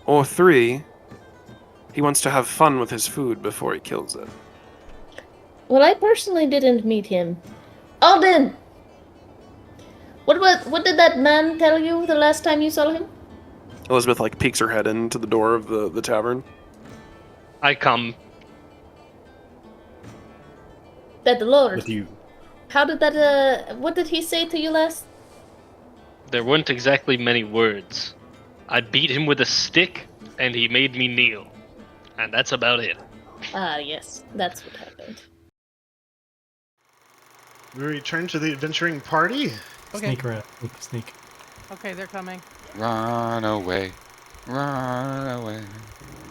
Or 3, he wants to have fun with his food before he kills it. Well, I personally didn't meet him. Alden! What did that man tell you the last time you saw him? Elizabeth peeks her head into the door of the tavern. I come. That the Lord. With you. How did that, what did he say to you last? There weren't exactly many words. I beat him with a stick, and he made me kneel. And that's about it. Ah, yes. That's what happened. We return to the adventuring party. Okay. Sneak around. Sneak. Okay, they're coming. Run away. Run away.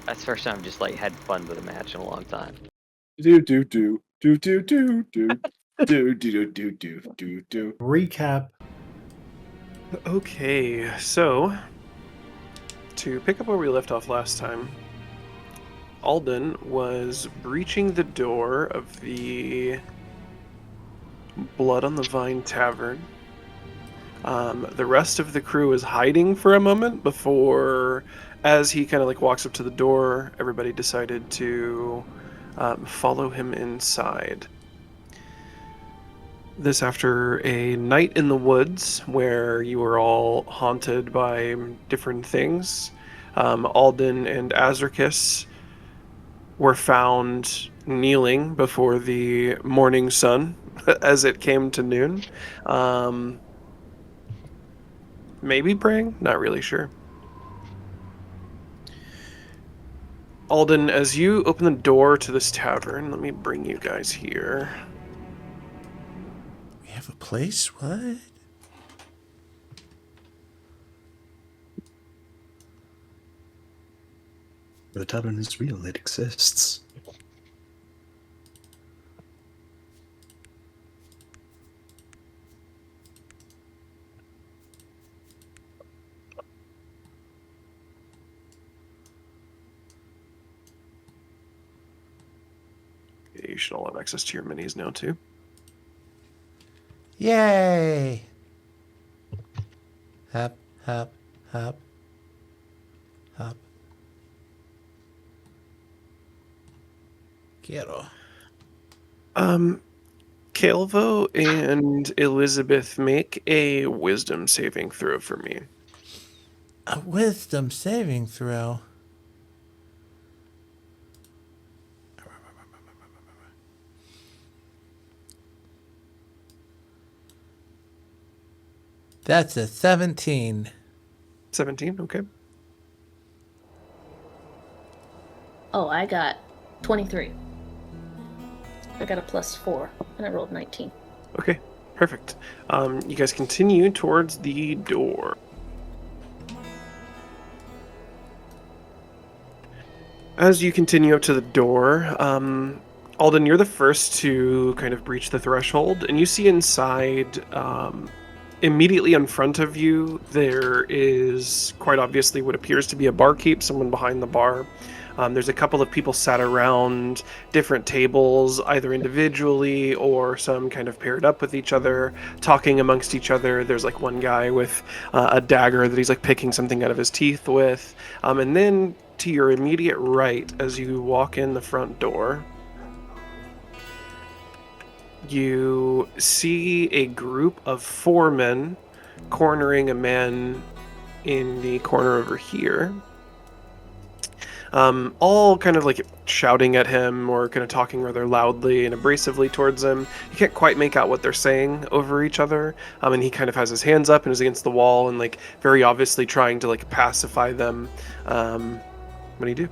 That's the first time I've just had fun with a match in a long time. Do do do do do do do do do do do do do. Recap. Okay, so to pick up where we left off last time, Alden was breaching the door of the Blood on the Vine Tavern. The rest of the crew is hiding for a moment before, as he kind of walks up to the door, everybody decided to follow him inside. This after a night in the woods where you were all haunted by different things. Alden and Azricus were found kneeling before the morning sun as it came to noon. Maybe praying? Not really sure. Alden, as you open the door to this tavern, let me bring you guys here. We have a place? What? The tavern is real. It exists. You should all have access to your minis now, too. Yay! Hop, hop, hop, hop. Quiero. Caelvo and Elizabeth, make a wisdom saving throw for me. A wisdom saving throw. That's a 17. 17, okay. Oh, I got 23. I got a +4, and I rolled 19. Okay, perfect. You guys continue towards the door. As you continue up to the door, Alden, you're the first to kind of breach the threshold, and you see inside, immediately in front of you, there is quite obviously what appears to be a barkeep, someone behind the bar. There's a couple of people sat around different tables, either individually or some kind of paired up with each other, talking amongst each other. There's one guy with a dagger that he's picking something out of his teeth with. And then to your immediate right, as you walk in the front door, you see a group of 4 men cornering a man in the corner over here. All kind of shouting at him or kind of talking rather loudly and abrasively towards him. You can't quite make out what they're saying over each other. And he kind of has his hands up and is against the wall and very obviously trying to pacify them. What do you do?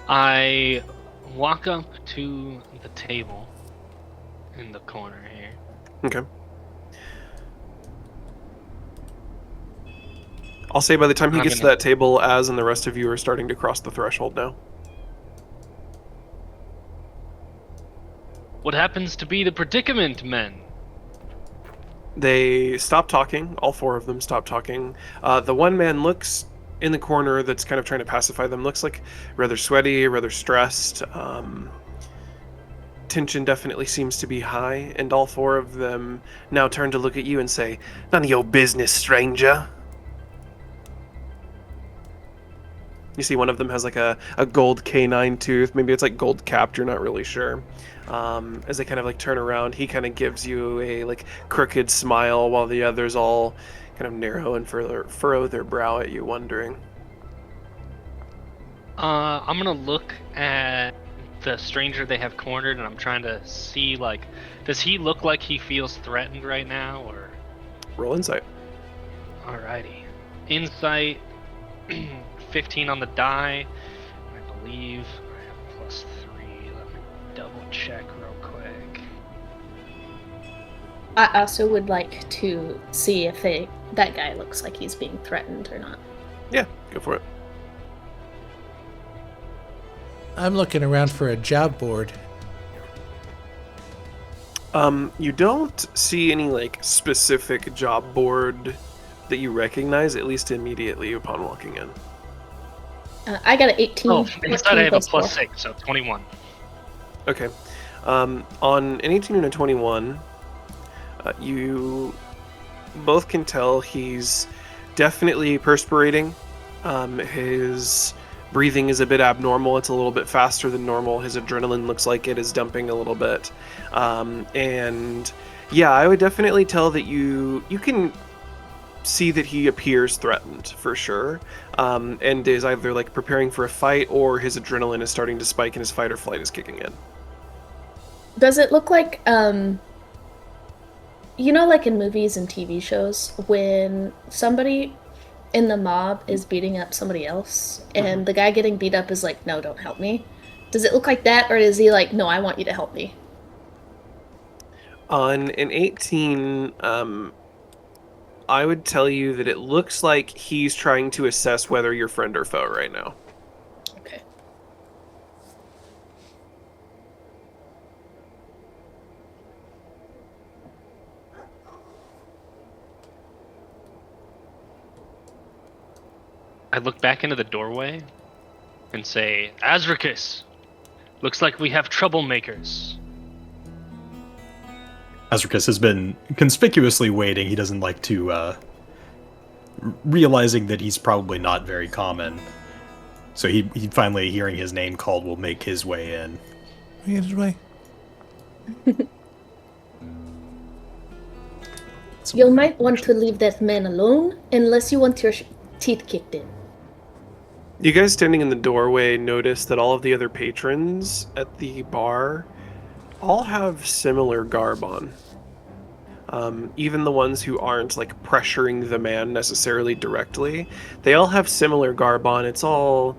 I walk up to the table in the corner here. Okay. I'll say by the time he gets to that table, Az and the rest of you are starting to cross the threshold now. What happens to be the predicament, men? They stop talking. All 4 of them stop talking. The one man looks in the corner that's kind of trying to pacify them. Looks rather sweaty, rather stressed. tension definitely seems to be high, and all four of them now turn to look at you and say, "None of your business, stranger." You see one of them has like a gold canine tooth. Maybe it's like gold capped, you're not really sure. As they kind of like turn around, he kind of gives you a like crooked smile while the others all kind of narrow and furrow their brow at you, wondering. I'm gonna look at the stranger they have cornered, and I'm trying to see, like, does he look like he feels threatened right now, or? Roll insight. Alrighty. Insight, 15 on the die. I believe I have +3. Let me double check real quick. I also would like to see if that guy looks like he's being threatened or not. Yeah, go for it. I'm looking around for a job board. You don't see any like specific job board that you recognize, at least immediately upon walking in. I got an 18. Oh, instead I have a 4. +6, so 21. Okay. On an 18 and a 21, you both can tell he's definitely perspirating. His breathing is a bit abnormal. It's a little bit faster than normal. His adrenaline looks like it is dumping a little bit. And yeah, I would definitely tell that you can see that he appears threatened for sure, and is either like preparing for a fight or his adrenaline is starting to spike and his fight or flight is kicking in. Does it look like, you know, like in movies and TV shows, when somebody in the mob is beating up somebody else, and the guy getting beat up is like, "No, don't help me." Does it look like that, or is he like, "No, I want you to help me"? On an 18, I would tell you that it looks like he's trying to assess whether you're friend or foe right now. Okay. I look back into the doorway and say, Azricus, looks like we have troublemakers. Azricus has been conspicuously waiting. He doesn't like to, realizing that he's probably not very common. So he finally, hearing his name called, will make his way in. Get his way. You might want to leave that man alone, unless you want your teeth kicked in. You guys standing in the doorway notice that all of the other patrons at the bar all have similar garb on. Even the ones who aren't like pressuring the man necessarily directly, they all have similar garb on. It's all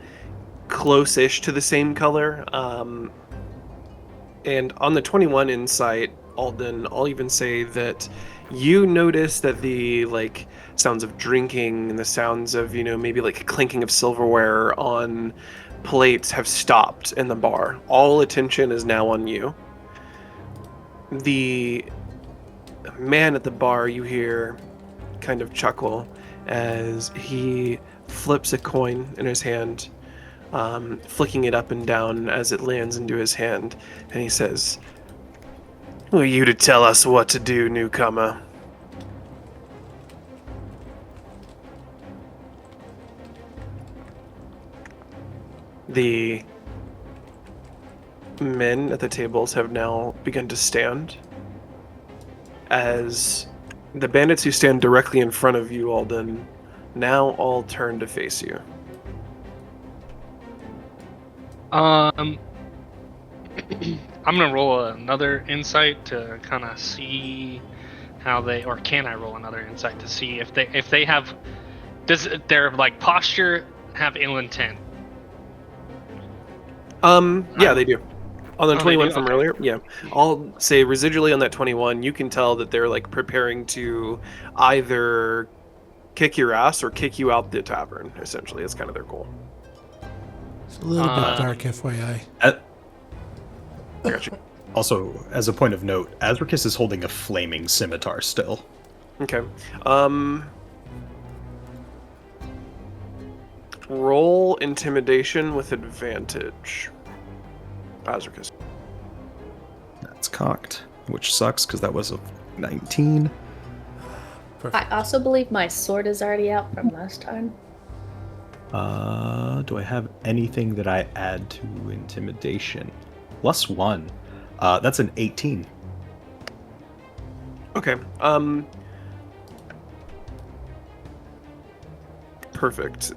close-ish to the same color. And on the 21 insight, Alden, I'll even say that you notice that the like sounds of drinking and the sounds of, you know, maybe like clinking of silverware on plates have stopped in the bar. All attention is now on you. The man at the bar, you hear kind of chuckle as he flips a coin in his hand, flicking it up and down as it lands into his hand, and he says, "Who are you to tell us what to do, newcomer?" The men at the tables have now begun to stand as the bandits who stand directly in front of you, Alden, now all turn to face you. I'm gonna roll another insight to kind of see how they, or can I roll another insight to see if they have, does their like posture have ill intent? Yeah, they do. On the 21 from okay. earlier, yeah. I'll say residually on that 21, you can tell that they're like preparing to either kick your ass or kick you out the tavern, essentially. That's kind of their goal. It's a little bit dark, FYI. I got you. Also, as a point of note, Azricus is holding a flaming scimitar still. Okay. Roll intimidation with advantage. Azricus. cocked, which sucks because that was a 19. Perfect. I also believe my sword is already out from last time. Do I have anything that I add to intimidation? +1. That's an 18. Okay. Perfect.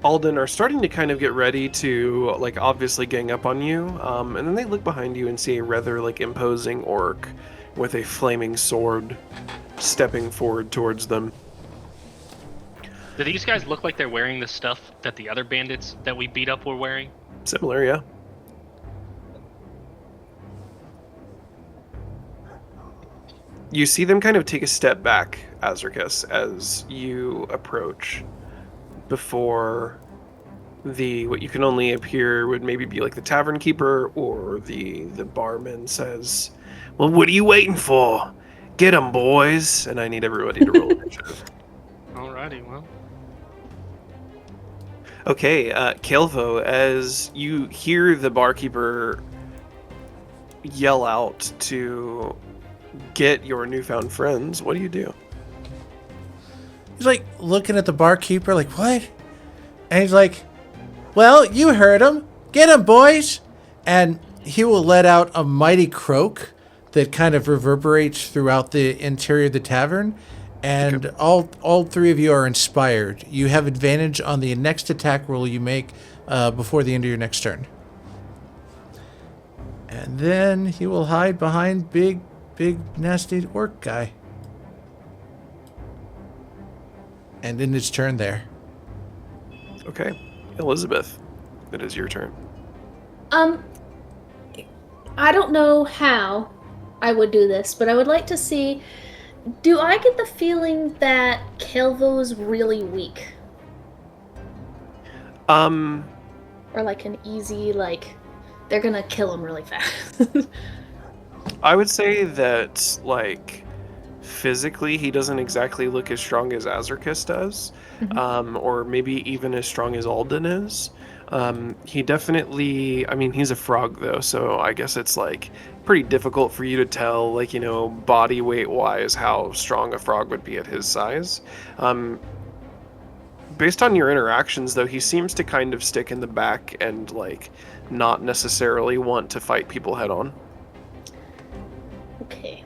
Alden are starting to kind of get ready to, like, obviously gang up on you. And then they look behind you and see a rather, like, imposing orc with a flaming sword stepping forward towards them. Do these guys look like they're wearing the stuff that the other bandits that we beat up were wearing? Similar, yeah. You see them kind of take a step back, Azricus, as you approach before what you can only appear would maybe be like the tavern keeper or the barman says, "Well, what are you waiting for? Get 'em, boys!" And I need everybody to roll initiative. Alrighty, well. Okay, Caelvo, as you hear the barkeeper yell out to get your newfound friends, what do you do? He's like looking at the barkeeper, like, what? And he's like, well, you heard him. Get him, boys. And he will let out a mighty croak that kind of reverberates throughout the interior of the tavern. And all three of you are inspired. You have advantage on the next attack roll you make before the end of your next turn. And then he will hide behind big, nasty orc guy. And in his turn there. Okay, Elizabeth, it is your turn. I don't know how I would do this, but I would like to see, do I get the feeling that Caelvo is really weak? Or like an easy, like, they're gonna kill him really fast. I would say that, like, physically he doesn't exactly look as strong as Azricus does, or maybe even as strong as Alden is. He definitely, I mean, he's a frog though, so I guess it's like pretty difficult for you to tell, like, you know, body weight wise how strong a frog would be at his size. Based on your interactions though, he seems to kind of stick in the back and, like, not necessarily want to fight people head on. Okay.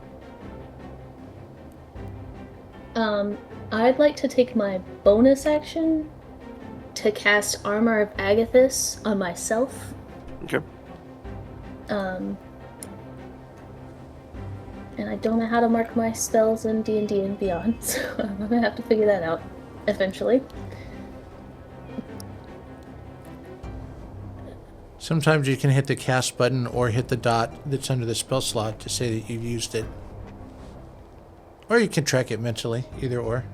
I'd like to take my bonus action to cast Armor of Agathis on myself. Okay. And I don't know how to mark my spells in D&D and beyond, so I'm gonna have to figure that out eventually. Sometimes you can hit the cast button or hit the dot that's under the spell slot to say that you've used it. Or you can track it mentally, either or.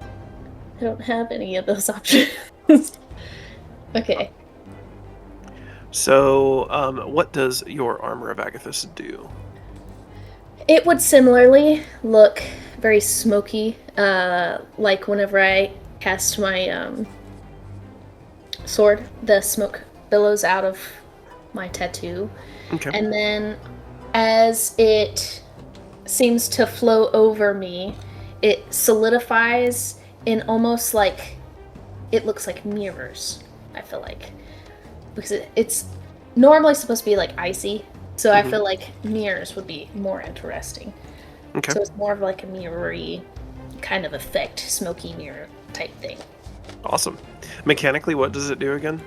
I don't have any of those options. Okay. So, what does your Armor of Agathis do? It would similarly look very smoky, like whenever I cast my sword, the smoke billows out of my tattoo. Okay. And then as it seems to flow over me, it solidifies in almost like, it looks like mirrors, I feel like. Because it's normally supposed to be like icy, so I feel like mirrors would be more interesting. Okay. So it's more of like a mirrory kind of effect, smoky mirror type thing. Awesome. Mechanically, what does it do again?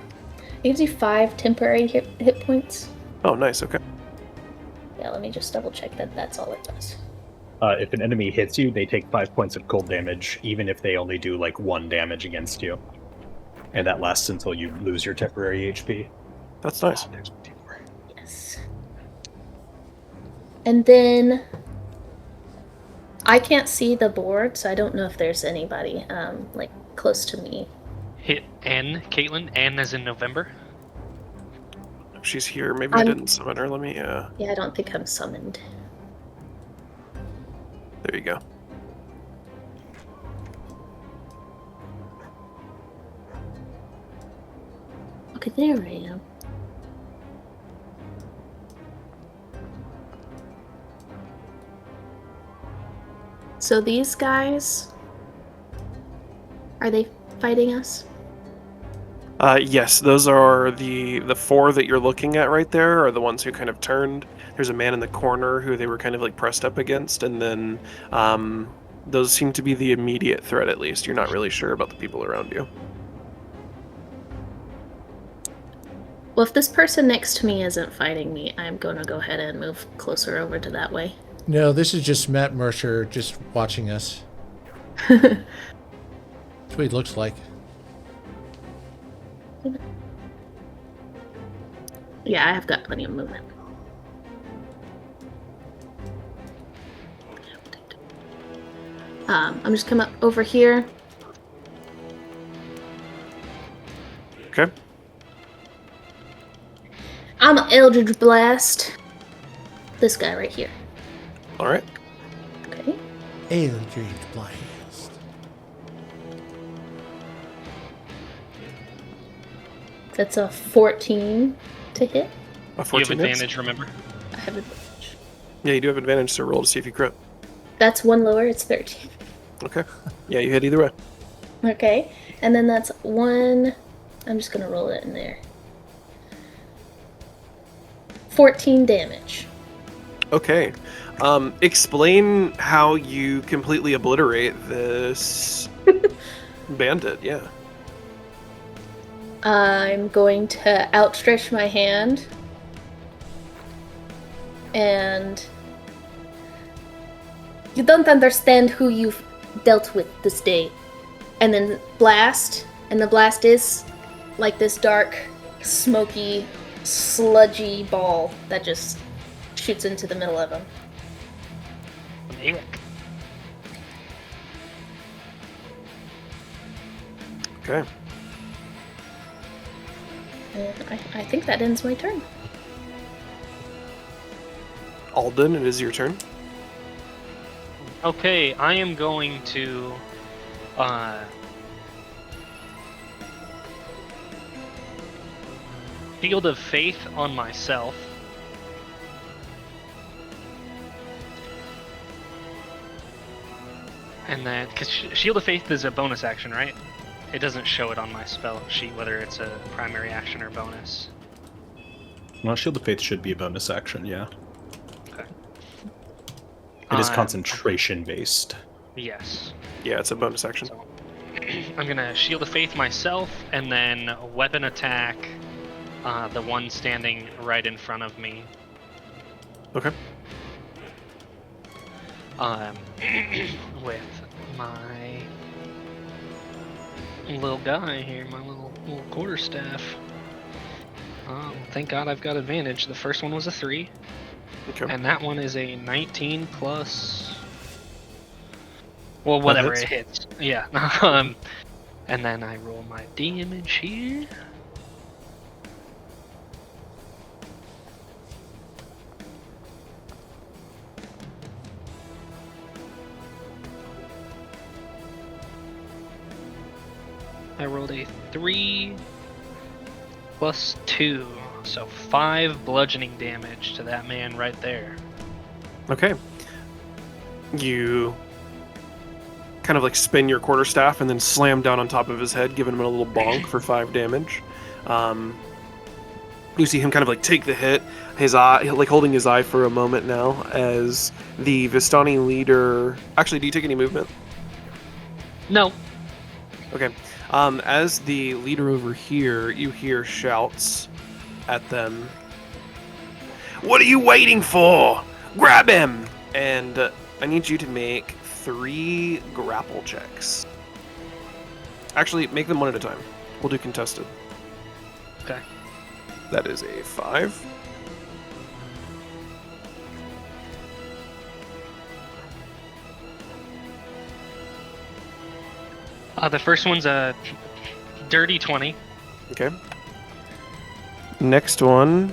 It gives you 5 temporary hit points. Oh, nice. Okay. Yeah, let me just double check that that's all it does. If an enemy hits you, they take 5 points of cold damage, even if they only do like 1 damage against you. And that lasts until you lose your temporary HP. That's nice. Yes. And then I can't see the board, so I don't know if there's anybody like close to me. Hit N, Caitlin. N as in November. She's here. Maybe I didn't summon her. Let me, Yeah, I don't think I'm summoned. there you go. Okay, there I am. So these guys, are they fighting us? Yes, those are the 4 that you're looking at right there are the ones who kind of turned. There's a man in the corner who they were kind of like pressed up against, and then those seem to be the immediate threat. At least you're not really sure about the people around you. Well, if this person next to me isn't fighting me, I'm going to go ahead and move closer over to that way. No, this is just Matt Mercer just watching us. That's what he looks like. Yeah, I have got plenty of movement. I'm just coming up over here. Okay. I'm an Eldritch Blast. This guy right here. All right. Okay. Eldritch Blast. That's a 14 to hit. A You 14 have hits? advantage, remember? I have advantage. Yeah, you do have advantage, so roll to see if you crit. That's one lower, it's 13. Okay. Yeah, you hit either way. Okay, and then that's one. I'm just gonna roll it in there. 14 damage. Okay. Explain how you completely obliterate this bandit. Yeah. I'm going to outstretch my hand and you don't understand who you've dealt with this day. And then blast, and the blast is like this dark, smoky, sludgy ball that just shoots into the middle of him. Okay. And I think that ends my turn. Alden, it is your turn. Okay, I am going to Field of Faith on myself. And then, because Shield of Faith is a bonus action, right? It doesn't show it on my spell sheet whether it's a primary action or bonus. Well, Shield of Faith should be a bonus action, yeah. Okay. It is concentration based. Yes. Yeah, it's a bonus action. So, I'm gonna Shield of Faith myself, and then weapon attack the one standing right in front of me. Okay. With my little guy here, my little quarterstaff. Thank God I've got advantage. The first one was a 3, Okay. and that one is a 19 plus. Well, whatever hits. it hits. Yeah. And then I roll my damage here. I rolled a 3 plus 2, so 5 bludgeoning damage to that man right there. Okay. You kind of like spin your quarterstaff and then slam down on top of his head, giving him a little bonk for 5 damage. You see him kind of like take the hit, his eye, like holding his eye for a moment now as the Vistani leader. Actually, do you take any movement? No. Okay. As the leader over here, you hear shouts at them. What are you waiting for? Grab him! And I need you to make 3 grapple checks. Actually, make them one at a time. We'll do contested. Okay. That is a 5. The first one's a dirty 20. Okay. Next one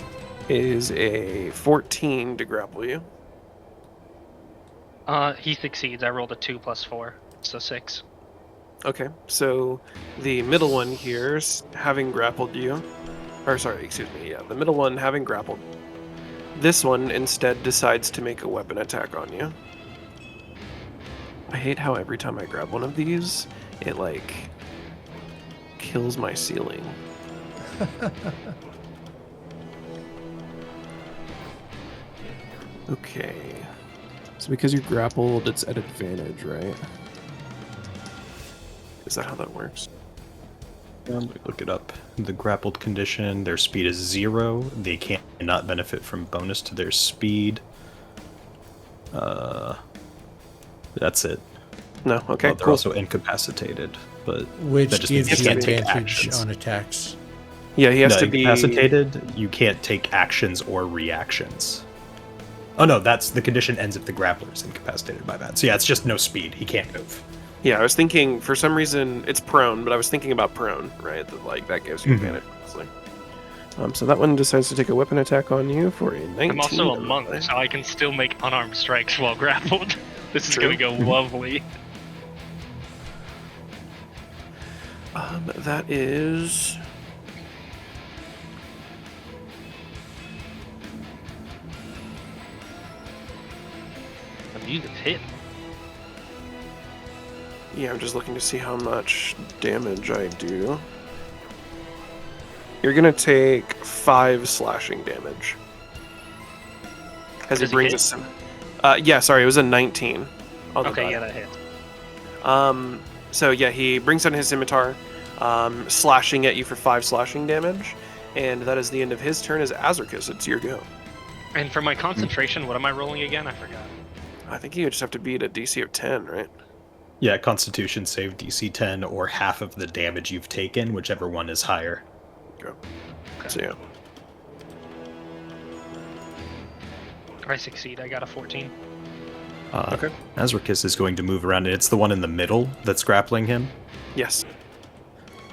is a 14 to grapple you. He succeeds. I rolled a 2 plus 4, so 6. Okay, so the middle one here, having grappled you, or sorry, excuse me, yeah, the middle one having grappled. This one instead decides to make a weapon attack on you. I hate how every time I grab one of these, it like kills my ceiling. Okay. So because you're grappled, it's at advantage, right? Is that how that works? Let me look it up. The grappled condition, their speed is 0. They cannot benefit from bonus to their speed. That's it. No, okay, Well, they're cool. also incapacitated, but Which that just means gives you you can't take advantage actions. on attacks. Yeah, he has No, to be incapacitated. You can't take actions or reactions. Oh no, that's the condition ends if the grappler is incapacitated by that. So yeah, it's just no speed. He can't move. Yeah, I was thinking for some reason it's prone, but I was thinking about prone, right? That like that gives you Mhm. advantage. Obviously. So that one decides to take a weapon attack on you for a 19. I'm also a monk, okay. so I can still make unarmed strikes while grappled. This is True. gonna go lovely. That is. The music's hitting. Yeah, I'm just looking to see how much damage I do. You're gonna take 5 slashing damage. As he Does he brings hit? us. Yeah, sorry, it was a 19. On the Okay, die. yeah, that hits. So yeah, he brings down his scimitar, slashing at you for 5 slashing damage, and that is the end of his turn. As Azricus, it's your go. And for my concentration, what am I rolling again? I forgot. I think you just have to beat a DC of 10, right? Yeah, Constitution save DC 10 or half of the damage you've taken, whichever one is higher. Go. So yeah. I succeed. I got a 14. Okay. Azricus is going to move around, and it's the one in the middle that's grappling him. Yes.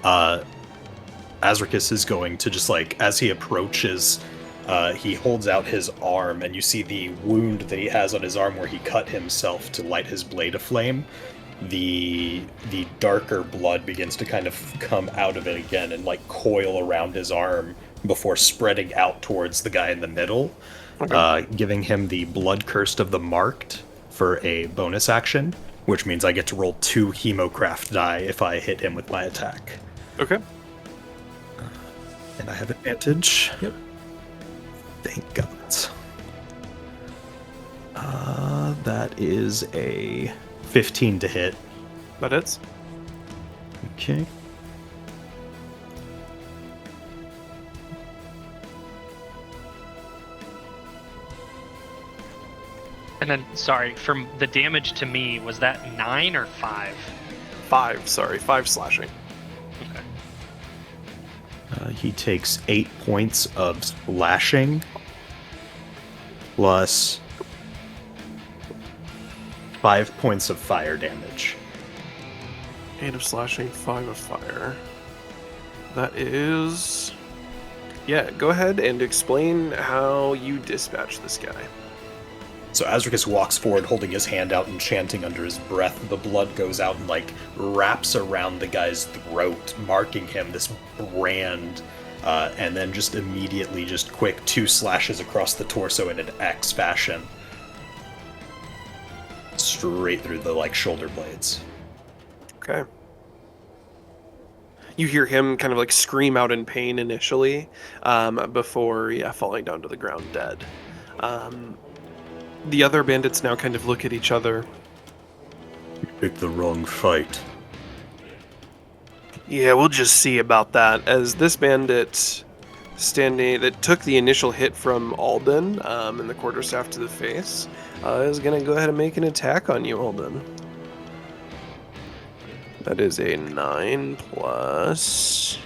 Azricus is going to just like, as he approaches, he holds out his arm, and you see the wound that he has on his arm where he cut himself to light his blade aflame. The darker blood begins to kind of come out of it again and like coil around his arm before spreading out towards the guy in the middle, giving him the Blood Cursed of the Marked for a bonus action, which means I get to roll 2 Hemocraft die if I hit him with my attack. Okay. And I have advantage. Yep. Thank God. That is a 15 to hit. That hits. Okay. And then, sorry, from the damage to me, was that 9 or 5? 5, sorry. 5 slashing. Okay. He takes 8 points of slashing plus 5 points of fire damage. 8 of slashing, 5 of fire. That is... Yeah, go ahead and explain how you dispatch this guy. So Azricus walks forward holding his hand out and chanting under his breath. The blood goes out and like wraps around the guy's throat, marking him this brand, and then just immediately just quick 2 slashes across the torso in an X fashion. Straight through the like shoulder blades. Okay. You hear him kind of like scream out in pain initially, before falling down to the ground dead. The other bandits now kind of look at each other. You picked the wrong fight. Yeah, we'll just see about that. As this bandit that took the initial hit from Alden, and the quarterstaff to the face, is going to go ahead and make an attack on you, Alden. That is a 9 plus...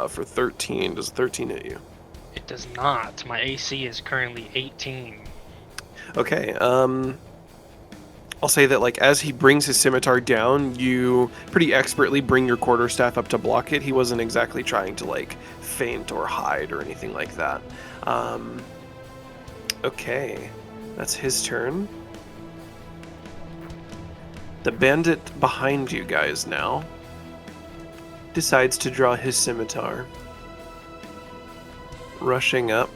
for 13. Does 13 hit you? It does not. My AC is currently 18. Okay, I'll say that like as he brings his scimitar down, you pretty expertly bring your quarterstaff up to block it. He wasn't exactly trying to like feint or hide or anything like that. Okay, that's his turn. The bandit behind you guys now decides to draw his scimitar, rushing up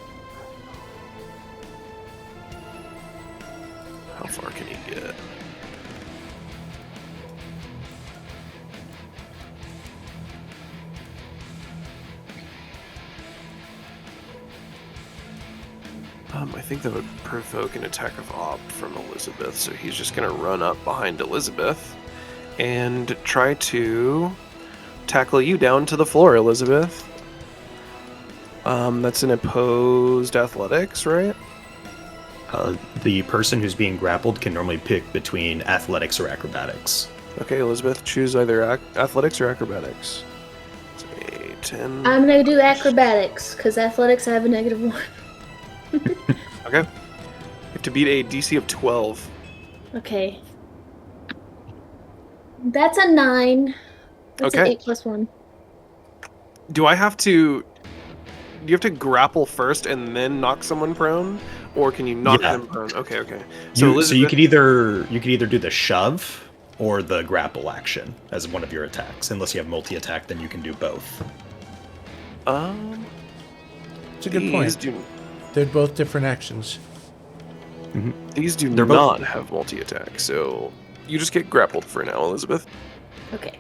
I think that would provoke an attack of op from Elizabeth, so he's just going to run up behind Elizabeth and try to tackle you down to the floor, Elizabeth. That's an opposed athletics, right? The person who's being grappled can normally pick between athletics or acrobatics. Okay, Elizabeth, choose either athletics or acrobatics. It's a 10. I'm gonna do acrobatics, because athletics I have a -1. Okay. You have to beat a DC of 12. Okay. That's a 9. That's an Okay. 8 plus 1. Do you have to grapple first and then knock someone prone? Or can you knock Yeah. them prone? Okay. So you Elizabeth- could either do the shove or the grapple action as one of your attacks. Unless you have multi-attack, then you can do both. It's a good these point. do They're both different actions. these do They're not both- have multi-attack, so you just get grappled for now, Elizabeth. Okay.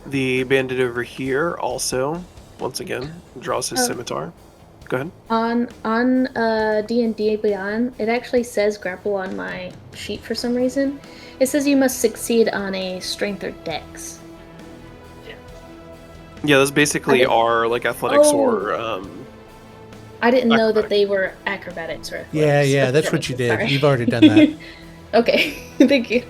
The bandit over here also, once again, draws his Oh. scimitar. Go ahead. On D&D Beyond, it actually says grapple on my sheet for some reason. It says you must succeed on a strength or dex. Yeah, those basically Okay. are like athletics Oh. or I didn't know that Acrobatics. they were acrobatics or athletics. Yeah, Okay, that's that what makes you it- did. sorry. You've already done that. Okay, thank you.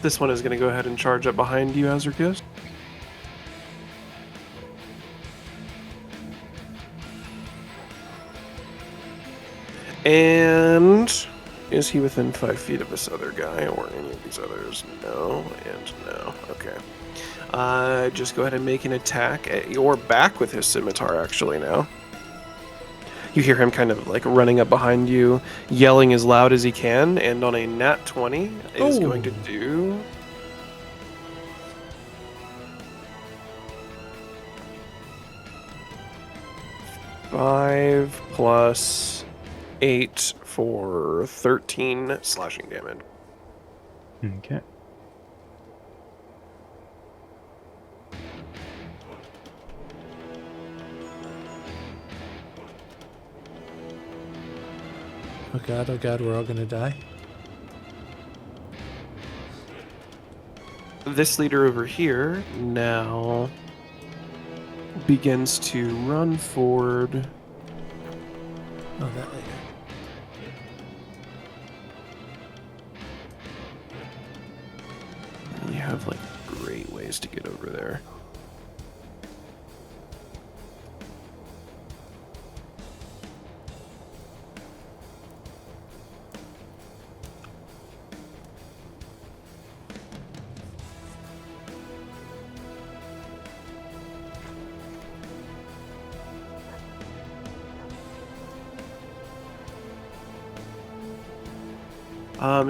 this one is going to go ahead and charge up behind you, Azricus. And is he within 5 feet of this other guy or any of these others? No, and no. Okay. Just go ahead and make an attack at your back with his scimitar, actually, now. You hear him kind of like running up behind you, yelling as loud as he can, and on a nat 20 is going to Ooh. do... Five plus 8 for 13 slashing damage. Okay. Oh god, we're all gonna die. This leader over here now begins to run forward. Oh, that later. You have like great ways to get over there.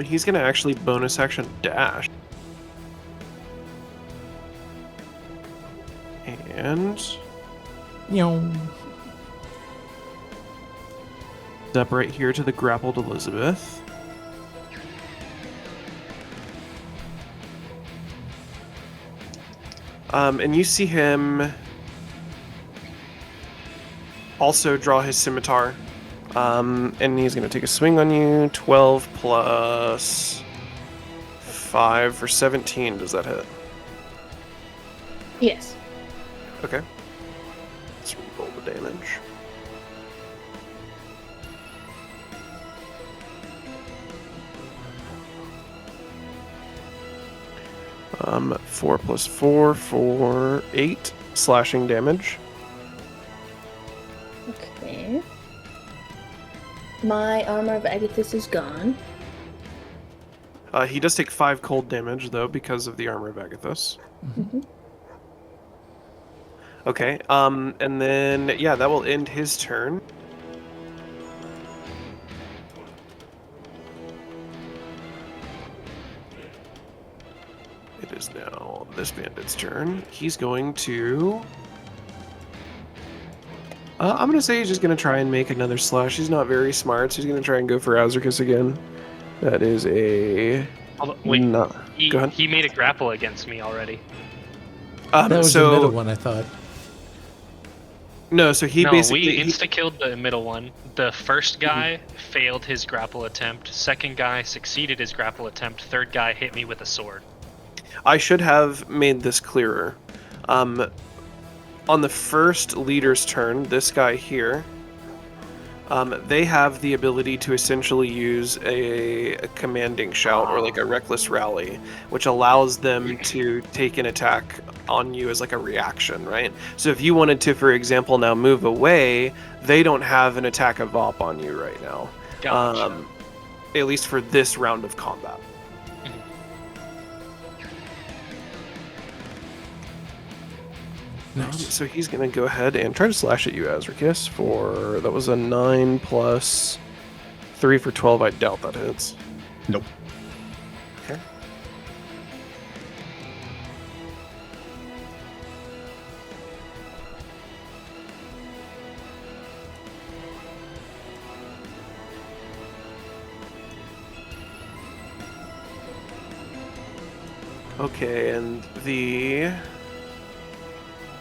He's gonna actually bonus action dash. And step right here to the grappled Elizabeth. And you see him also draw his scimitar. And he's going to take a swing on you. 12 plus 5 for 17. Does that hit? Yes. Okay. Let's roll the damage. Um, 4 plus 4 for 8 slashing damage. Okay. My armor of Agathis is gone. He does take 5 cold damage, though, because of the armor of Agathis. Mhm. Okay, and then, yeah, that will end his turn. it is now this bandit's turn. He's going to... I'm going to say he's just going to try and make another slash. He's not very smart, so he's going to try and go for Azricus again. That is a... Wait, Go ahead. he made a grapple against me already. That was the middle one, I thought. No, so he basically... we insta-killed the middle one. The first guy failed his grapple attempt. Second guy succeeded his grapple attempt. Third guy hit me with a sword. I should have made this clearer. On the first leader's turn, this guy here, they have the ability to essentially use a commanding shout or like a reckless rally, which allows them to take an attack on you as like a reaction, right? So if you wanted to, for example, now move away, they don't have an attack of op on you right now. Gotcha. At least for this round of combat. So he's going to go ahead and try to slash at you, Azricus, for... That was a 9 plus 3 for 12. I doubt that hits. Nope. Okay. Okay, and the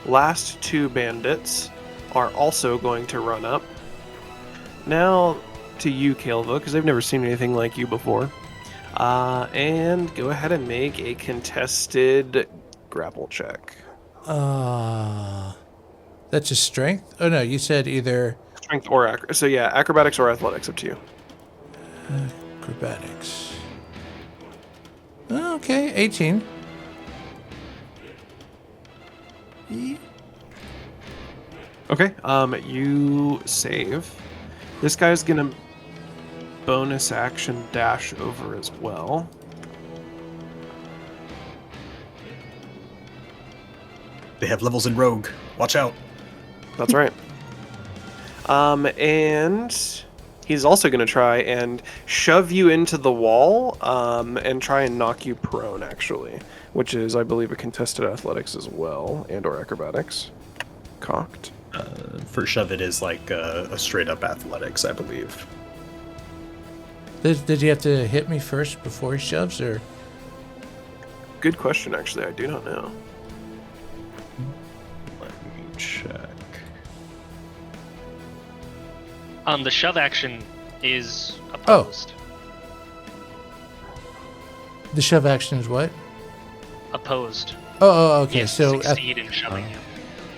last two bandits are also going to run up. Now to you, Caelvo, because they've never seen anything like you before. And go ahead and make a contested grapple check. That's a strength? Oh no, you said either... Strength or so yeah, acrobatics or athletics, up to you. Acrobatics. Okay, 18. Okay, you save. This guy's gonna bonus action dash over as well. They have levels in Rogue. Watch out. That's right. And he's also going to try and shove you into the wall and try and knock you prone, actually, which is, I believe, a contested athletics as well, and or acrobatics. Cocked. For shove, it is like a straight-up athletics, I believe. Did you have to hit me first before he shoves, or...? Good question, actually. I do not know. Let me check. The shove action is opposed. The shove action is what? Opposed. Oh, okay. Yes, So succeed in shoving him.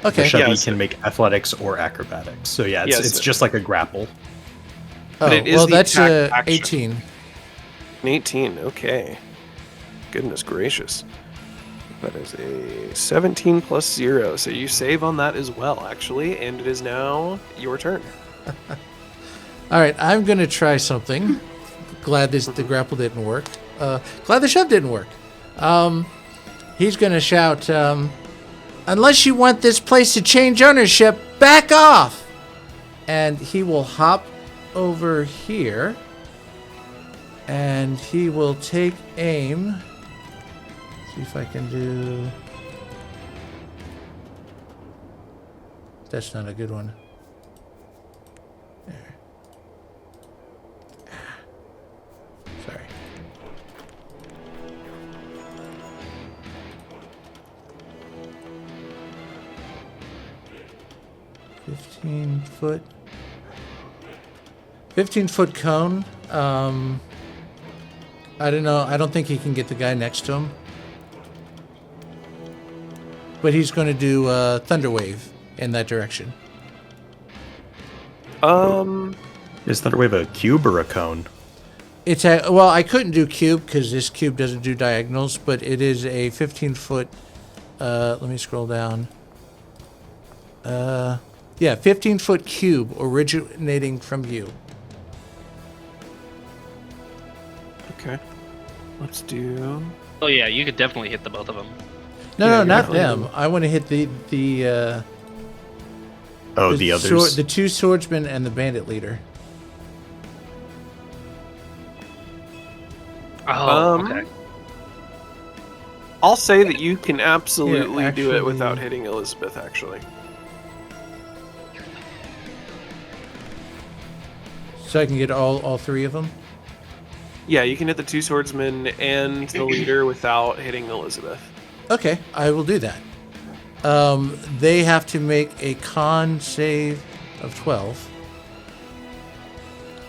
okay. The shove Yes. can make athletics or acrobatics. So yeah, Yes. it's just like a grapple. But it is well, the that's attack action. 18. An 18, okay. Goodness gracious. That is a 17 plus 0, so you save on that as well, actually, and it is now your turn. All right, I'm gonna try something. Glad the grapple didn't work. Glad the shove didn't work. He's gonna shout, "Unless you want this place to change ownership, back off!" And he will hop over here, and he will take aim. See if I can do. That's not a good one. There. Sorry. $15-foot cone. I don't know. I don't think he can get the guy next to him. But he's going to do Thunder Wave in that direction. Is Thunderwave a cube or a cone? It's a well. I couldn't do cube because this cube doesn't do diagonals, but it is a 15-foot. Let me scroll down. Yeah, 15-foot cube originating from you. Okay. Let's do... Oh yeah, you could definitely hit the both of them. No, Yeah, not you're them. right. I want to hit the The others. the two swordsmen and the bandit leader. Oh, Um, okay. I'll say that you can absolutely Here, do it without actually- hitting Elizabeth, actually. So I can get all three of them? Yeah, you can hit the 2 swordsmen and the leader without hitting Elizabeth. Okay, I will do that. They have to make a con save of 12.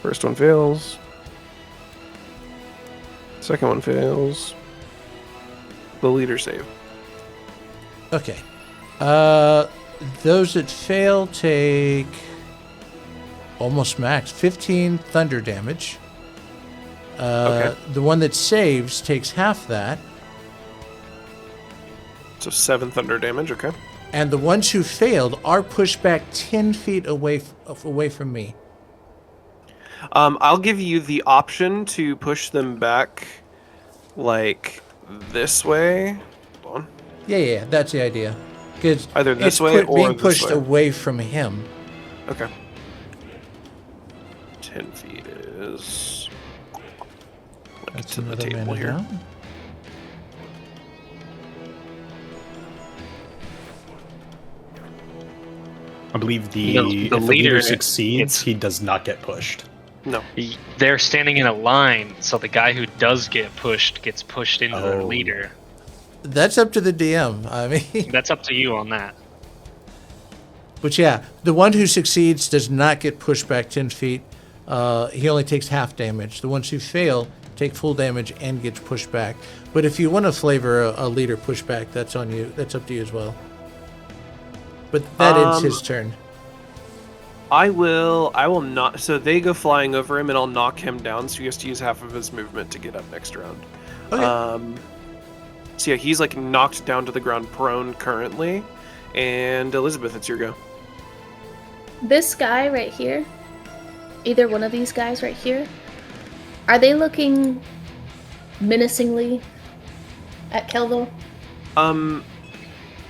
First one fails. Second one fails. The leader save. Okay. Those that fail take almost max 15 thunder damage. Okay. The one that saves takes half that, So 7 thunder damage, okay. and the ones who failed are pushed back 10 feet away from me. I'll give you the option to push them back, like, this way. Hold on. Yeah, that's the idea. Because Either this it's way or being this pushed way. away from him. Okay. 10 feet is... That's to the another table mana here. down. I believe The if the leader leader succeeds, gets- he does not get pushed. No. They're standing in a line, so the guy who does get pushed gets pushed into the Oh. leader. That's up to the DM. I mean, That's up to you on that. but yeah, the one who succeeds does not get pushed back 10 feet. He only takes half damage. The ones who fail take full damage and gets pushed back. But if you want to flavor a leader pushback, that's on you. That's up to you as well. But that ends his turn. I will not... So they go flying over him, and I'll knock him down, so he has to use half of his movement to get up next round. Okay. So yeah, he's, like, knocked down to the ground prone currently. And Elizabeth, it's your go. This guy right here, either one of these guys right here, are they looking menacingly at Caelvo?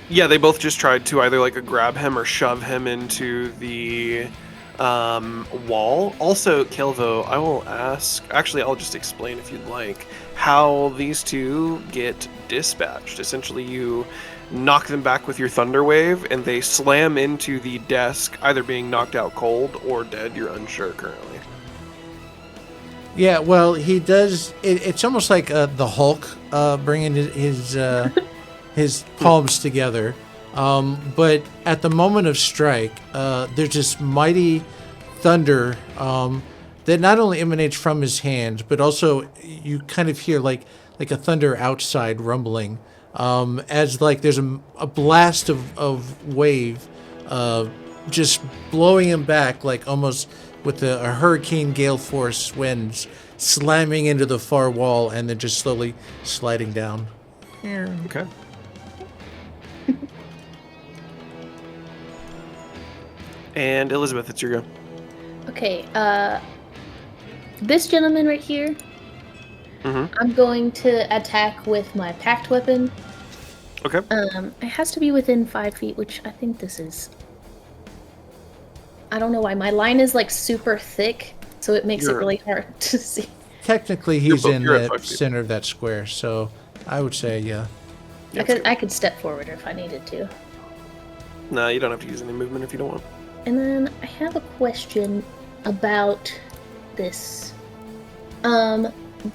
Yeah, they both just tried to either like grab him or shove him into the wall. Also, Caelvo, I will ask. Actually, I'll just explain if you'd like how these two get dispatched. Essentially, you knock them back with your thunder wave, and they slam into the desk, either being knocked out cold or dead. You're unsure currently. Yeah, well, he does. It's almost like the Hulk bringing his palms together. But at the moment of strike, there's this mighty thunder that not only emanates from his hand, but also you kind of hear like a thunder outside rumbling, as like there's a blast of wave just blowing him back, like almost with a hurricane gale force winds slamming into the far wall and then just slowly sliding down. Okay. And Elizabeth, it's your go. Okay, this gentleman right here, Mm-hmm. I'm going to attack with my packed weapon. Okay. It has to be within 5 feet, which I think this is. I don't know why. My line is like super thick, so it makes it really hard to see. Technically, he's in you're at the 5 feet. center of that square, so I would say, yeah. I could step forward if I needed to. No, you don't have to use any movement if you don't want. And then I have a question about this.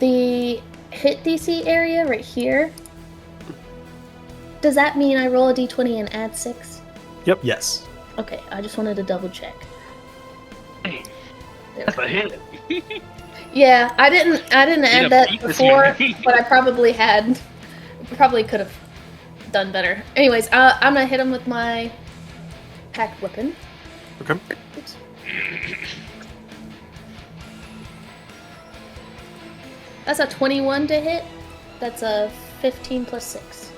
The hit DC area right here. Does that mean I roll a d20 and add 6? Yep. Yes. Okay, I just wanted to double check. Hey, There. that's a hit. Yeah, I didn't add that beat this before, here. but I probably could have done better. Anyways, I'm gonna hit him with my packed weapon. Okay. Oops. That's a 21 to hit. That's a 15 plus 6.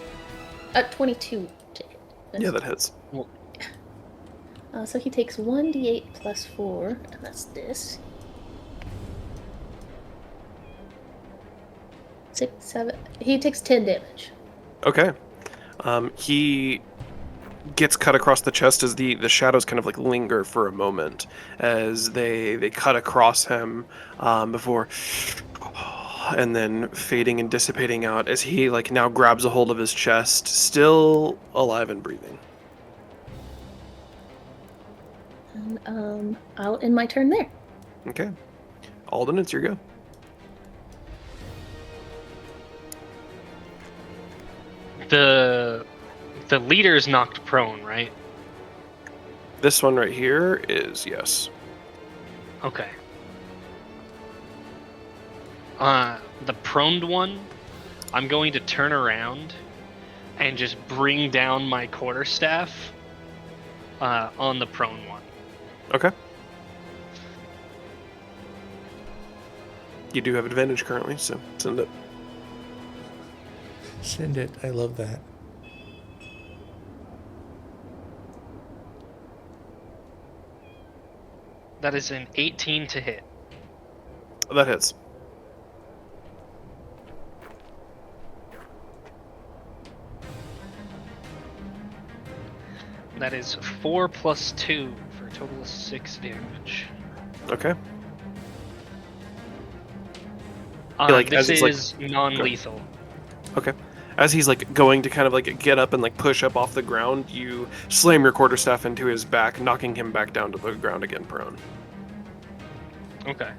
22 to hit. Yeah, that hits. So he takes 1d8 plus 4, and that's this. 6, 7. He takes 10 damage. Okay. He gets cut across the chest as the shadows kind of like linger for a moment as they cut across him before and then fading and dissipating out as he like now grabs a hold of his chest, still alive and breathing. And I'll end my turn there. Okay. Alden, it's your go. The leader's knocked prone, right? This one right here is yes. Okay. The proned one, I'm going to turn around and just bring down my quarterstaff on the prone one. Okay. You do have advantage currently, so send it. Send it. I love that. That is an 18 to hit. That hits. That is 4 plus 2 for a total of 6 damage. Okay. Like, this as it's, is non-lethal. Okay. As he's like going to kind of like get up and like push up off the ground, you slam your quarterstaff into his back, knocking him back down to the ground again, prone. Okay.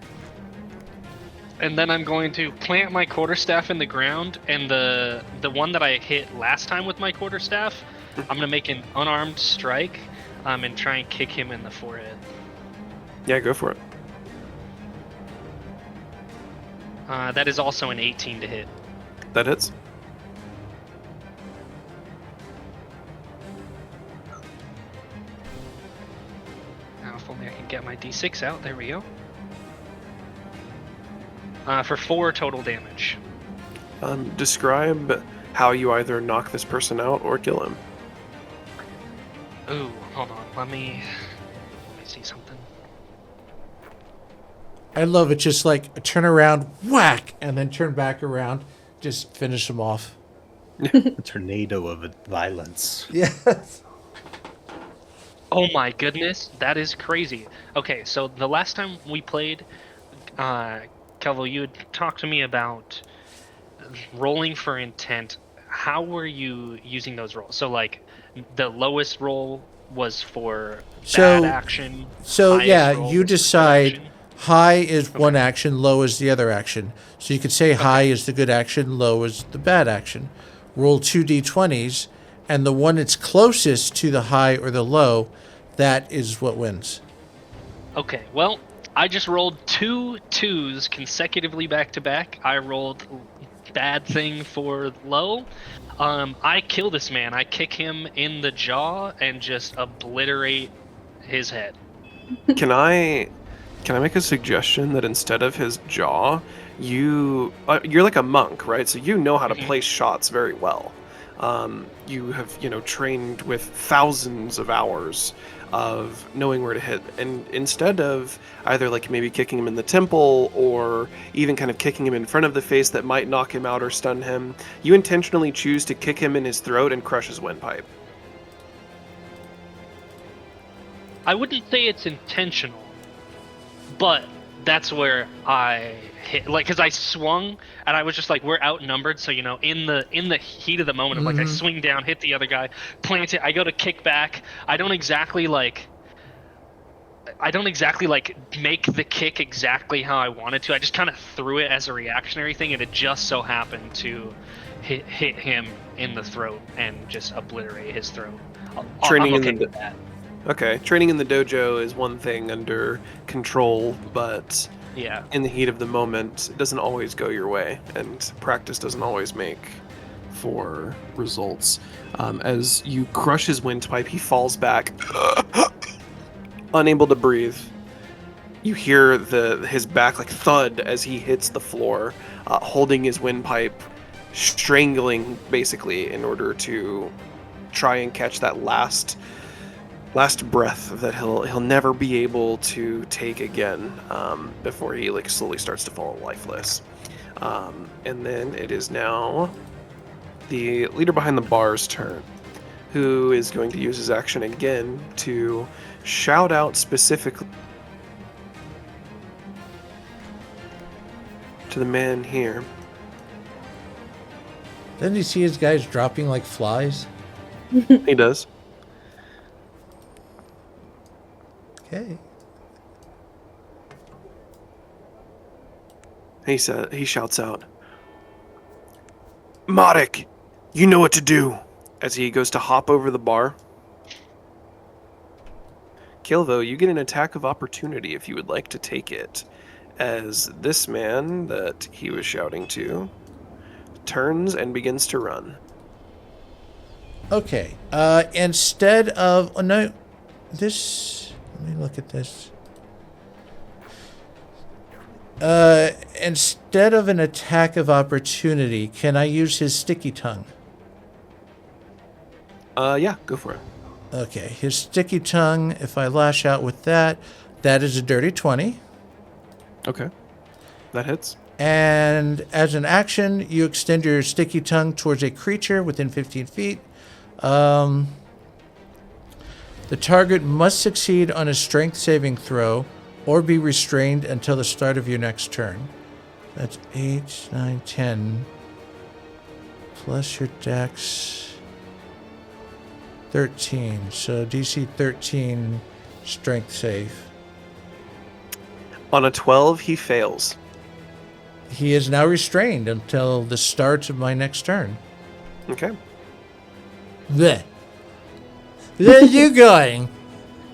And then I'm going to plant my quarterstaff in the ground, and the one that I hit last time with my quarterstaff, I'm going to make an unarmed strike and try and kick him in the forehead. Yeah, go for it. That is also an 18 to hit. That hits. Now, if only I can get my d6 out. There we go. For 4 total damage. Describe how you either knock this person out or kill him. Ooh, hold on. Let me see something. I love it. Just like a turn around, whack, and then turn back around. Just finish them off. A tornado of violence. Yes. Oh my goodness, that is crazy. Okay, so the last time we played, Caelvo, you had talked to me about rolling for intent. How were you using those rolls? So, like, the lowest roll was for bad action. So highest yeah, roll you was for good decide action. high is one action, low is the other action. So you could say high is the good action, low is the bad action. Roll 2d20s, and the one that's closest to the high or the low, that is what wins. Okay, well, I just rolled 2 2s consecutively back to back. I rolled bad thing for low. I kill this man. I kick him in the jaw and just obliterate his head. Can I make a suggestion that instead of his jaw, you're like a monk, right? So you know how to place shots very well. You have, trained with thousands of hours of knowing where to hit, and instead of either like maybe kicking him in the temple or even kind of kicking him in front of the face that might knock him out or stun him, you intentionally choose to kick him in his throat and crush his windpipe. I wouldn't say it's intentional, but that's where I hit, like, because I swung and I was just like, we're outnumbered, so in the heat of the moment of like I swing down, hit the other guy, plant it, I go to kick back. I don't exactly like make the kick exactly how I wanted to. I just kind of threw it as a reactionary thing, and it just so happened to hit him in the throat and just obliterate his throat. Training I'm okay in the with that. Okay, training in the dojo is one thing under control, but Yeah. in the heat of the moment, it doesn't always go your way, and practice doesn't always make for results. As you crush his windpipe, he falls back, unable to breathe. You hear his back like thud as he hits the floor, holding his windpipe, strangling basically in order to try and catch that last breath that he'll never be able to take again, before he like slowly starts to fall lifeless. And then it is now the leader behind the bar's turn, who is going to use his action again to shout out specifically. to the man here. Doesn't he see his guys dropping like flies? He does. Okay. He shouts out, "Marek, you know what to do," as he goes to hop over the bar. Caelvo, you get an attack of opportunity if you would like to take it, as this man that he was shouting to turns and begins to run. Okay. Instead of... Oh, no. This... Let me look at this. Instead of an attack of opportunity, can I use his sticky tongue? Yeah, go for it. Okay, his sticky tongue, if I lash out with that, that is a dirty 20. Okay. That hits. And as an action, you extend your sticky tongue towards a creature within 15 feet. The target must succeed on a strength saving throw or be restrained until the start of your next turn. That's 8, 9, 10. Plus your dex. 13. So DC 13 strength save. On a 12, he fails. He is now restrained until the start of my next turn. Okay. Bleh. Where are you going?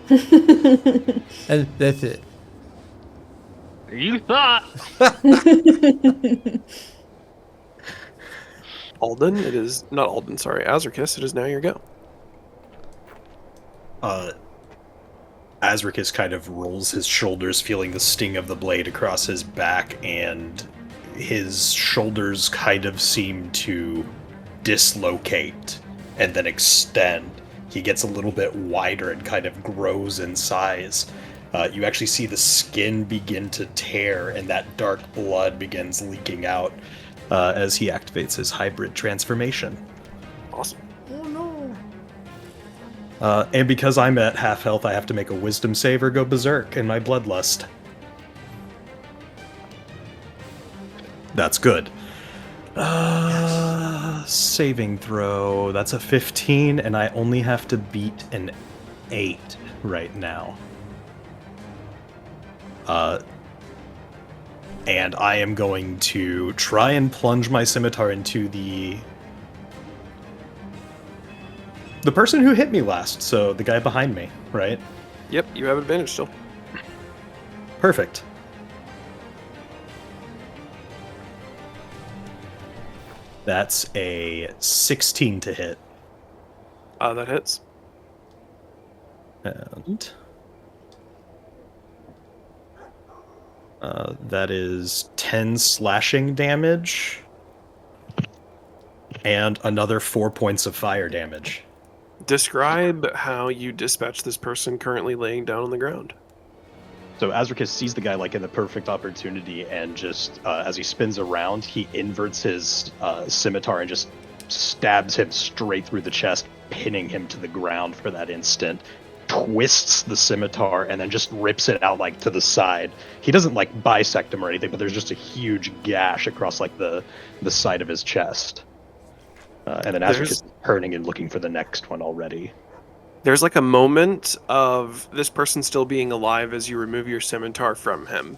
And that's it. You thought. Alden, it is... Not Alden, sorry. Azricus, it is now your go. Azricus kind of rolls his shoulders, feeling the sting of the blade across his back, and his shoulders kind of seem to dislocate and then extend. He gets a little bit wider and kind of grows in size. You actually see the skin begin to tear, and that dark blood begins leaking out as he activates his hybrid transformation. Awesome. Oh no. And because I'm at half health, I have to make a wisdom save or go berserk in my bloodlust. That's good. Saving throw. That's a 15, and I only have to beat an 8 right now. And I am going to try and plunge my scimitar into the person who hit me last, so the guy behind me, right? Yep, you have advantage still. Perfect. That's a 16 to hit. That hits. And that is 10 slashing damage and another 4 points of fire damage. Describe how you dispatch this person currently laying down on the ground. So Azricus sees the guy like in the perfect opportunity, and just as he spins around, he inverts his scimitar and just stabs him straight through the chest, pinning him to the ground for that instant. Twists the scimitar and then just rips it out like to the side. He doesn't like bisect him or anything, but there's just a huge gash across like the side of his chest. And then Azricus is turning and looking for the next one already. There's like a moment of this person still being alive as you remove your scimitar from him.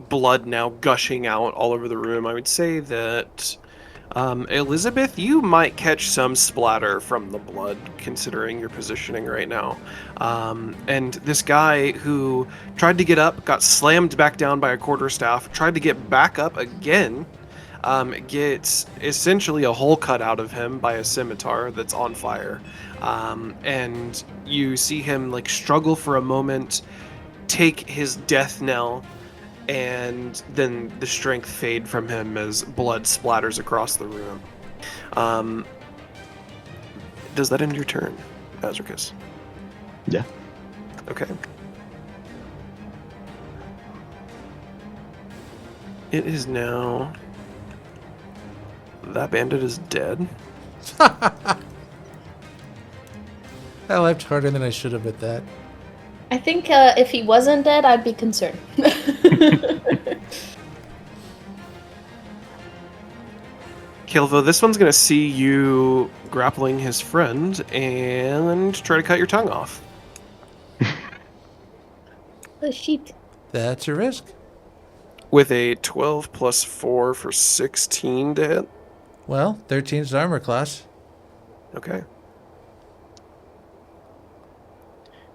Blood now gushing out all over the room. I would say that Elizabeth, you might catch some splatter from the blood, considering your positioning right now. And this guy who tried to get up, got slammed back down by a quarterstaff, tried to get back up again, gets essentially a hole cut out of him by a scimitar that's on fire. And you see him like struggle for a moment, take his death knell, and then the strength fade from him as blood splatters across the room. Does that end your turn, Azricus? Yeah. Okay. It is now... That bandit is dead. I laughed harder than I should have at that. I think if he wasn't dead, I'd be concerned. Caelvo, this one's going to see you grappling his friend and try to cut your tongue off. Oh, shit. That's a risk. With a 12 plus 4 for 16 to hit. Well, 13's armor class. Okay.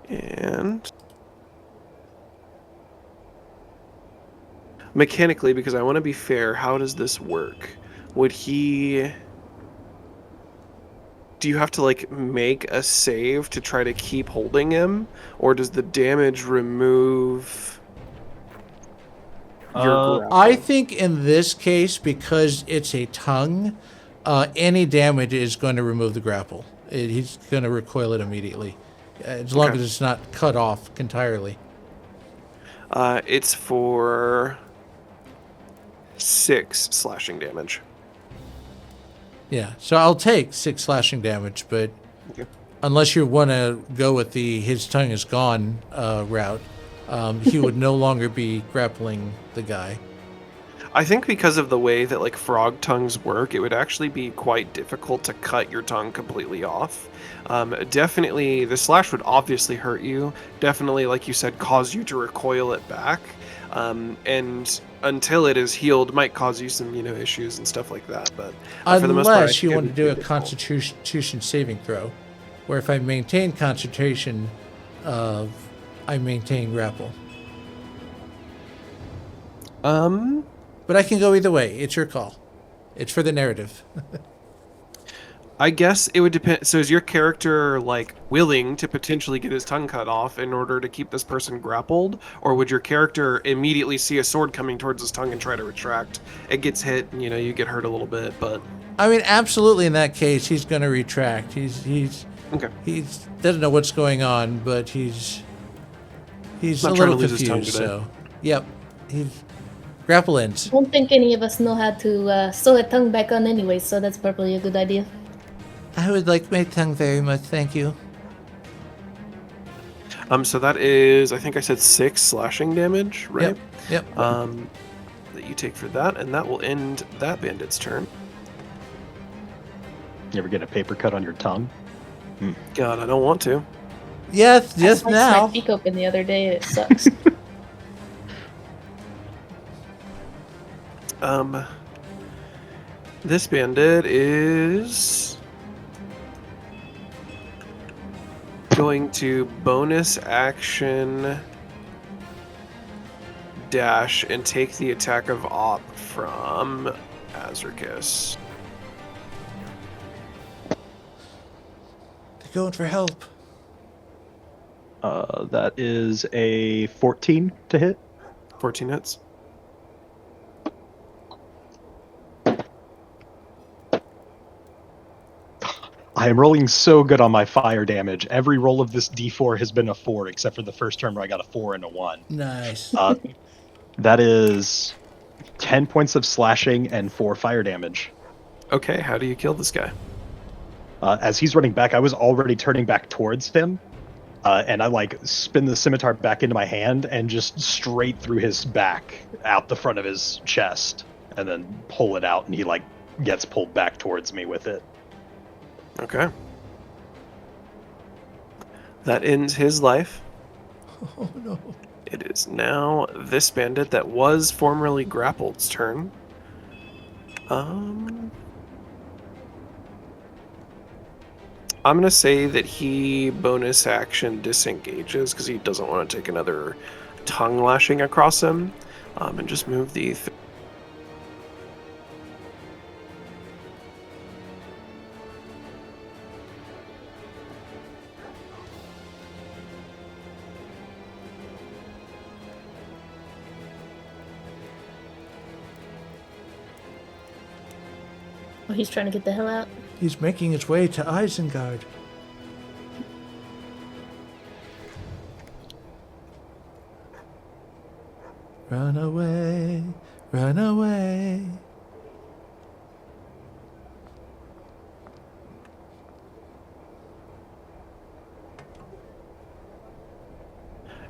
And mechanically, because I want to be fair, how does this work? Would he... Do you have to, like, make a save to try to keep holding him? Or does the damage remove your grapple? I think in this case, because it's a tongue, any damage is going to remove the grapple. He's going to recoil it immediately, as long as it's not cut off entirely. It's for 6 slashing damage. Yeah, so I'll take 6 slashing damage, but unless you want to go with the his tongue is gone route, he would no longer be grappling the guy. I think because of the way that like frog tongues work, it would actually be quite difficult to cut your tongue completely off. Definitely, the slash would obviously hurt you. Definitely, like you said, cause you to recoil it back. And until it is healed, might cause you some, issues and stuff like that. But for the most part, Unless you want to do a Constitution saving throw, where if I maintain concentration, I maintain grapple. But I can go either way. It's your call. It's for the narrative. I guess it would depend. So is your character like willing to potentially get his tongue cut off in order to keep this person grappled? Or would your character immediately see a sword coming towards his tongue and try to retract? It gets hit and, you get hurt a little bit, but... I mean, absolutely in that case, he's going to retract. He's doesn't know what's going on, but he's Not a trying to little lose his tongue confused, today. so... Yep. He's... Grapple ends. I don't think any of us know how to sew a tongue back on anyway, so that's probably a good idea. I would like my tongue very much, thank you. So that is, I think I said 6 slashing damage, right? Yep. That you take for that, and that will end that bandit's turn. You ever get a paper cut on your tongue? God, I don't want to. Yes, I just sliced now. my beak open the other day. It sucks. This bandit is going to bonus action dash and take the attack of op from Azricus. They're going for help. That is a 14 to hit. 14 hits. I am rolling so good on my fire damage. Every roll of this D4 has been a 4, except for the first turn where I got a 4 and a 1. Nice. That is 10 points of slashing and 4 fire damage. Okay, how do you kill this guy? As he's running back, I was already turning back towards him, and I spin the scimitar back into my hand and just straight through his back, out the front of his chest, and then pull it out, and he gets pulled back towards me with it. Okay. That ends his life. Oh no. It is now this bandit that was formerly grappled's turn. I'm gonna say that he bonus action disengages because he doesn't want to take another tongue lashing across him, and just move the. Oh, he's trying to get the hell out. He's making his way to Isengard. Run away, run away.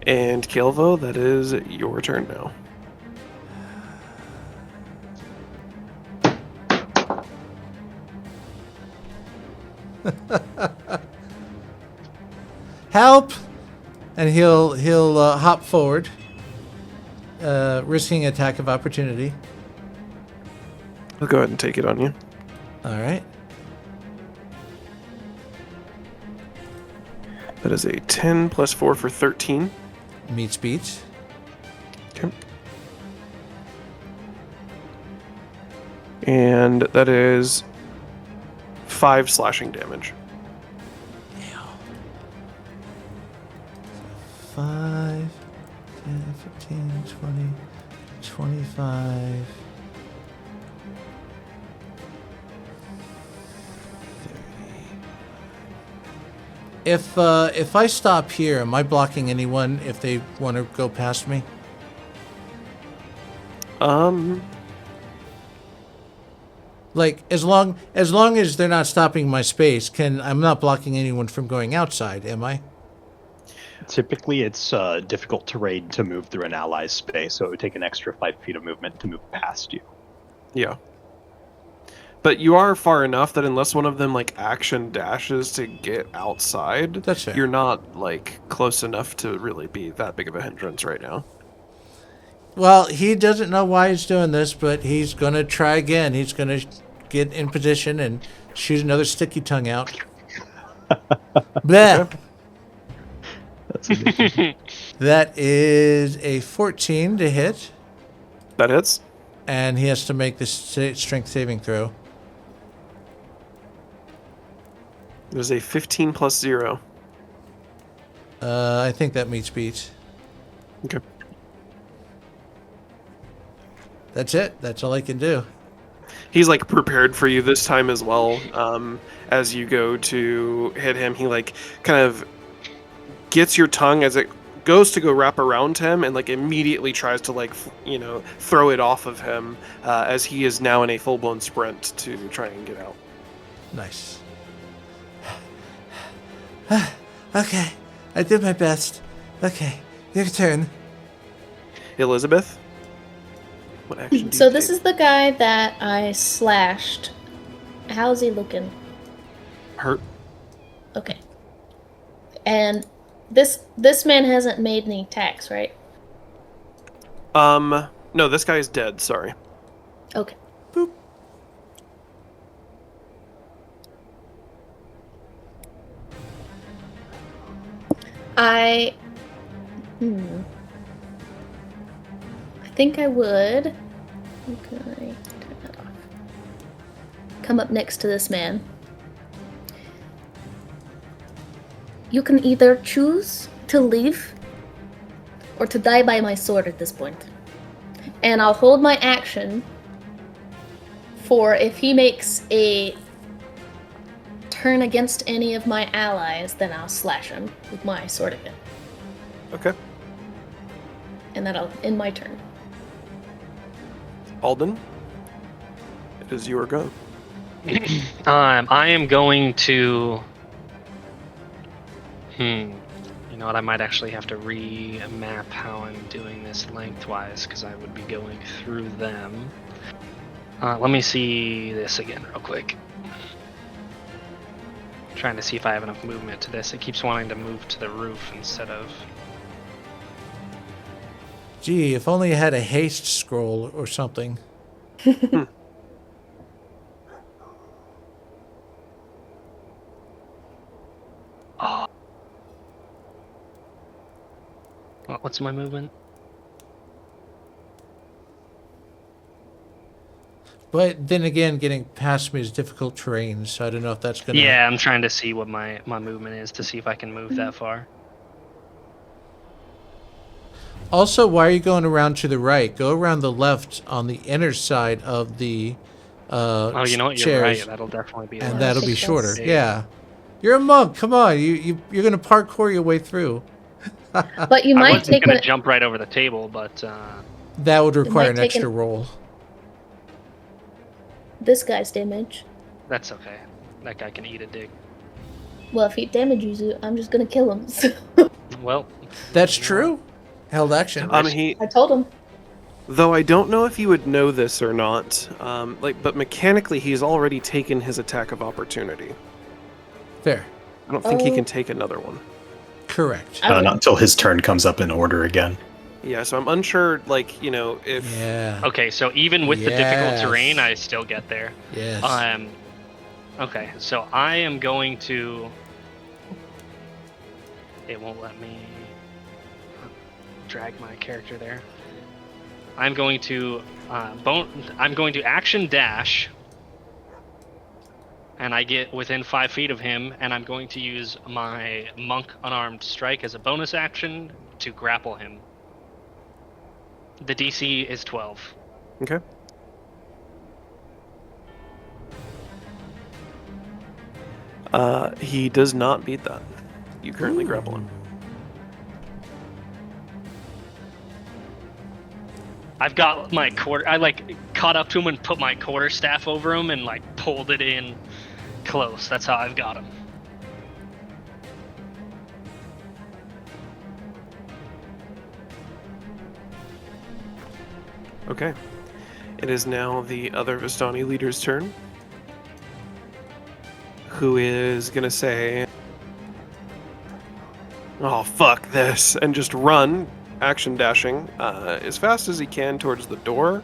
And Caelvo, that is your turn now. Help! And he'll hop forward, risking attack of opportunity. I'll go ahead and take it on you. All right. That is a 10 plus 4 for 13. Meets beats. Okay. And that is 5 slashing damage. 5, 10, 15, 20, 25, 30. If I stop here, am I blocking anyone if they want to go past me? Like as long as they're not stopping my space, I'm not blocking anyone from going outside, am I? Typically, it's difficult terrain to move through an ally's space, so it would take an extra 5 feet of movement to move past you. Yeah. But you are far enough that unless one of them like action dashes to get outside, That's fair. you're not like close enough to really be that big of a hindrance right now. Well, he doesn't know why he's doing this, but he's going to try again. He's going to get in position and shoot another sticky tongue out. Bleh. That's amazing. That is a 14 to hit, That hits. and he has to make this strength saving throw. There's a 15 plus 0. I think that meets beats. Okay. That's it. That's all I can do. He's like prepared for you this time as well. As you go to hit him, he like kind of gets your tongue as it goes to go wrap around him and like immediately tries to like throw it off of him as he is now in a full-blown sprint to try and get out. Nice. Okay, I did my best. Okay, your turn. Elizabeth, what action do So you this take? is the guy that I slashed. How's he looking? Hurt. Okay. And this man hasn't made any attacks, right? No, this guy is dead, sorry. Okay. Boop. I think I would. Okay, turn that off. Come up next to this man. You can either choose to leave or to die by my sword at this point. And I'll hold my action for if he makes a turn against any of my allies, then I'll slash him with my sword again. Okay. And that'll end my turn. Alden, it is your go. I am going to. You know what? I might actually have to remap how I'm doing this lengthwise because I would be going through them. Let me see this again real quick. Trying to see if I have enough movement to this. It keeps wanting to move to the roof instead of. Gee, if only I had a haste scroll or something. What's my movement? But then again, getting past me is difficult terrain, so I don't know if that's gonna. Yeah, I'm trying to see what my movement is to see if I can move that far. Also, why are you going around to the right? Go around the left on the inner side of the Oh, you know what? You're chairs, right. That'll definitely be. and less. that'll be Makes shorter. sense. Yeah, you're a monk. Come on, you're gonna parkour your way through. But you I might wasn't take gonna an, jump right over the table, but That would require an take extra an- roll. this guy's damage. that's okay. That guy can eat a dick. Well, if he damages you, I'm just gonna kill him. Well, That's true. Held action. He I told him. Though I don't know if you would know this or not, but mechanically he's already taken his attack of opportunity. Fair. I don't think he Oh. can take another one. Correct. I would- Not until his turn comes up in order again. Yeah, so I'm unsure, like, you know, if... Yeah. Okay, so even with the difficult Yes. terrain, I still get there. Yes. Okay, so I am going to... It won't let me drag my character there. I'm going to action dash, and I get within 5 feet of him, and I'm going to use my monk unarmed strike as a bonus action to grapple him. The DC is 12. Okay. He does not beat that. You currently grapple him. I've got my quarter. I like caught up to him and put my quarterstaff over him and like pulled it in close. That's how I've got him. Okay. It is now the other Vistani leader's turn, who is gonna say, "Oh fuck this," and just run, action dashing, as fast as he can towards the door.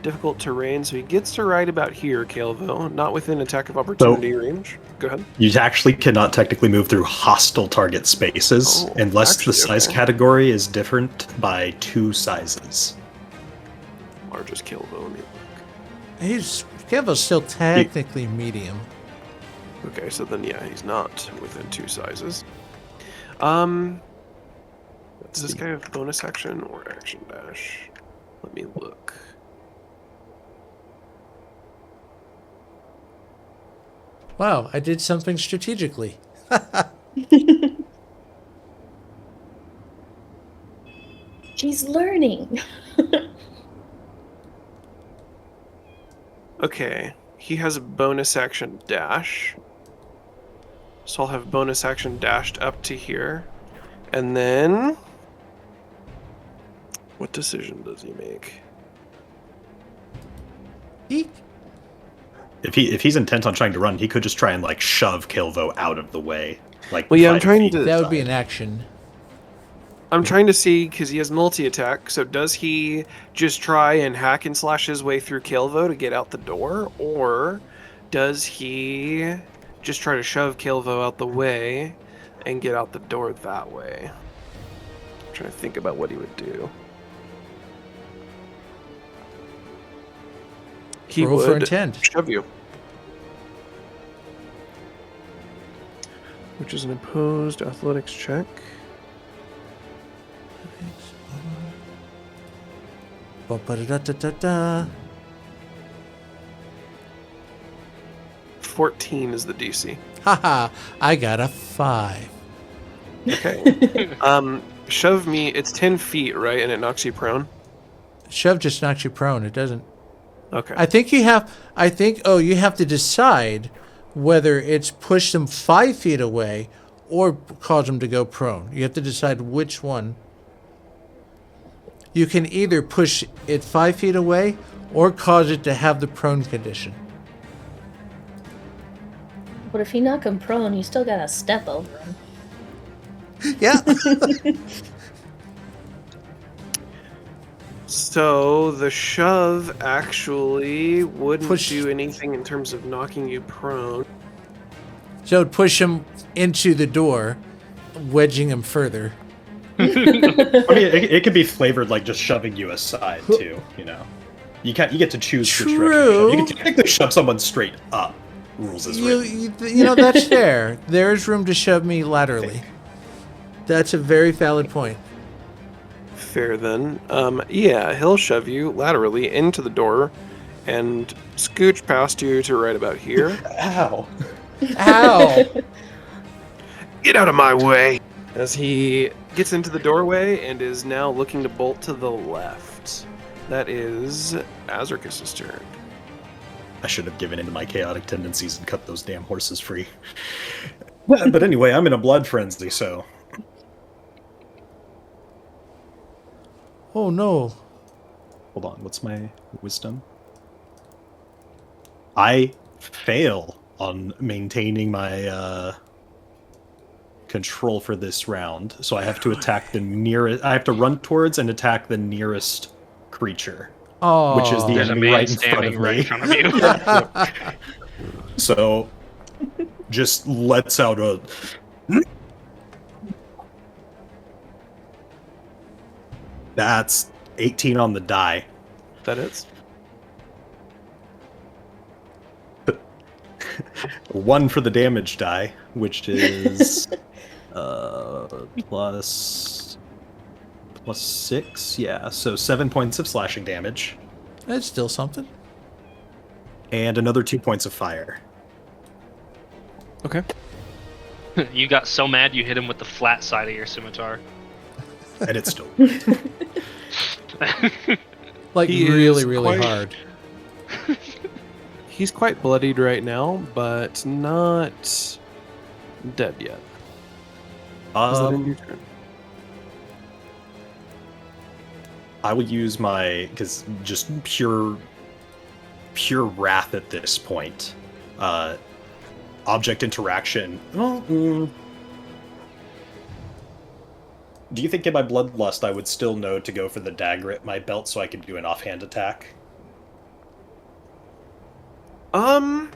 Difficult terrain, so he gets to right about here, Caelvo, not within attack of opportunity range. Go ahead. You actually cannot technically move through hostile target spaces Oh, unless actually, the size okay. category is different by 2 sizes. Largest Caelvo. Let me look. Caelvo's still technically medium. Okay, so then yeah, he's not within 2 sizes. Does this guy have bonus action or action dash? Let me look. Wow, I did something strategically. She's learning. Okay, he has a bonus action dash. So I'll have bonus action dashed up to here. And then... what decision does he make? Eek. If he's intent on trying to run, he could just try and like shove Caelvo out of the way. Like, Well, yeah, I'm 5 trying feet to- That would be aside. an action. I'm trying to see, because he has multi-attack, so does he just try and hack and slash his way through Caelvo to get out the door? Or does he just try to shove Caelvo out the way and get out the door that way? I'm trying to think about what he would do. He Roll for would intent. shove you. Which is an opposed athletics check. Ba-ba-da-da-da-da. 14 is the DC. Haha, I got a 5. Okay. Shove me, it's 10 feet, right? And it knocks you prone? Shove just knocks you prone. It doesn't. Okay. I think you have to decide whether it's push them 5 feet away or cause them to go prone. You have to decide which one. You can either push it 5 feet away or cause it to have the prone condition. But if you knock him prone, you still gotta step over him. Yeah. So the shove actually wouldn't Push- do anything in terms of knocking you prone. So it'd push him into the door, wedging him further. I mean, it could be flavored like just shoving you aside too. You know, you get to choose which direction. True. You shove. You can technically shove someone straight up. Rules is written. You know, that's fair. There is room to shove me laterally. That's a very valid point. Fair then. Yeah, he'll shove you laterally into the door and scooch past you to right about here. Ow. Ow! Get out of my way! As he gets into the doorway and is now looking to bolt to the left. That is Azricus' turn. I should have given in to my chaotic tendencies and cut those damn horses free. But anyway, I'm in a blood frenzy, so Oh no. hold on. What's my wisdom? I fail on maintaining my control for this round. So I have to attack the nearest. I have to run towards and attack the nearest creature, Oh, which is the There's a enemy man right in front standing of right in me. front of you. So just lets out a. That's 18 on the die. That is. 1 for the damage die, which is plus 6. Yeah, so 7 points of slashing damage. that's still something. And another 2 points of fire. Okay. You got so mad you hit him with the flat side of your scimitar. And it's still. Like He really, is really quite- hard. He's quite bloodied right now, but not dead yet. Is that in your turn? I will use my, because just pure wrath at this point. Object interaction. Do you think in my bloodlust I would still know to go for the dagger at my belt so I could do an offhand attack? I'll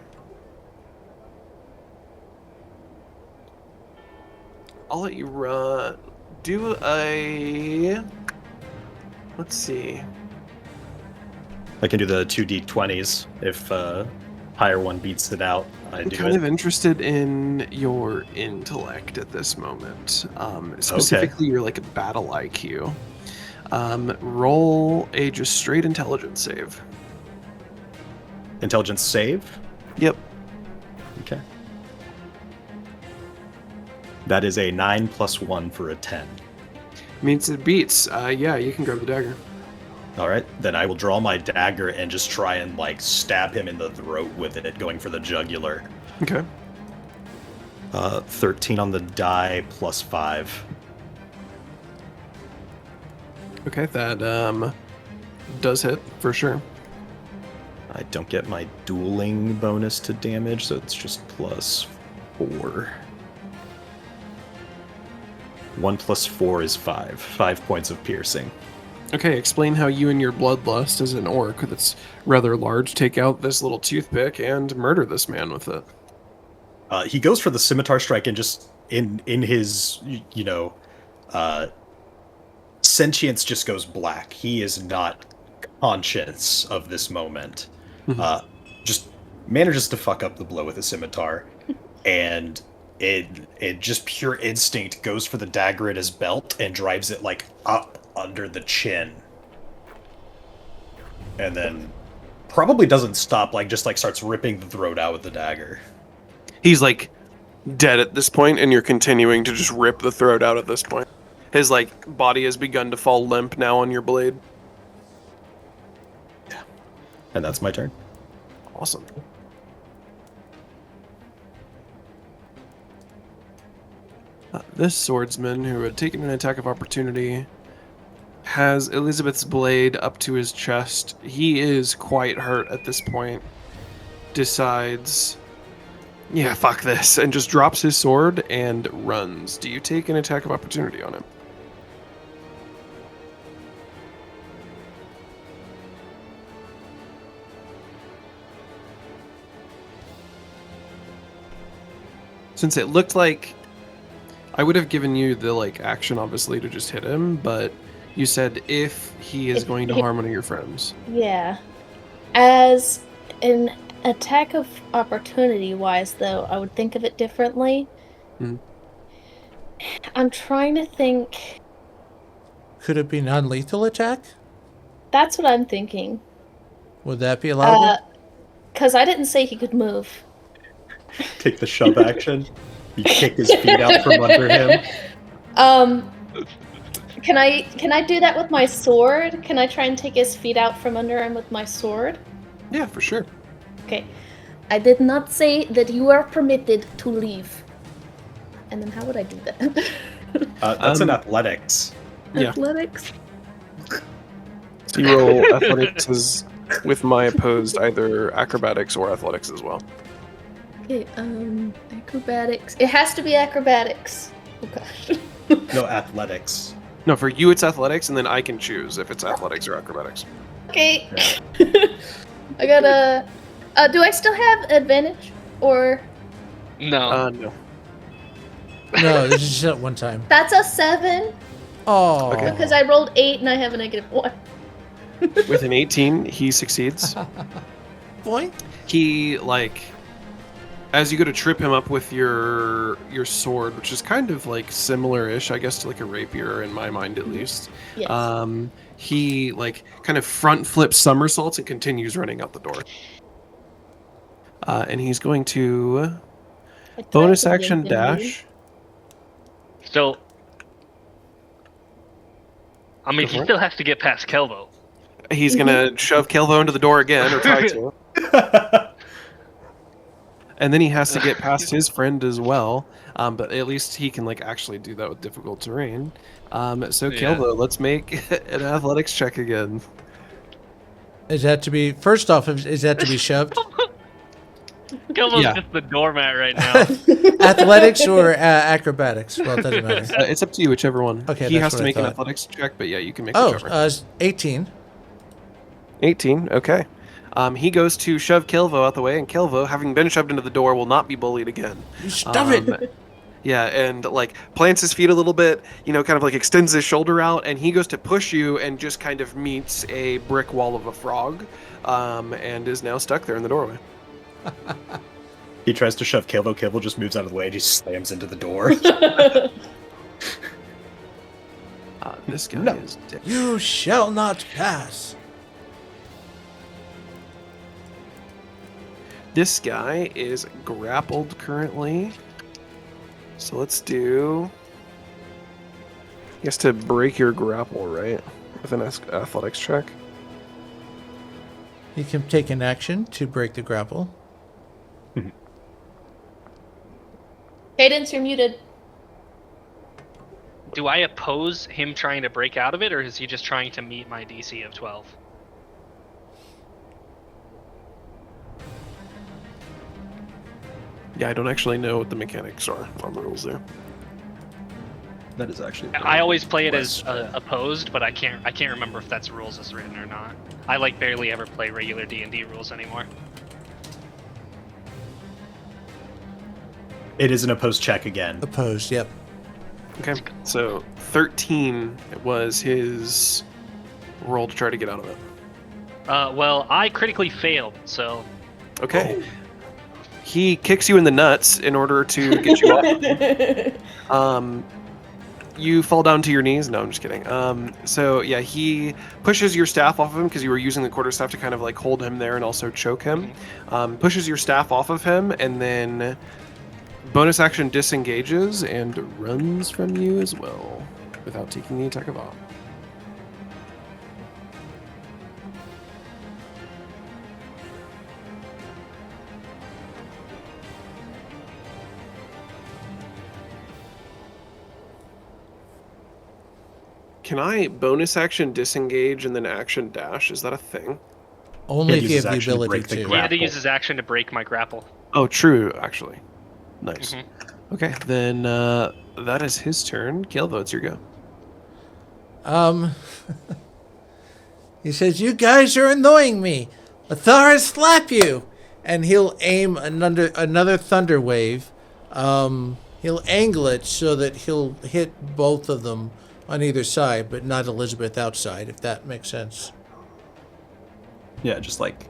let you run. Do a. Let's see. I can do the 2d20s if higher one beats it out. I I'm do kind it. of interested in your intellect at this moment. Specifically, your like battle IQ. Roll a just straight intelligence save. Intelligence save? Yep. Okay. That is a 9 plus 1 for a 10. Means it beats. Yeah, you can grab the dagger. Alright, then I will draw my dagger and just try and, like, stab him in the throat with it, going for the jugular. Okay. 13 on the die, plus 5. Okay, that does hit for sure. I don't get my dueling bonus to damage, so it's just plus 4. 1 plus 4 is 5. 5 points of piercing. Okay, explain how you and your bloodlust as an orc that's rather large take out this little toothpick and murder this man with it. He goes for the scimitar strike and just in his, sentience just goes black. He is not conscious of this moment. Just manages to fuck up the blow with a scimitar, and it just pure instinct goes for the dagger at his belt and drives it like up under the chin, and then probably doesn't stop, like just like starts ripping the throat out with the dagger. He's like dead at this point, and you're continuing to just rip the throat out at this point. His like body has begun to fall limp now on your blade. And that's my turn. Awesome. This swordsman, who had taken an attack of opportunity, has Elizabeth's blade up to his chest. He is quite hurt at this point. Decides, yeah, fuck this, and just drops his sword and runs. Do you take an attack of opportunity on him? Since it looked like I would have given you the like action obviously to just hit him, but you said if he is going to harm one of your friends. Yeah. As an attack of opportunity wise, though, I would think of it differently. I'm trying to think. Could it be non-lethal attack? That's what I'm thinking. Would that be allowed? Because I didn't say he could move. Take the shove action. You kick his feet out from under him. Can I do that with my sword? Can I try and take his feet out from under him with my sword? Yeah, for sure. Okay. I did not say that you are permitted to leave. And then how would I do that? That's an athletics. Yeah. Athletics? So you roll athletics with my opposed either acrobatics or athletics as well. Okay, acrobatics. It has to be acrobatics. Oh gosh. No, athletics. No, for you it's athletics, and then I can choose if it's athletics or acrobatics. Okay. I gotta. Do I still have advantage? Or. No. No. No, this is just at one time. That's a 7. Oh. Okay. Because I rolled 8 and I have a -1. With an 18, he succeeds. Boy. He, like, as you go to trip him up with your sword, which is kind of like similar-ish, I guess, to like a rapier in my mind at least. Yes. He like kind of front flips somersaults and continues running out the door. And he's going to bonus action dash. So, I mean, Go he for it. still has to get past Caelvo. He's gonna shove Caelvo into the door again, or try to. And then he has to get past his friend as well. But at least he can like actually do that with difficult terrain. So Yeah. Caelvo, let's make an athletics check again. Is that to be first off? Is that to be shoved? Caelvo's Yeah. just the doormat right now. Athletics or acrobatics? Well, it doesn't matter. It's up to you, whichever one. Okay, he that's has what to I make an thought. athletics check, but yeah, you can make Oh, whichever. 18. 18, okay. He goes to shove Caelvo out the way, and Caelvo, having been shoved into the door, will not be bullied again. You stop it. Yeah, and like plants his feet a little bit, you know, kind of like extends his shoulder out, and he goes to push you and just kind of meets a brick wall of a frog, and is now stuck there in the doorway. He tries to shove Caelvo. Caelvo just moves out of the way and he slams into the door. This guy No. is dick. You shall not pass. This guy is grappled currently. So let's do. He has to break your grapple, right? With an athletics check. You can take an action to break the grapple. Cadence, you're muted. Do I oppose him trying to break out of it, or is he just trying to meet my DC of 12? Yeah, I don't actually know what the mechanics are on the rules there. That is actually. I always play it as opposed, but I can't remember if that's rules as written or not. I like barely ever play regular D&D rules anymore. It is an opposed check again. Opposed, yep. Okay, so 13 was his roll to try to get out of it. Well, I critically failed, so Okay. He kicks you in the nuts in order to get you off. You fall down to your knees. No, I'm just kidding. So yeah, he pushes your staff off of him because you were using the quarterstaff to kind of like hold him there and also choke him. Pushes your staff off of him and then bonus action disengages and runs from you as well without taking the attack of op. Can I bonus action disengage and then action dash? Is that a thing? Only It if you uses have the action to ability break the to. he had to grapple. use his action to break my grapple. Oh, true, actually. Nice. Mhm. Okay, then that is his turn. Caelvo, it's your go. He says, "You guys are annoying me. Athara, slap you!" And he'll aim another thunder wave. He'll angle it so that he'll hit both of them on either side, but not Elizabeth outside, if that makes sense. Yeah, just like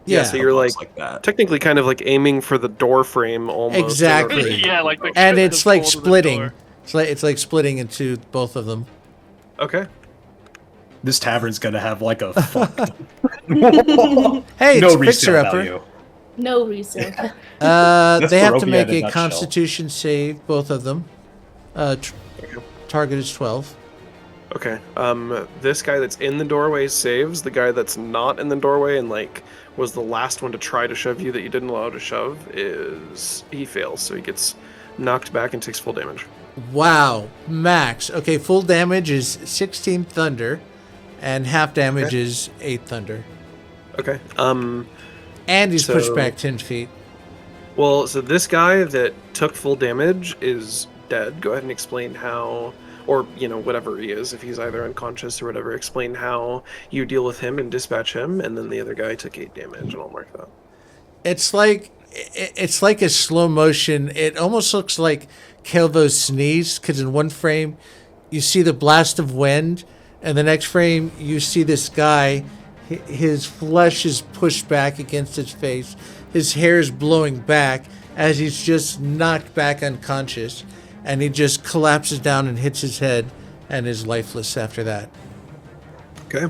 Yeah, so you're like that. technically kind of like aiming for the door frame almost. Exactly. Yeah, like the And it's like fold of the splitting. door. It's like splitting into both of them. Okay. This tavern's gonna have like a fuck. Hey, no it's resale Fixer Upper. value. No reason. They have to Barovia make in a a nutshell. Constitution save, both of them. Target is 12. Okay. This guy that's in the doorway saves. The guy that's not in the doorway and like was the last one to try to shove you that you didn't allow to shove he fails, so he gets knocked back and takes full damage. Wow, max. Okay, full damage is 16 thunder, and half damage is 8 thunder. Okay. And he's So- pushed back 10 feet. Well, so this guy that took full damage is dead. Go ahead and explain how, or, whatever he is, if he's either unconscious or whatever, explain how you deal with him and dispatch him, and then the other guy took 8 damage, and I'll mark that. It's like a slow motion. It almost looks like Caelvo sneezed, because in one frame you see the blast of wind, and the next frame you see this guy, his flesh is pushed back against his face, his hair is blowing back as he's just knocked back unconscious, and he just collapses down and hits his head and is lifeless after that. Okay.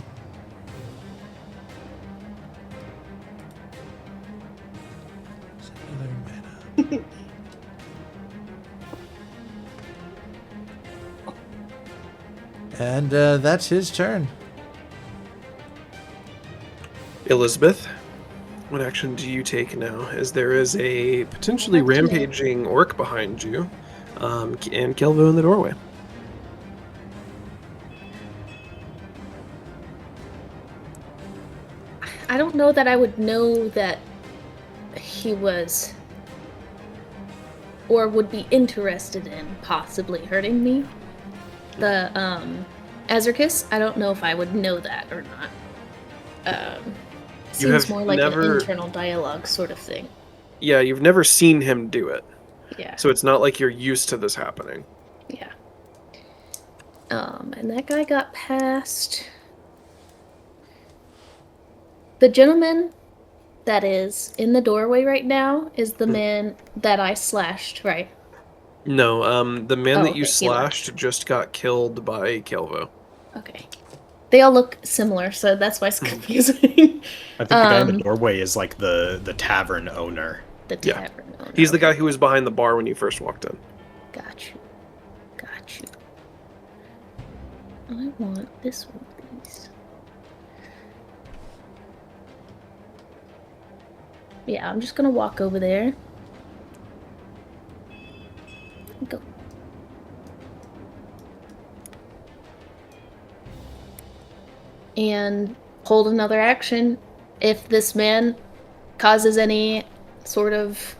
And that's his turn. Elizabeth, what action do you take now? As there is a potentially rampaging orc behind you, and Caelvo in the doorway. I don't know that I would know that he was or would be interested in possibly hurting me. The Azricus, I don't know if I would know that or not. Seems more like an internal dialogue sort of thing. Yeah, you've never seen him do it. Yeah. So it's not like you're used to this happening. Yeah. And that guy got past. The gentleman that is in the doorway right now is the man that I slashed, right? No, the man that you okay, he left. slashed just got killed by Caelvo. Okay. They all look similar, so that's why it's confusing. I think the guy in the doorway is like the tavern owner. The Yeah. tavern owner. He's the guy who was behind the bar when you first walked in. Got you. I want this one, please. Yeah, I'm just gonna walk over there. Go. And hold another action. If this man causes any sort of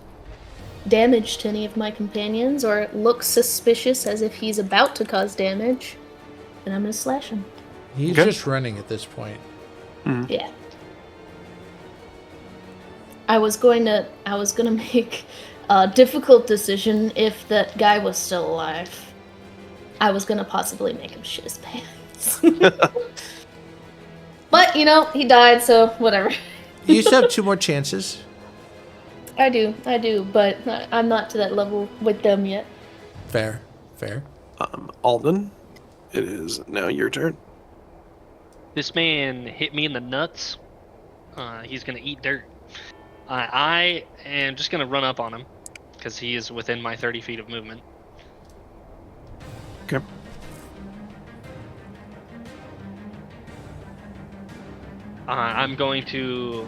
damage to any of my companions or looks suspicious as if he's about to cause damage, then I'm gonna slash him. He's just running at this point. Yeah. I was gonna make a difficult decision if that guy was still alive. I was gonna possibly make him shit his pants. But, he died, so whatever. You still have 2 more chances. I do, but I'm not to that level with them yet. Fair. Alden, it is now your turn. This man hit me in the nuts. He's gonna eat dirt. I am just gonna run up on him because he is within my 30 feet of movement. Okay. I'm going to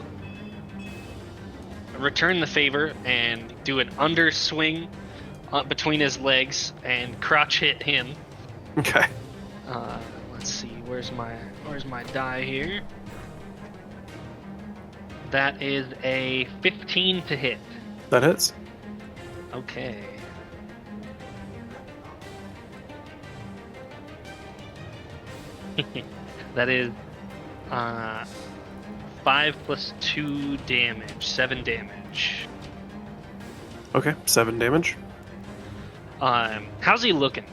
return the favor and do an underswing between his legs and crotch hit him. Okay. Let's see, where's my die here? That is a 15 to hit. That hits. Okay. That is 5 plus 2 damage, 7 damage. Okay, 7 damage. How's he looking?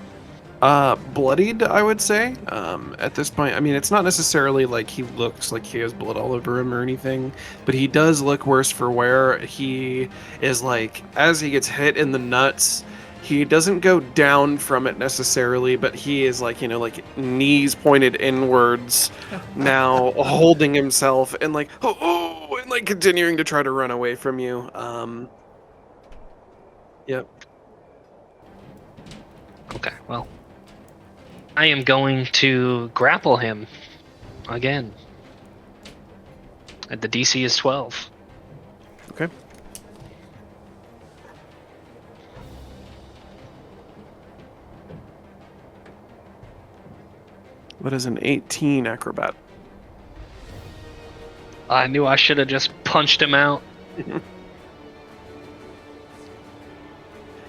Bloodied, I would say. At this point, I mean, it's not necessarily like he looks like he has blood all over him or anything, but he does look worse for wear. He is like, as he gets hit in the nuts, he doesn't go down from it necessarily, but he is like, like knees pointed inwards, now holding himself and like, and like continuing to try to run away from you. Yep. Okay, well, I am going to grapple him again. The DC is 12. Okay. What is an 18 acrobat? I knew I should have just punched him out.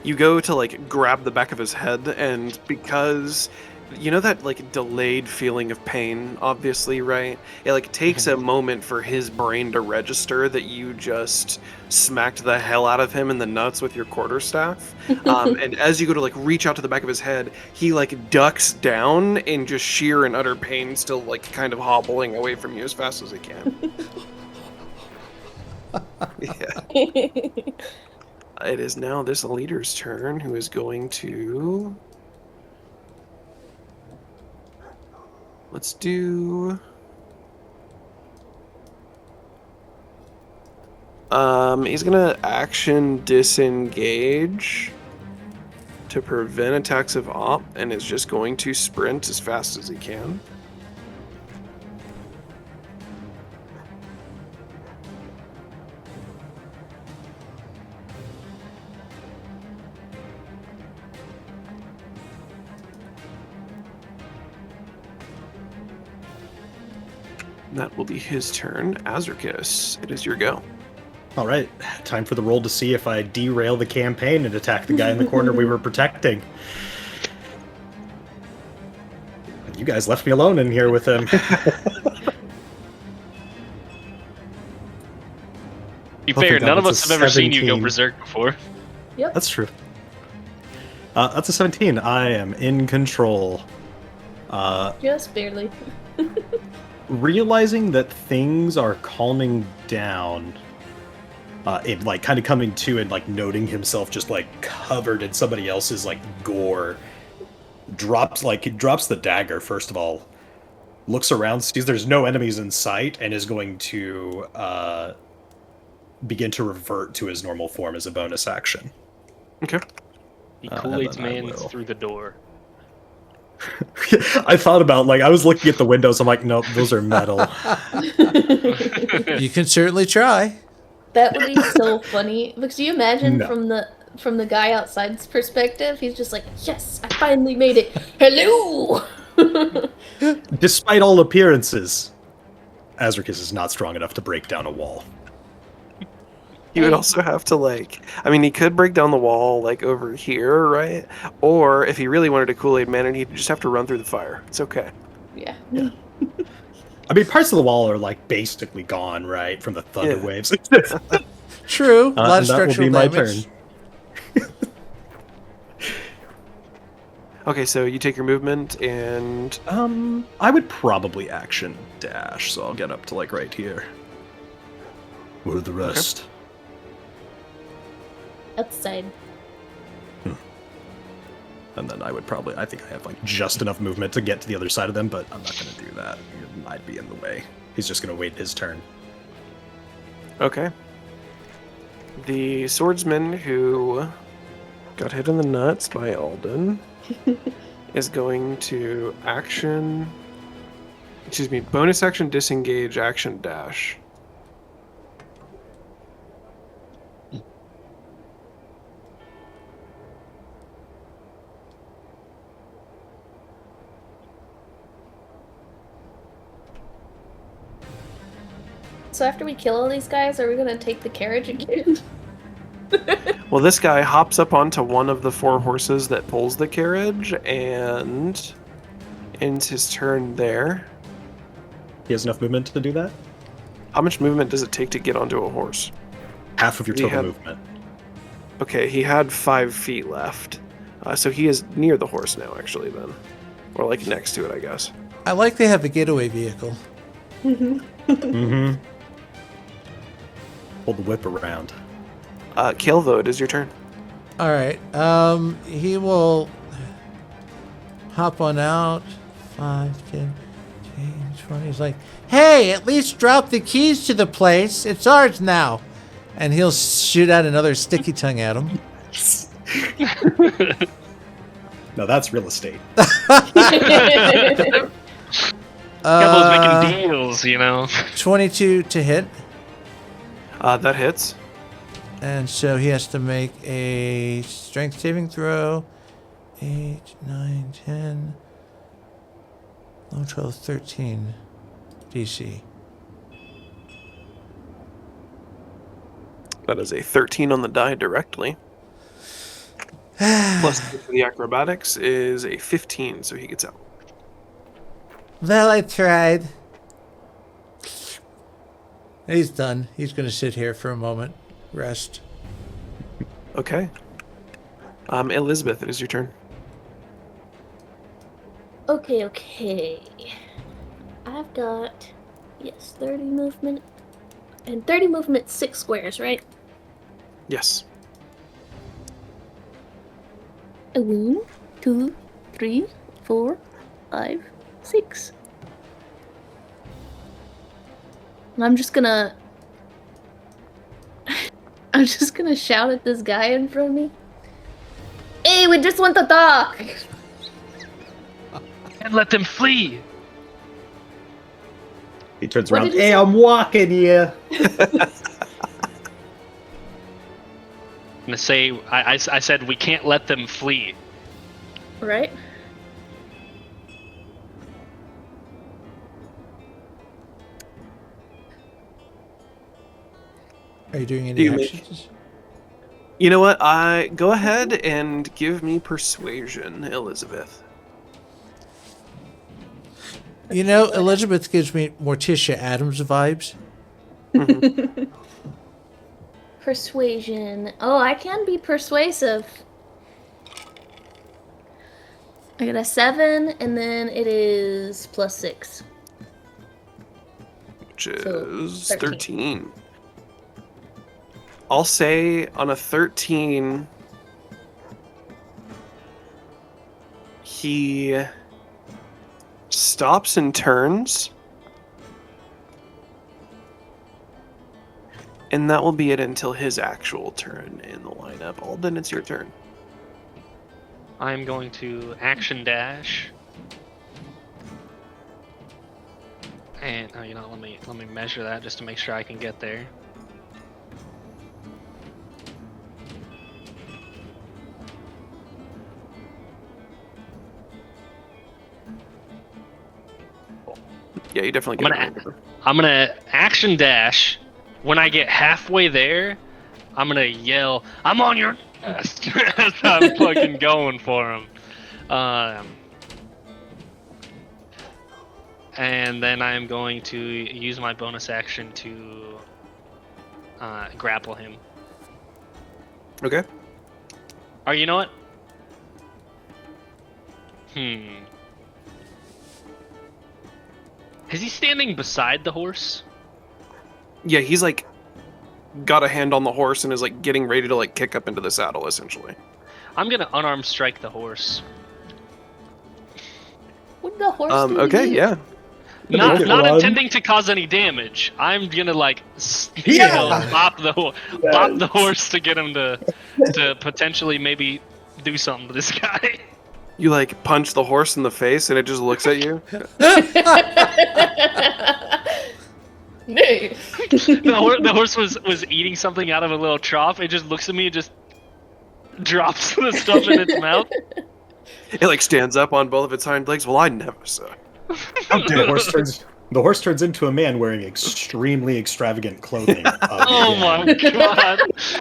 You go to like grab the back of his head, and because you know that like delayed feeling of pain, obviously, right? It like takes a moment for his brain to register that you just smacked the hell out of him in the nuts with your quarterstaff. And as you go to like reach out to the back of his head, he like ducks down in just sheer and utter pain, still like kind of hobbling away from you as fast as he can. Yeah. It is now this leader's turn, who is going to... Let's do... He's gonna action disengage to prevent attacks of op, and is just going to sprint as fast as he can. That will be his turn. Azricus, it is your go. All right, time for the roll to see if I derail the campaign and attack the guy in the corner we were protecting. You guys left me alone in here with him. You figured none of us that's a have ever seen you go 17. berserk before. Yep. That's true. That's a 17. I am in control. Just barely. Realizing that things are calming down, and like kind of coming to and like noting himself just like covered in somebody else's like gore, drops the dagger first of all, looks around, sees there's no enemies in sight, and is going to begin to revert to his normal form as a bonus action. Okay. He Kool-Aid's and then I man will. through the door. I thought about, like, I was looking at the windows, I'm like, nope, those are metal. You can certainly try. That would be so funny. Because you imagine No. from the guy outside's perspective, he's just like, yes, I finally made it. Hello. Despite all appearances, Azricus is not strong enough to break down a wall. He would also have to, like... I mean, he could break down the wall, like, over here, right? Or, if he really wanted a Kool-Aid man, he'd just have to run through the fire. It's okay. Yeah. I mean, parts of the wall are, like, basically gone, right, from the thunder Yeah. waves. True. A lot of and that will be structural my damage. turn. Okay, so you take your movement, and... I would probably action dash, so I'll get up to, like, right here. Where are the rest? Outside. And then I would probably, I think I have, like, just enough movement to get to the other side of them, but I'm not going to do that. It might be in the way. He's just going to wait his turn. Okay. The swordsman who got hit in the nuts by Alden is going to bonus action disengage, action dash. So after we kill all these guys, are we gonna take the carriage again? Well, this guy hops up onto one of the 4 horses that pulls the carriage and ends his turn there. He has enough movement to do that? How much movement does it take to get onto a horse? Half of your He total had- movement. Okay, he had 5 feet left. So he is near the horse now, actually, then. Or, like, next to it, I guess. I like they have a getaway vehicle. Mm-hmm. Hold the whip around. Caelvo, it is your turn. All right. He will hop on out. 5, 10, 15, 20. He's like, hey, at least drop the keys to the place. It's ours now. And he'll shoot out another sticky tongue at him. No, that's real estate. Caelvo's making deals, you know. 22 to hit. That hits. And so he has to make a strength saving throw. 8, 9, 10, 11, 12, 13 DC. That is a 13 on the die directly. Plus for the acrobatics is a 15, so he gets out. Well, I tried. He's done. He's going to sit here for a moment. Rest. Okay. Elizabeth, it is your turn. Okay. I've got, 30 movement. And 30 movement, 6 squares, right? Yes. 1, 2, 3, 4, 5, 6. And I'm just gonna shout at this guy in front of me. Hey, we just want to talk! And let them flee. He turns What around. did you Hey, say? I'm walking here. I'm gonna say I said we can't let them flee. Right? Are you doing Do any you make- actions? You know what? Go ahead and give me persuasion, Elizabeth. You know, Elizabeth gives me Morticia Adams vibes. Persuasion. Oh, I can be persuasive. I got a 7, and then it is plus 6. Which So, is 13. 13. I'll say on a 13, he stops and turns. And that will be it until his actual turn in the lineup. Alden, it's your turn. I'm going to action dash. And let me measure that just to make sure I can get there. Yeah, you definitely get it. I'm gonna action dash. When I get halfway there, I'm gonna yell, "I'm on your ass!" as I'm fucking going for him. And then I'm going to use my bonus action to grapple him. Okay. Or you know what? Is he standing beside the horse? Yeah, he's like got a hand on the horse and is like getting ready to like kick up into the saddle, essentially. I'm gonna unarmed strike the horse. What the horse do to Okay, you? yeah. Not Run. intending to cause any damage. I'm gonna like bop the horse to get him to potentially maybe do something to this guy. You like punch the horse in the face and it just looks at you. No. The horse was eating something out of a little trough. It just looks at me and just drops the stuff in its mouth. It like stands up on both of its hind legs. Well, I never, sir. The horse turns into a man wearing extremely extravagant clothing. Oh my god!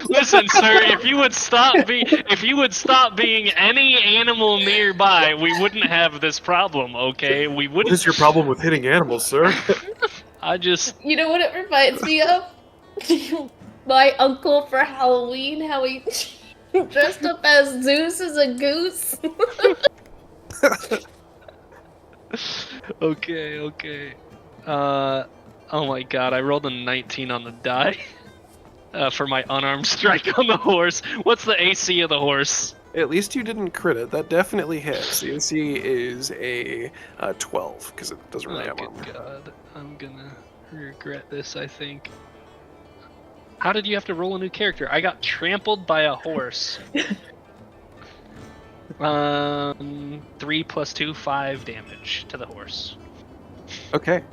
Listen, sir, if you would stop being any animal nearby, we wouldn't have this problem. Okay, we What wouldn't. is your problem with hitting animals, sir? I just. You know what it reminds me of? My uncle for Halloween, how he dressed up as Zeus as a goose. Okay. Oh my god, I rolled a 19 on the die for my unarmed strike on the horse. What's the AC of the horse? At least you didn't crit it. That definitely hits. The AC is a 12 because it doesn't really have Oh armor. good god, I'm gonna regret this, I think. How did you have to roll a new character? I got trampled by a horse. 3 + 2, 5 damage to the horse. Okay.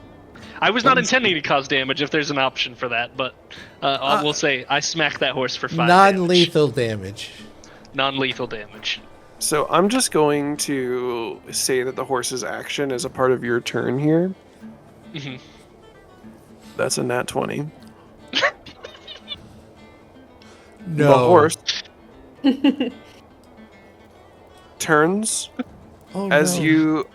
I was not intending to cause damage if there's an option for that, but I will say I smacked that horse for 5 damage. Non-lethal damage. Non-lethal damage. So I'm just going to say that the horse's action is a part of your turn here. Mhm. That's a nat 20. No. The horse. turns Oh as no. you,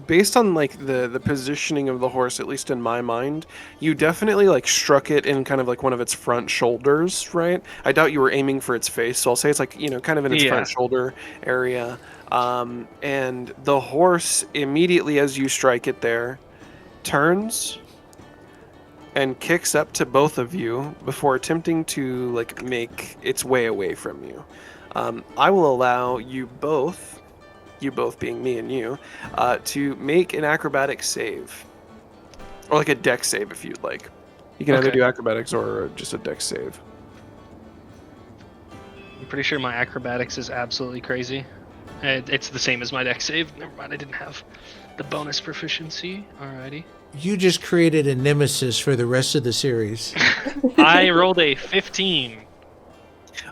based on like the positioning of the horse, at least in my mind, you definitely like struck it in kind of like one of its front shoulders, right? I doubt you were aiming for its face, so I'll say it's like, kind of in its front shoulder area. And the horse immediately as you strike it there turns and kicks up to both of you before attempting to like make its way away from you. I will allow you both being me and you, to make an acrobatics save. Or like a dex save if you'd like. You can either do acrobatics or just a dex save. I'm pretty sure my acrobatics is absolutely crazy. It's the same as my dex save. Never mind, I didn't have the bonus proficiency. Alrighty. You just created a nemesis for the rest of the series. I rolled a 15.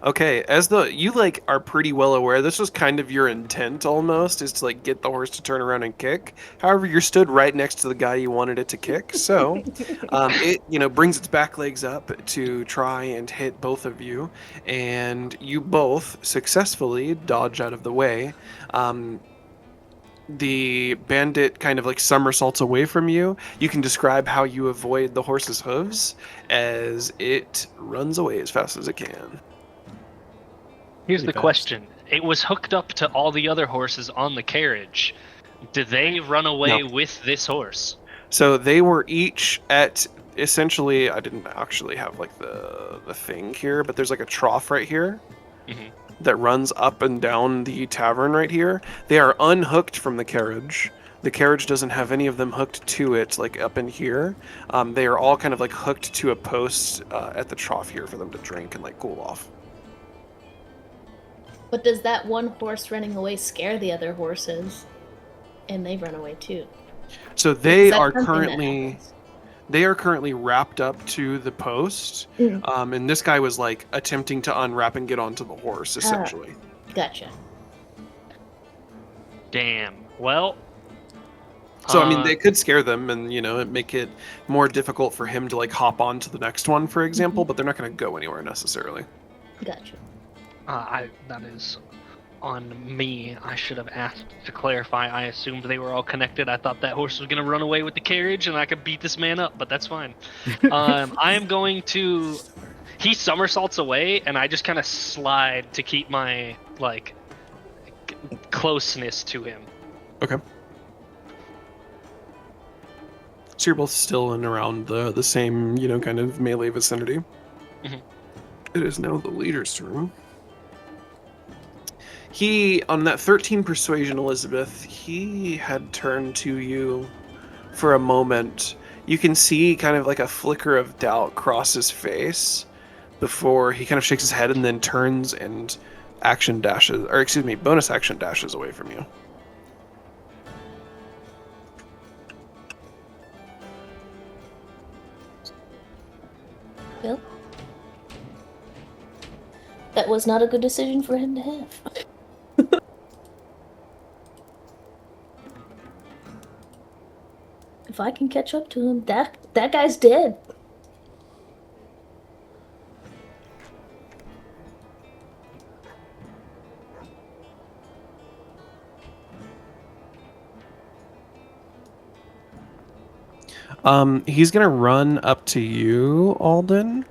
Okay, as you like are pretty well aware, this was kind of your intent almost, is to like get the horse to turn around and kick. However, you're stood right next to the guy you wanted it to kick, so it brings its back legs up to try and hit both of you, and you both successfully dodge out of the way. The bandit kind of like somersaults away from you. You can describe how you avoid the horse's hooves as it runs away as fast as it can. Here's the Pretty fast. question. It was hooked up to all the other horses on the carriage. Did they run away with this horse? So they were each at, essentially, I didn't actually have like the thing here, but there's like a trough right here that runs up and down the tavern right here. They are unhooked from the carriage. The carriage doesn't have any of them hooked to it, like up in here. They are all kind of like hooked to a post at the trough here for them to drink and like cool off. But does that one horse running away scare the other horses? And they run away too. So they Is that are something that currently happens? wrapped up to the post. And this guy was like attempting to unwrap and get onto the horse, essentially. Gotcha. Damn. Well. So I mean, they could scare them, and it make it more difficult for him to like hop on to the next one, for example. But they're not going to go anywhere necessarily. Gotcha. That is on me. I should have asked to clarify. I assumed they were all connected. I thought that horse was going to run away with the carriage and I could beat this man up, but that's fine. I am going to... He somersaults away and I just kind of slide to keep my, like, closeness to him. Okay. So you're both still in around the same, kind of melee vicinity. It is now the leader's turn. He, on that 13 persuasion, Elizabeth, he had turned to you for a moment. You can see kind of like a flicker of doubt cross his face before he kind of shakes his head and then turns and bonus action dashes away from you. Well, that was not a good decision for him to have. If I can catch up to him, that guy's dead. He's gonna run up to you, Alden,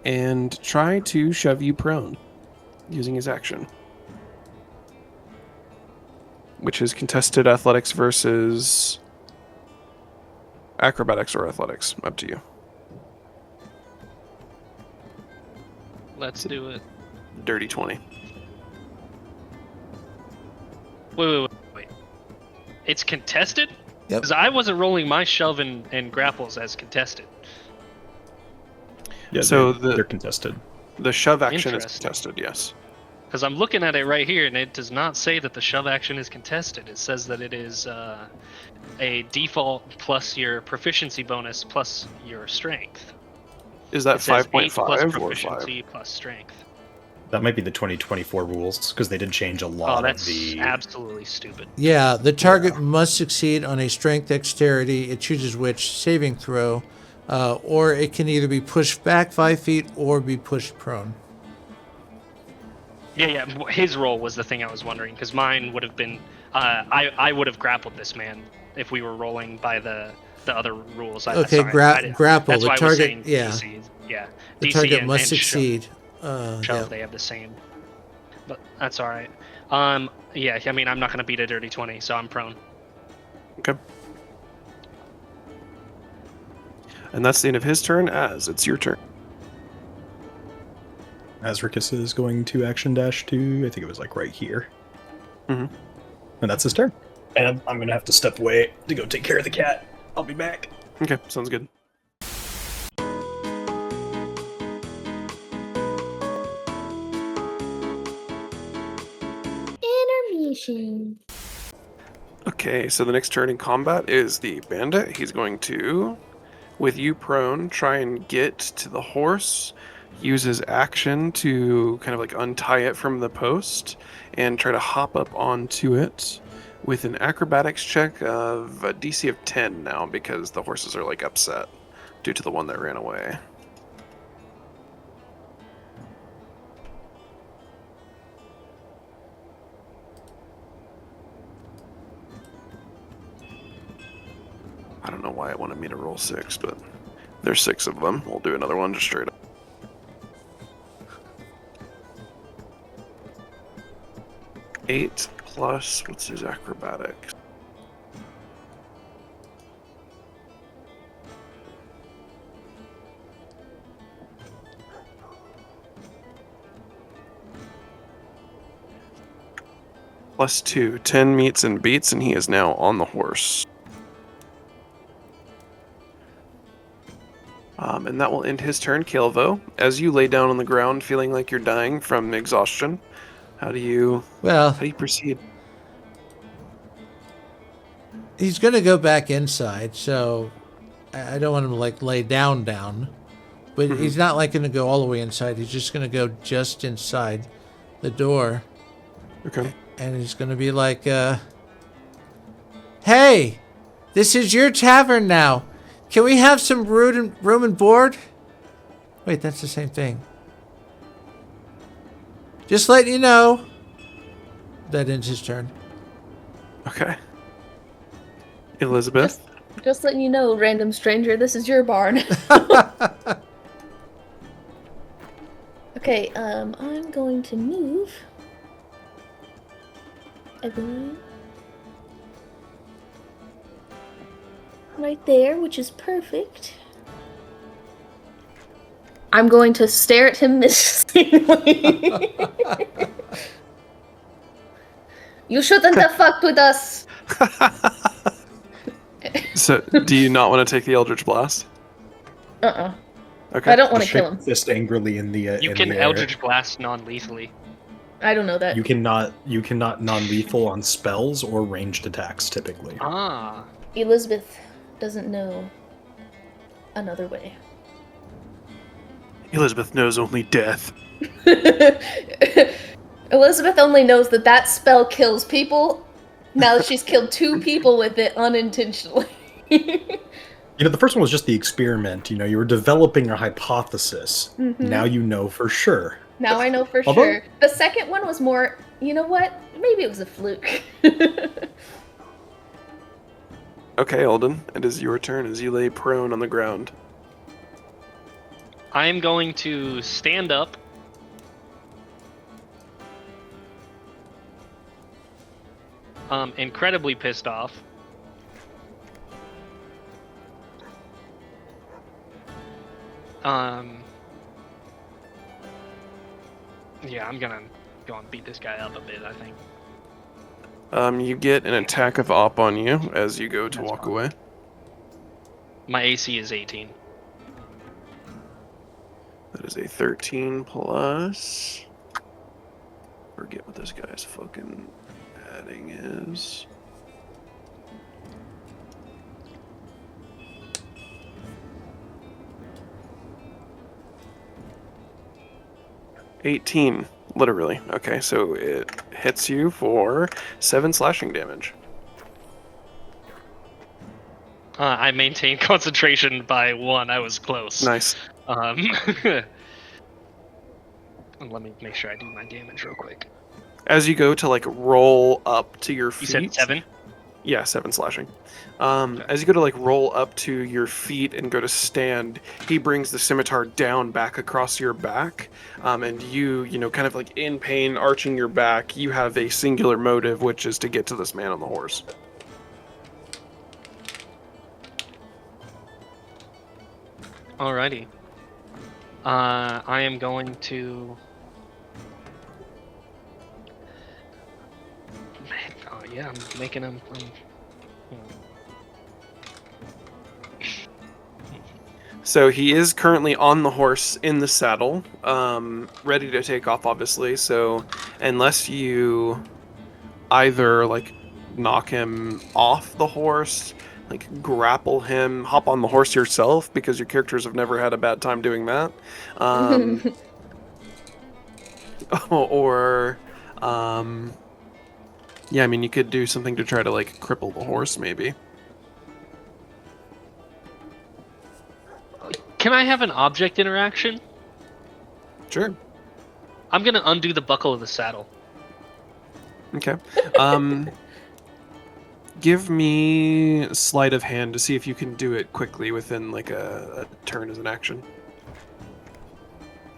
and try to shove you prone using his action, which is contested athletics versus acrobatics or athletics. Up to you. Let's do it. Dirty 20. Wait. It's contested? Yep. Because I wasn't rolling my shove and grapples as contested. Yeah, So they're contested. The shove action is Interesting. contested, yes. Because I'm looking at it right here, and it does not say that the shove action is contested. It says that it is a default plus your proficiency bonus plus your strength. Is that It says 8 5.5 plus or 5? proficiency plus strength. That might be the 2024 rules because they did change a Oh, lot of that's the. absolutely stupid. Yeah, the target must succeed on a strength dexterity, it chooses which, saving throw, or it can either be pushed back 5 feet or be pushed prone. Yeah. His role was the thing I was wondering, because mine would have been, I would have grappled this man if we were rolling by the other rules. Okay, grapple. That's The why I was target, saying yeah. DC. Yeah. The DC target and, must and succeed. Shove, Yeah. they have the same. But that's all right. Yeah. I mean, I'm not gonna beat a dirty 20, so I'm prone. Okay. And that's the end of his turn. As it's your turn. Azricus is going to action dash to, I think it was like right here. Mhm. And that's his turn. And I'm going to have to step away to go take care of the cat. I'll be back. Okay, sounds good. Intermission. Okay, so the next turn in combat is the bandit. He's going to, with you prone, try and get to the horse, use his action to kind of like untie it from the post, and try to hop up onto it with an acrobatics check of a DC of 10 now, because the horses are like upset due to the one that ran away. I don't know why it wanted me to roll 6, but there's 6 of them. We'll do another one just straight up. Eight plus, what's his acrobatics? Plus 2, 10 meets and beats, and he is now on the horse. And that will end his turn. Caelvo, as you lay down on the ground feeling like you're dying from exhaustion, how do you proceed? He's going to go back inside, so I don't want him to like lay down, but he's not like going to go all the way inside. He's just going to go just inside the door. Okay. And he's going to be like, hey, this is your tavern now. Can we have some room and board? Wait, that's the same thing. Just letting you know. That ends his turn. Okay. Elizabeth? Just letting you know, random stranger, this is your barn. Okay, I'm going to move everyone right there, which is perfect. I'm going to stare at him menacingly. You shouldn't have fucked with us. So, do you not want to take the Eldritch Blast? Okay. I don't want to kill him. Fist angrily in the You in can the air. Eldritch Blast non-lethally. I don't know that. You cannot non-lethal on spells or ranged attacks typically. Ah. Elizabeth doesn't know another way. Elizabeth knows only death. Elizabeth only knows that spell kills people. Now that she's killed 2 people with it unintentionally. The first one was just the experiment. You were developing a hypothesis. Mm-hmm. Now you know for sure. Now I know for sure. The second one was more, you know what? Maybe it was a fluke. Okay, Alden, it is your turn as you lay prone on the ground. I am going to stand up. Incredibly pissed off. Yeah, I'm gonna go and beat this guy up a bit, I think. You get an attack of op on you as you go to walk away. My AC is 18. That is a 13 plus. Forget what this guy's fucking adding is. $18, literally. Okay, so it hits you for 7 slashing damage. I maintained concentration by 1. I was close. Nice. let me make sure I do my damage real quick. As you go to like roll up to your You feet. said 7? Yeah, 7 slashing. As you go to like roll up to your feet and go to stand, he brings the scimitar down back across your back, and you know, kind of like in pain, arching your back. You have a singular motive, which is to get to this man on the horse. Alrighty. I am going to. Oh yeah, I'm making him. So he is currently on the horse in the saddle, ready to take off, obviously. So unless you either like knock him off the horse, like grapple him, hop on the horse yourself, because your characters have never had a bad time doing that, or yeah, I mean, you could do something to try to like cripple the horse, maybe. Can I have an object interaction? Sure. I'm gonna undo the buckle of the saddle. Okay. Give me sleight of hand to see if you can do it quickly within like a turn as an action.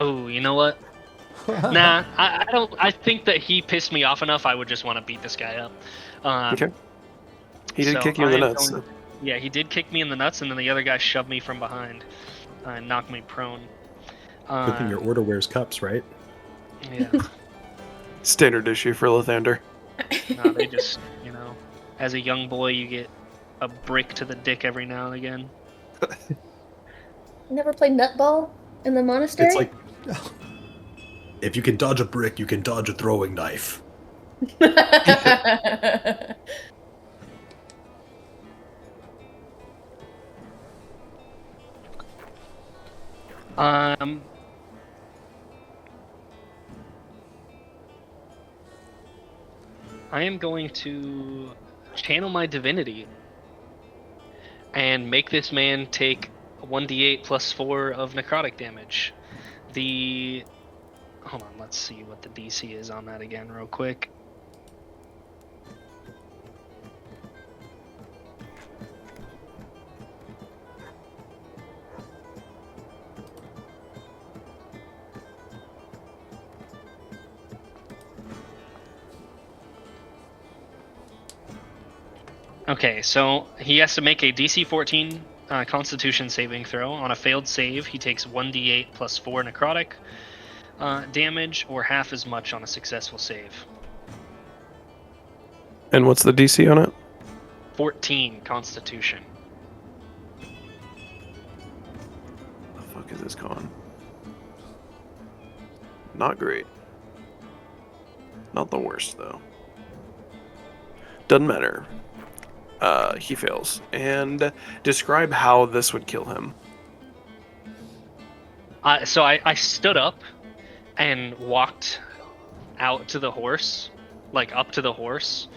Oh, you know what? Nah, I don't. I think that he pissed me off enough. I would just want to beat this guy up. Okay. He did so kick you in the I am nuts. going- Yeah, he did kick me in the nuts, and then the other guy shoved me from behind and knocked me prone. Good thing your order wears cups, right? Yeah. Standard issue for Lathander. No, they just, you know, as a young boy, you get a brick to the dick every now and again. Never played nutball in the monastery? It's like, if you can dodge a brick, you can dodge a throwing knife. I am going to channel my divinity and make this man take 1d8 plus 4 of necrotic damage. Hold on, let's see what the DC is on that again real quick. Okay, so he has to make a DC 14 Constitution saving throw. On a failed save, he takes 1d8 plus 4 necrotic damage, or half as much on a successful save. And what's the DC on it? 14 Constitution. The fuck is this con? Not great. Not the worst, though. Doesn't matter. He fails. And describe how this would kill him. So I stood up and walked out to the horse, like up to the horse.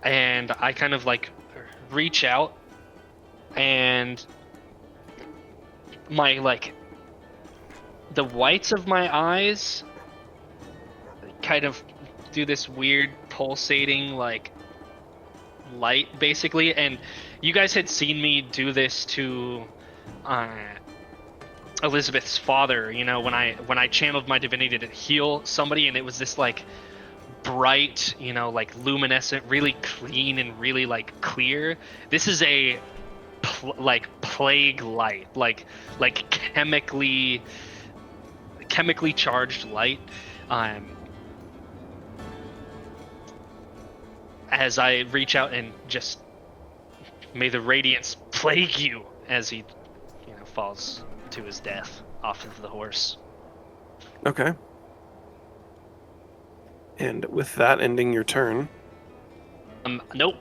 And I kind of like reach out, and my like the whites of my eyes kind of do this weird pulsating like light basically. And you guys had seen me do this to Elizabeth's father, you know, when I channeled my divinity to heal somebody, and it was this like bright, you know, like luminescent, really clean and really like clear. This is a like plague light, like chemically charged light. As I reach out and just may the radiance plague you, as he, you know, falls to his death off of the horse. Okay. And with that ending your turn. Nope.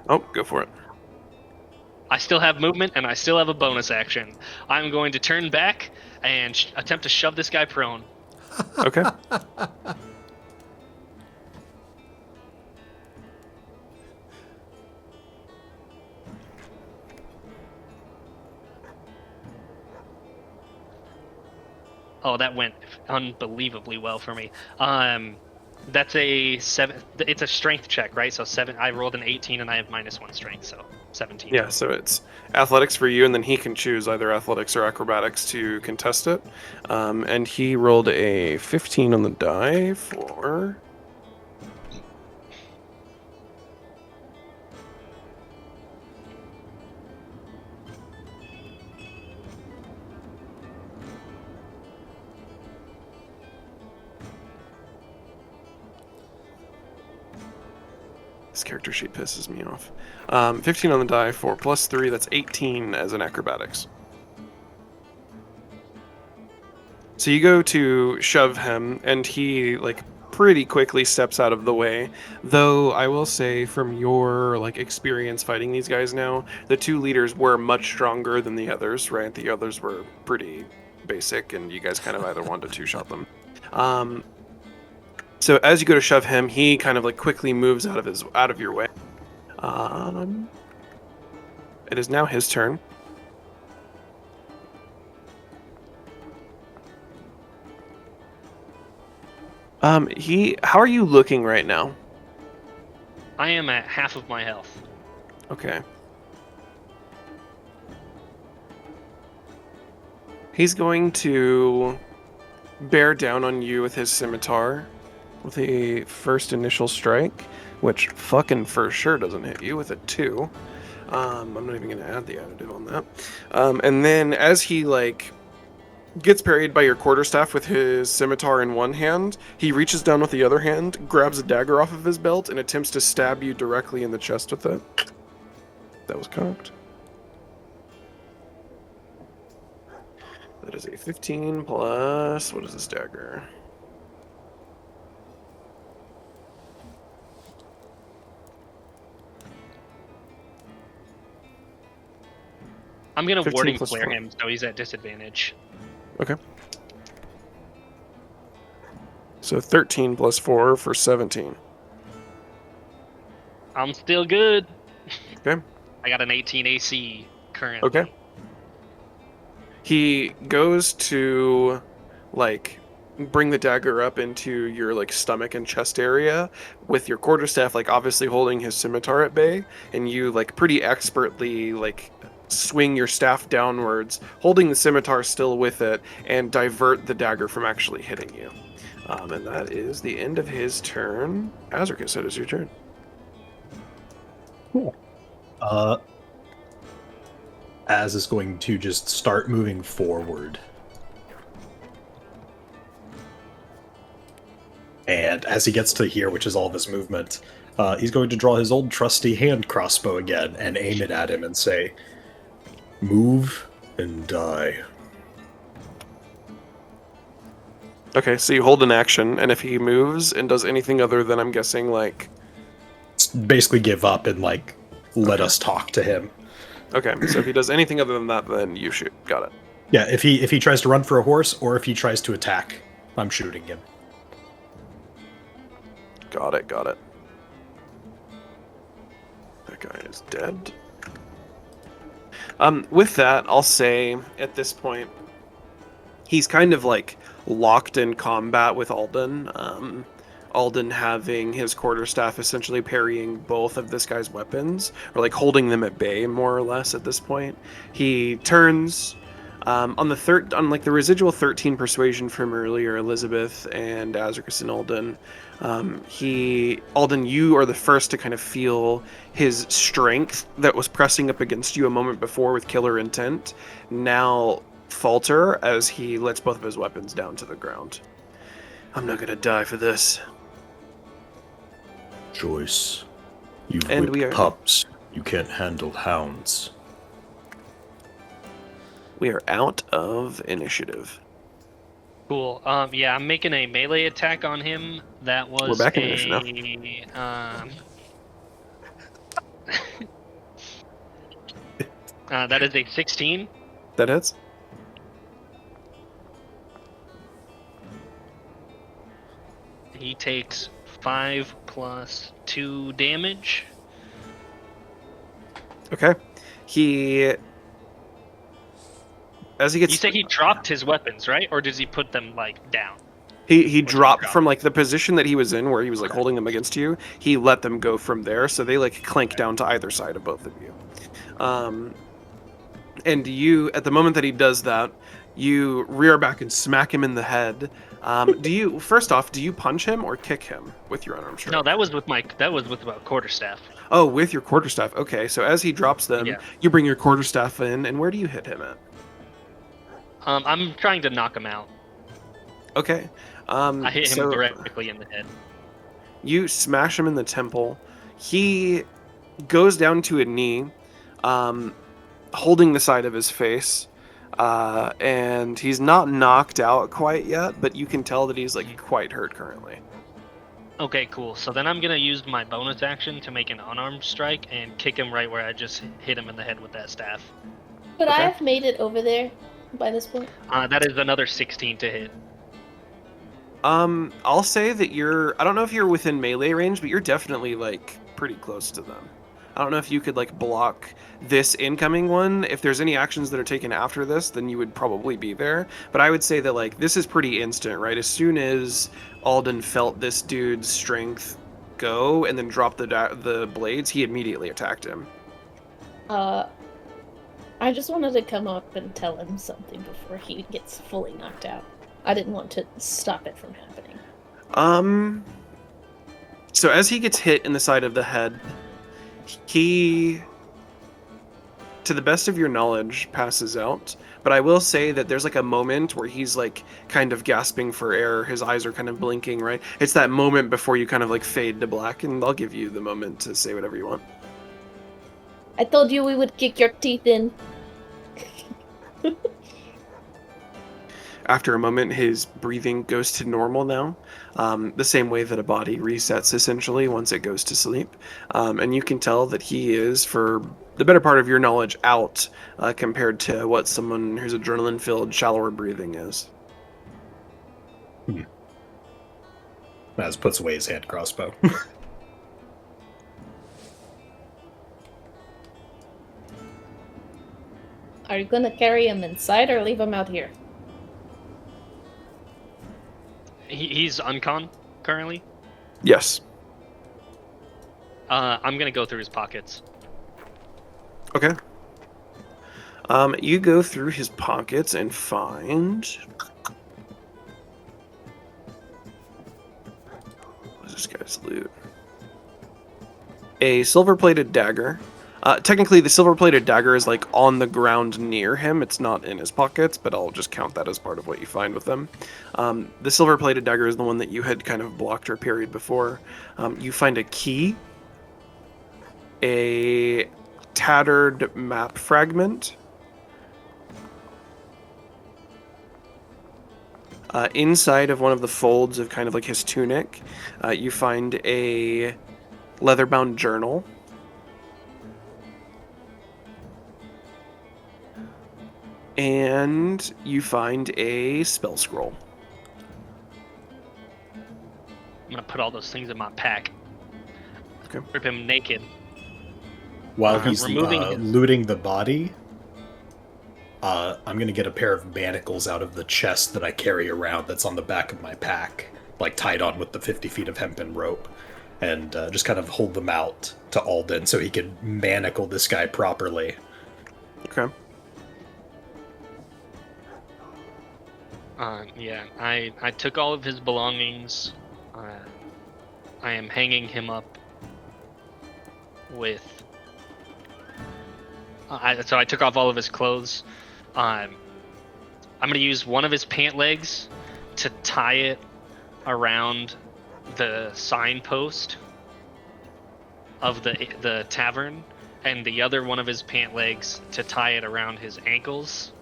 Oh, go for it. I still have movement, and I still have a bonus action. I'm going to turn back and attempt to shove this guy prone. Okay. Oh, that went unbelievably well for me. That's a 7. It's a strength check, right? So 7. I rolled an 18 and I have -1 strength, so 17. Yeah, so it's athletics for you, and then he can choose either athletics or acrobatics to contest it. And he rolled a 15 on the die for... This character sheet pisses me off. 15 on the die for +3, that's 18 as an acrobatics. So you go to shove him, and he, like, pretty quickly steps out of the way. Though, I will say, from your, like, experience fighting these guys now, the 2 leaders were much stronger than the others, right? The others were pretty basic, and you guys kind of either wanted to 2-shot them. So as you go to shove him, he kind of like quickly moves out of your way. It is now his turn. How are you looking right now? I am at half of my health. Okay. He's going to bear down on you with his scimitar with a first initial strike, which fucking for sure doesn't hit you with a 2. I'm not even going to add the additive on that. And then as he like gets parried by your quarterstaff with his scimitar in one hand, he reaches down with the other hand, grabs a dagger off of his belt, and attempts to stab you directly in the chest with it. That was cocked. That is a 15 plus... what is this dagger? I'm going to 15 warding plus flare 4. him, so he's at disadvantage. Okay. So 13 plus 4 for 17. I'm still good. Okay. I got an 18 AC currently. Okay. He goes to, like, bring the dagger up into your, like, stomach and chest area with your quarterstaff, like, obviously holding his scimitar at bay, and you, like, pretty expertly, like, swing your staff downwards, holding the scimitar still with it, and divert the dagger from actually hitting you. And that is the end of his turn. Azricus, it is your turn. Cool. Az is going to just start moving forward. And as he gets to here, which is all of his movement, he's going to draw his old trusty hand crossbow again and aim it at him and say, "Move and die." Okay, so you hold an action, and if he moves and does anything other than, I'm guessing, like... basically give up and, like, let us talk to him. Okay, so if he does anything other than that, then you shoot. Got it. Yeah, if he tries to run for a horse, or if he tries to attack, I'm shooting him. Got it, got it. That guy is dead. With that, I'll say, at this point, he's kind of, like, locked in combat with Alden. Alden having his quarterstaff essentially parrying both of this guy's weapons, or, like, holding them at bay, more or less, at this point. He turns... on the residual 13 persuasion from earlier, Elizabeth and Azricus and Alden, Alden, you are the first to kind of feel his strength that was pressing up against you a moment before with killer intent now falter as he lets both of his weapons down to the ground. I'm not gonna die for this. Joyce, you've And whipped pups. You can't handle hounds. We are out of initiative. Cool. Yeah, I'm making a melee attack on him. That was We're back in initiative now. That is a 16. That hits. He takes 5 plus 2 damage. Okay. He As he gets, You say he dropped his weapons, right? Or does he put them like down? he dropped from like the position that he was in, where he was like holding them against you. He let them go from there, so they like clank down to either side of both of you. And you, at the moment that he does that, you rear back and smack him in the head. Do you punch him or kick him with your unarmed strike? No, that was with my quarterstaff. Oh, with your quarterstaff. Okay, so as he drops them, Yeah. you bring your quarterstaff in, and where do you hit him at? I'm trying to knock him out. Okay. I hit him so directly in the head. You smash him in the temple. He goes down to a knee, holding the side of his face, and he's not knocked out quite yet, but you can tell that he's like quite hurt currently. Okay, cool. So then I'm gonna use my bonus action to make an unarmed strike and kick him right where I just hit him in the head with that staff. But Okay. I have made it over there by this point. That is another 16 to hit. I'll say that I don't know if you're within melee range, but you're definitely like pretty close to them. I don't know if you could like block this incoming one. If there's any actions that are taken after this, then you would probably be there. But I would say that like this is pretty instant, right? As soon as Alden felt this dude's strength go and then drop the blades, he immediately attacked him. I just wanted to come up and tell him something before he gets fully knocked out. I didn't want to stop it from happening. So as he gets hit in the side of the head, he, to the best of your knowledge, passes out. But I will say that there's like a moment where he's like kind of gasping for air. His eyes are kind of blinking, right? It's that moment before you kind of like fade to black, and I'll give you the moment to say whatever you want. I told you we would kick your teeth in. After a moment, his breathing goes to normal now, the same way that a body resets essentially once it goes to sleep. And you can tell that he is, for the better part of your knowledge, out compared to what someone who's adrenaline-filled, shallower breathing is. Maz puts away his hand crossbow. Are you gonna carry him inside or leave him out here? He's uncon currently. Yes. I'm gonna go through his pockets. Okay. You go through his pockets and find... What's this guy's loot? A silver-plated dagger. Technically, the silver-plated dagger is like on the ground near him. It's not in his pockets, but I'll just count that as part of what you find with them. The silver-plated dagger is the one that you had kind of blocked or parried before. You find a key, a tattered map fragment, inside of one of the folds of kind of like his tunic, you find a leather-bound journal. And you find a spell scroll. I'm gonna put all those things in my pack. Okay. Rip him naked. While he's removing his- looting the body, I'm gonna get a pair of manacles out of the chest that I carry around that's on the back of my pack, like tied on with the 50 feet of hempen rope, and just kind of hold them out to Alden so he can manacle this guy properly. Okay. Yeah, I took all of his belongings. I am hanging him up with... so I took off all of his clothes. I'm going to use one of his pant legs to tie it around the signpost of the tavern, and the other one of his pant legs to tie it around his ankles,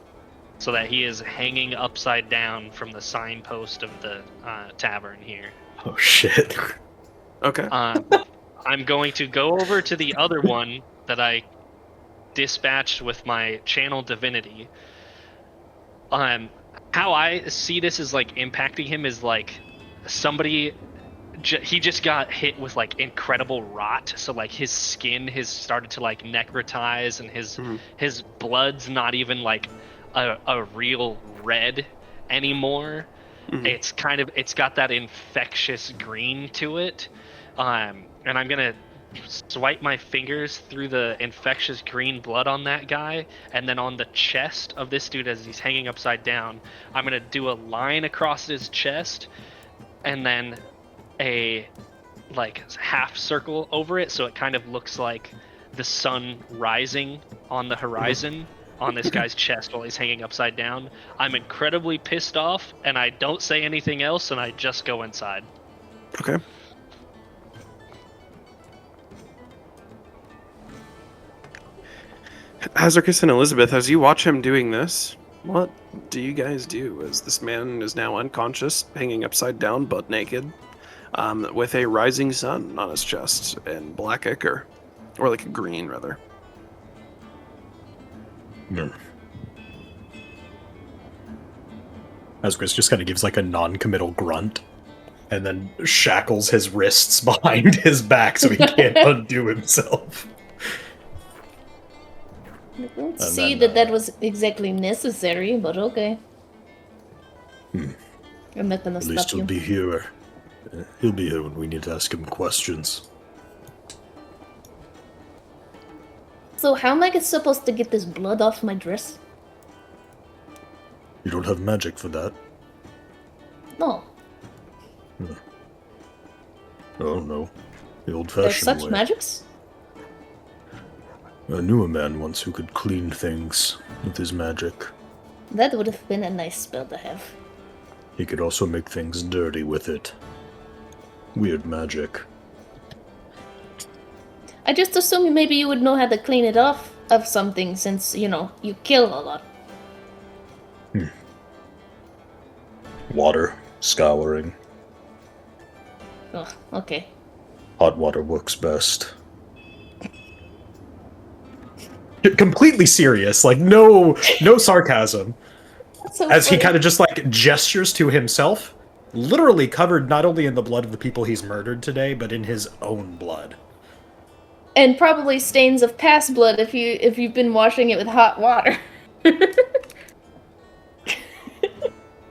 so that he is hanging upside down from the signpost of the tavern here. Oh shit. Okay. I'm going to go over to the other one that I dispatched with my channel divinity. How I see this is like impacting him is like somebody... he just got hit with like incredible rot, so like his skin has started to like necrotize, and his blood's not even like a real red anymore. Mhm. It's got that infectious green to it. And I'm gonna swipe my fingers through the infectious green blood on that guy, and then on the chest of this dude as he's hanging upside down, I'm gonna do a line across his chest, and then a like half circle over it, so it kind of looks like the sun rising on the horizon on this guy's chest while he's hanging upside down. I'm incredibly pissed off, and I don't say anything else, and I just go inside. Okay. Azricus and Elizabeth, as you watch him doing this, what do you guys do as this man is now unconscious, hanging upside down, butt naked, with a rising sun on his chest and black ichor, or like a green rather? Azricus just kind of gives like a non-committal grunt, and then shackles his wrists behind his back so he can't undo himself. I don't And see then, that was exactly necessary, but okay. I'm not gonna At stop least he'll you. be here. He'll be here when we need to ask him questions. So how am I supposed to get this blood off my dress? You don't have magic for that? No, Oh no. The there's old-fashioned such way. magics? I knew a man once who could clean things with his magic. That would have been a nice spell to have. He could also make things dirty with it. Weird magic. I just assumed maybe you would know how to clean it off of something since, you know, you kill a lot. Water, scouring. Oh, okay. Hot water works best. Completely serious, like no sarcasm. So As he funny. kind of just like gestures to himself, literally covered not only in the blood of the people he's murdered today, but in his own blood. And probably stains of past blood if you've been washing it with hot water.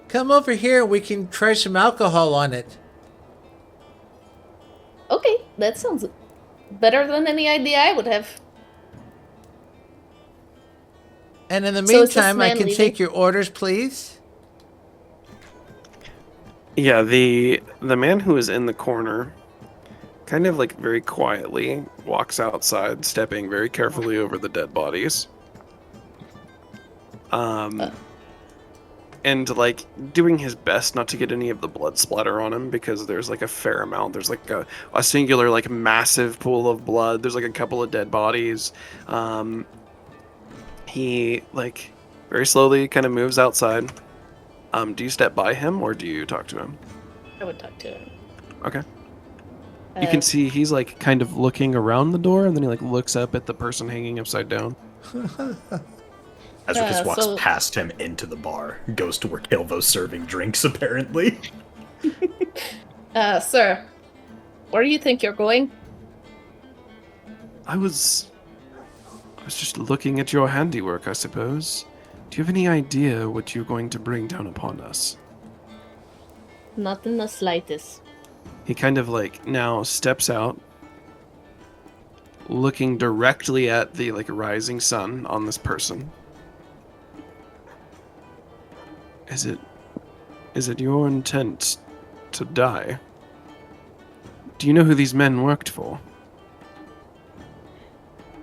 Come over here, we can try some alcohol on it. Okay, that sounds better than any idea I would have. And in the So is this meantime, I man can leaving? take your orders, please. Yeah, the man who is in the corner, kind of like very quietly, walks outside, stepping very carefully over the dead bodies. And like doing his best not to get any of the blood splatter on him, because there's like a fair amount. There's like a singular like massive pool of blood. There's like a couple of dead bodies. He like very slowly kind of moves outside. Do you step by him or do you talk to him? I would talk to him. Okay. You can see he's like kind of looking around the door, and then he like looks up at the person hanging upside down. Azricus walks so- past him into the bar, goes to where Caelvo's serving drinks, apparently. Sir, where do you think you're going? I was just looking at your handiwork, I suppose. Do you have any idea what you're going to bring down upon us? Not in the slightest. He kind of like now steps out, looking directly at the like rising sun on this person. Is it your intent to die? Do you know who these men worked for?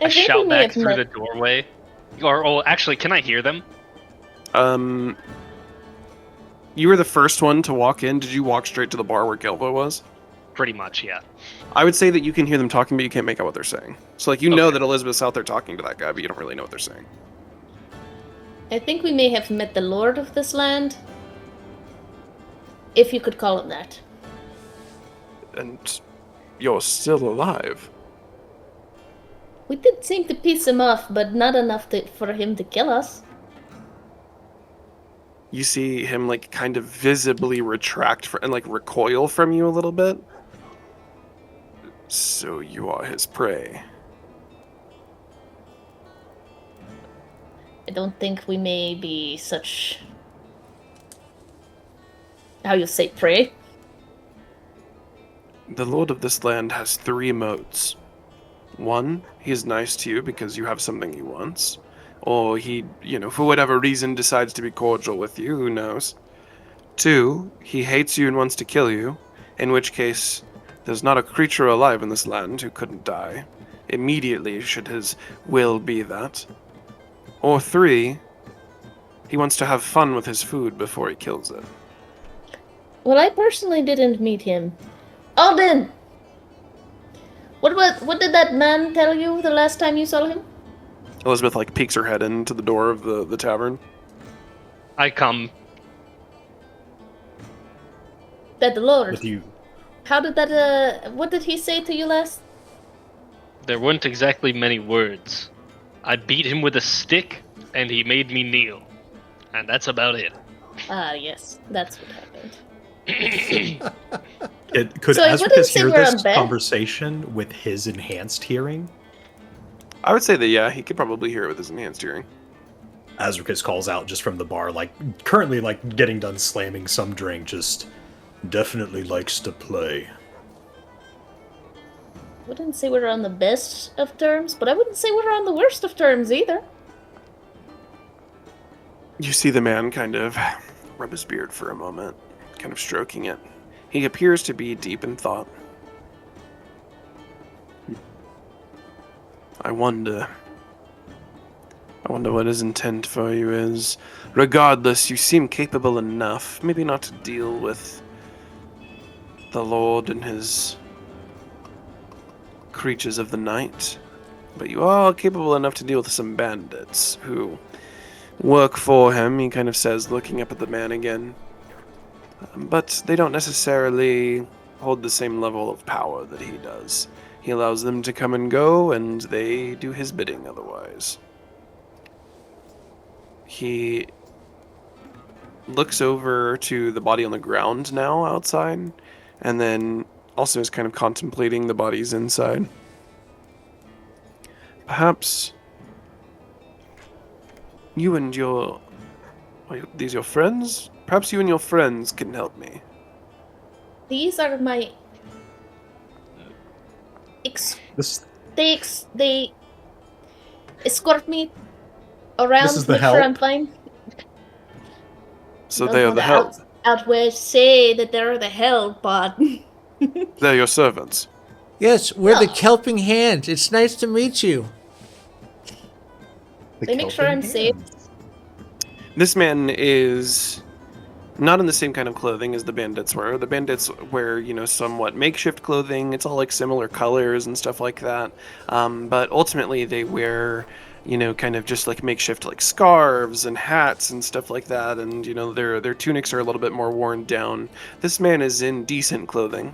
I think we shout may back have through the met- doorway. Or, oh, actually, can I hear them? You were the first one to walk in. Did you walk straight to the bar where Caelvo was? Pretty much, yeah. I would say that you can hear them talking, but you can't make out what they're saying. So, like, you know Okay. that Elizabeth's out there talking to that guy, but you don't really know what they're saying. I think we may have met the lord of this land. If you could call him that. And you're still alive. We did seem to piss him off, but not enough for him to kill us. You see him, like, kind of visibly retract and, like, recoil from you a little bit. So you are his prey. I don't think we may be such... how you say, prey? The lord of this land has 3 modes. 1, he's nice to you because you have something he wants. Or he, for whatever reason decides to be cordial with you, who knows. 2, he hates you and wants to kill you, in which case there's not a creature alive in this land who couldn't die immediately should his will be that. Or 3, he wants to have fun with his food before he kills it. Well, I personally didn't meet him. Alden! What did that man tell you the last time you saw him? Elizabeth, peeks her head into the door of the tavern. I come. That the Lord. With you. How did that, what did he say to you last? There weren't exactly many words. I beat him with a stick, and he made me kneel. And that's about it. Ah, yes. That's what happened. Could So I wouldn't Azricus say hear we're this on bed. conversation with his enhanced hearing? I would say that, yeah, he could probably hear it with his enhanced hearing. Azricus calls out just from the bar, currently getting done slamming some drink, just Definitely likes to play. Wouldn't say we're on the best of terms, but I wouldn't say we're on the worst of terms either. You see the man kind of rub his beard for a moment, kind of stroking it. He appears to be deep in thought. I wonder what his intent for you is. Regardless, you seem capable enough, maybe not to deal with the Lord and his creatures of the night, but you are capable enough to deal with some bandits who work for him, he kind of says, looking up at the man again. But they don't necessarily hold the same level of power that he does. He allows them to come and go, and they do his bidding otherwise. He looks over to the body on the ground now outside, and then also is kind of contemplating the bodies inside. Perhaps you and your... these your friends? Perhaps you and your friends can help me. These are my... They escort me around, This is the make sure help? I'm fine. So Don't they are wanna the help. Outweigh say that they're the help, but... They're your servants. Yes, we're the Oh. Kelping Hand. It's nice to meet you. They make sure I'm safe. This man is not in the same kind of clothing as the bandits were. The bandits wear, somewhat makeshift clothing. It's all similar colors and stuff like that. But ultimately they wear, kind of just makeshift scarves and hats and stuff like that. And, their tunics are a little bit more worn down. This man is in decent clothing.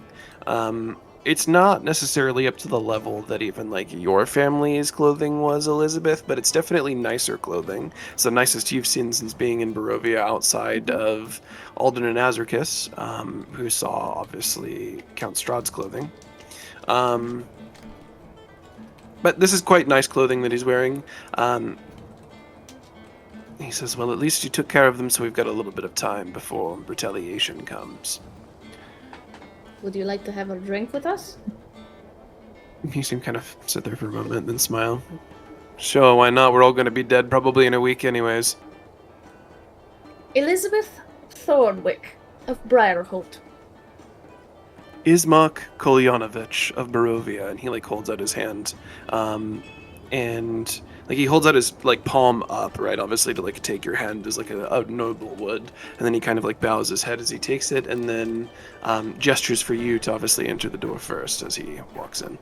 It's not necessarily up to the level that even your family's clothing was, Elizabeth, but it's definitely nicer clothing. It's the nicest you've seen since being in Barovia, outside of Alden and Azricus, who saw obviously Count Strahd's clothing. But this is quite nice clothing that he's wearing. He says, well, at least you took care of them, so we've got a little bit of time before retaliation comes. Would you like to have a drink with us? You seem kind of sit there for a moment, then smile. Sure, why not? We're all going to be dead probably in a week anyways. Elizabeth ThornWyck of Briarholt. Ismark Kolyanovich of Barovia, and he holds out his hand. And he holds out his palm up, right, obviously to take your hand as a noble would, and then he kind of bows his head as he takes it, and then gestures for you to obviously enter the door first as he walks in.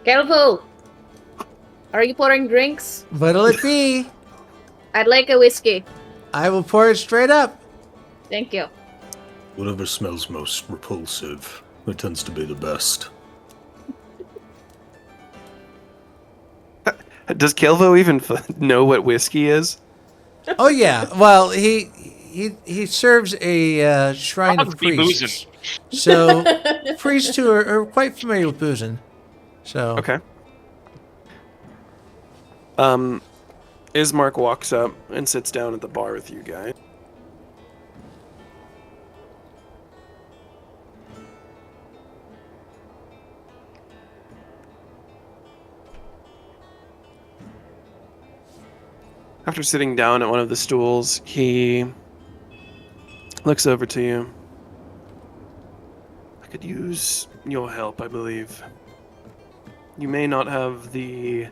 Caelvo! Are you pouring drinks? What'll it be? I'd like a whiskey. I will pour it straight up. Thank you. Whatever smells most repulsive, it tends to be the best. Does Caelvo even know what whiskey is? Oh yeah. Well, he serves a shrine of Probably priests. So priests who are quite familiar with boozing. So Okay. Ismark walks up and sits down at the bar with you guys. After sitting down at one of the stools, he looks over to you. I could use your help, I believe. You may not have the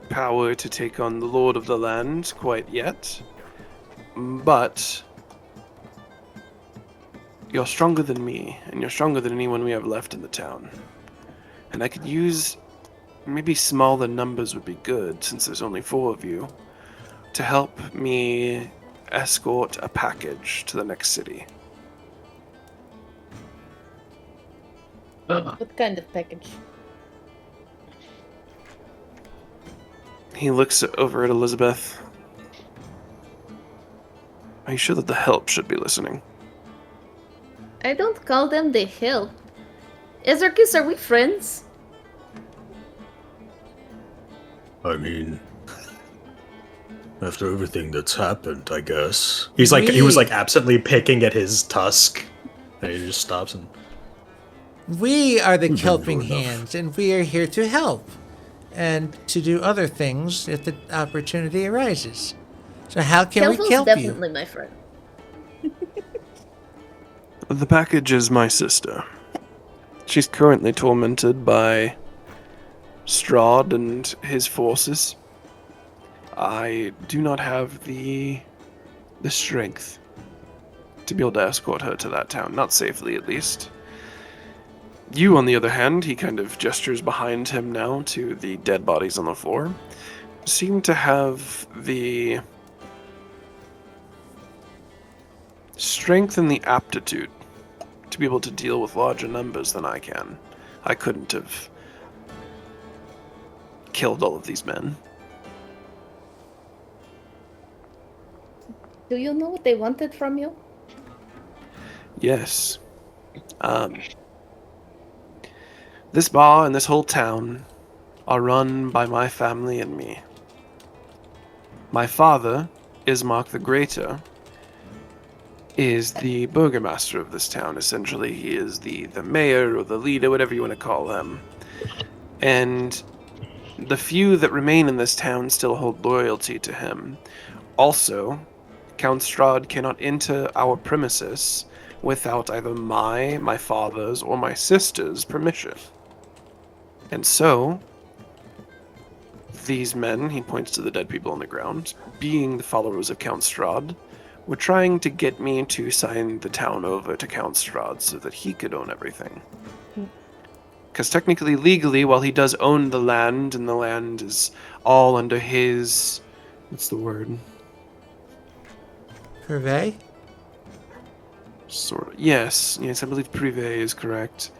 power to take on the Lord of the Land quite yet, but you're stronger than me, and you're stronger than anyone we have left in the town. And I could use, maybe smaller numbers would be good, since there's only 4 of you, to help me escort a package to the next city. What kind of package? He looks over at Elizabeth. Are you sure that the help should be listening? I don't call them the help. Azricus, are we friends? I mean, after everything that's happened, I guess. He was like absently picking at his tusk, and he just stops and. We are the You've been helping through enough. hands, and we are here to help. And to do other things if the opportunity arises. So how can we Caelvo's help definitely you? my friend. The package is my sister. She's currently tormented by Strahd and his forces. I do not have the strength to be able to escort her to that town, not safely at least. You, on the other hand, he kind of gestures behind him now to the dead bodies on the floor, seem to have the strength and the aptitude to be able to deal with larger numbers than I can. I couldn't have killed all of these men. Do you know what they wanted from you? Yes. This bar and this whole town are run by my family and me. My father, Ismark the Greater, is the burgomaster of this town. Essentially, he is the mayor or the leader, whatever you want to call him. And the few that remain in this town still hold loyalty to him. Also, Count Strahd cannot enter our premises without either my father's, or my sister's permission. And so, these men, he points to the dead people on the ground, being the followers of Count Strahd, were trying to get me to sign the town over to Count Strahd so that he could own everything. Because technically, legally, while he does own the land, and the land is all under his... what's the word? Purvey? Sort of. Yes, I believe privé is correct.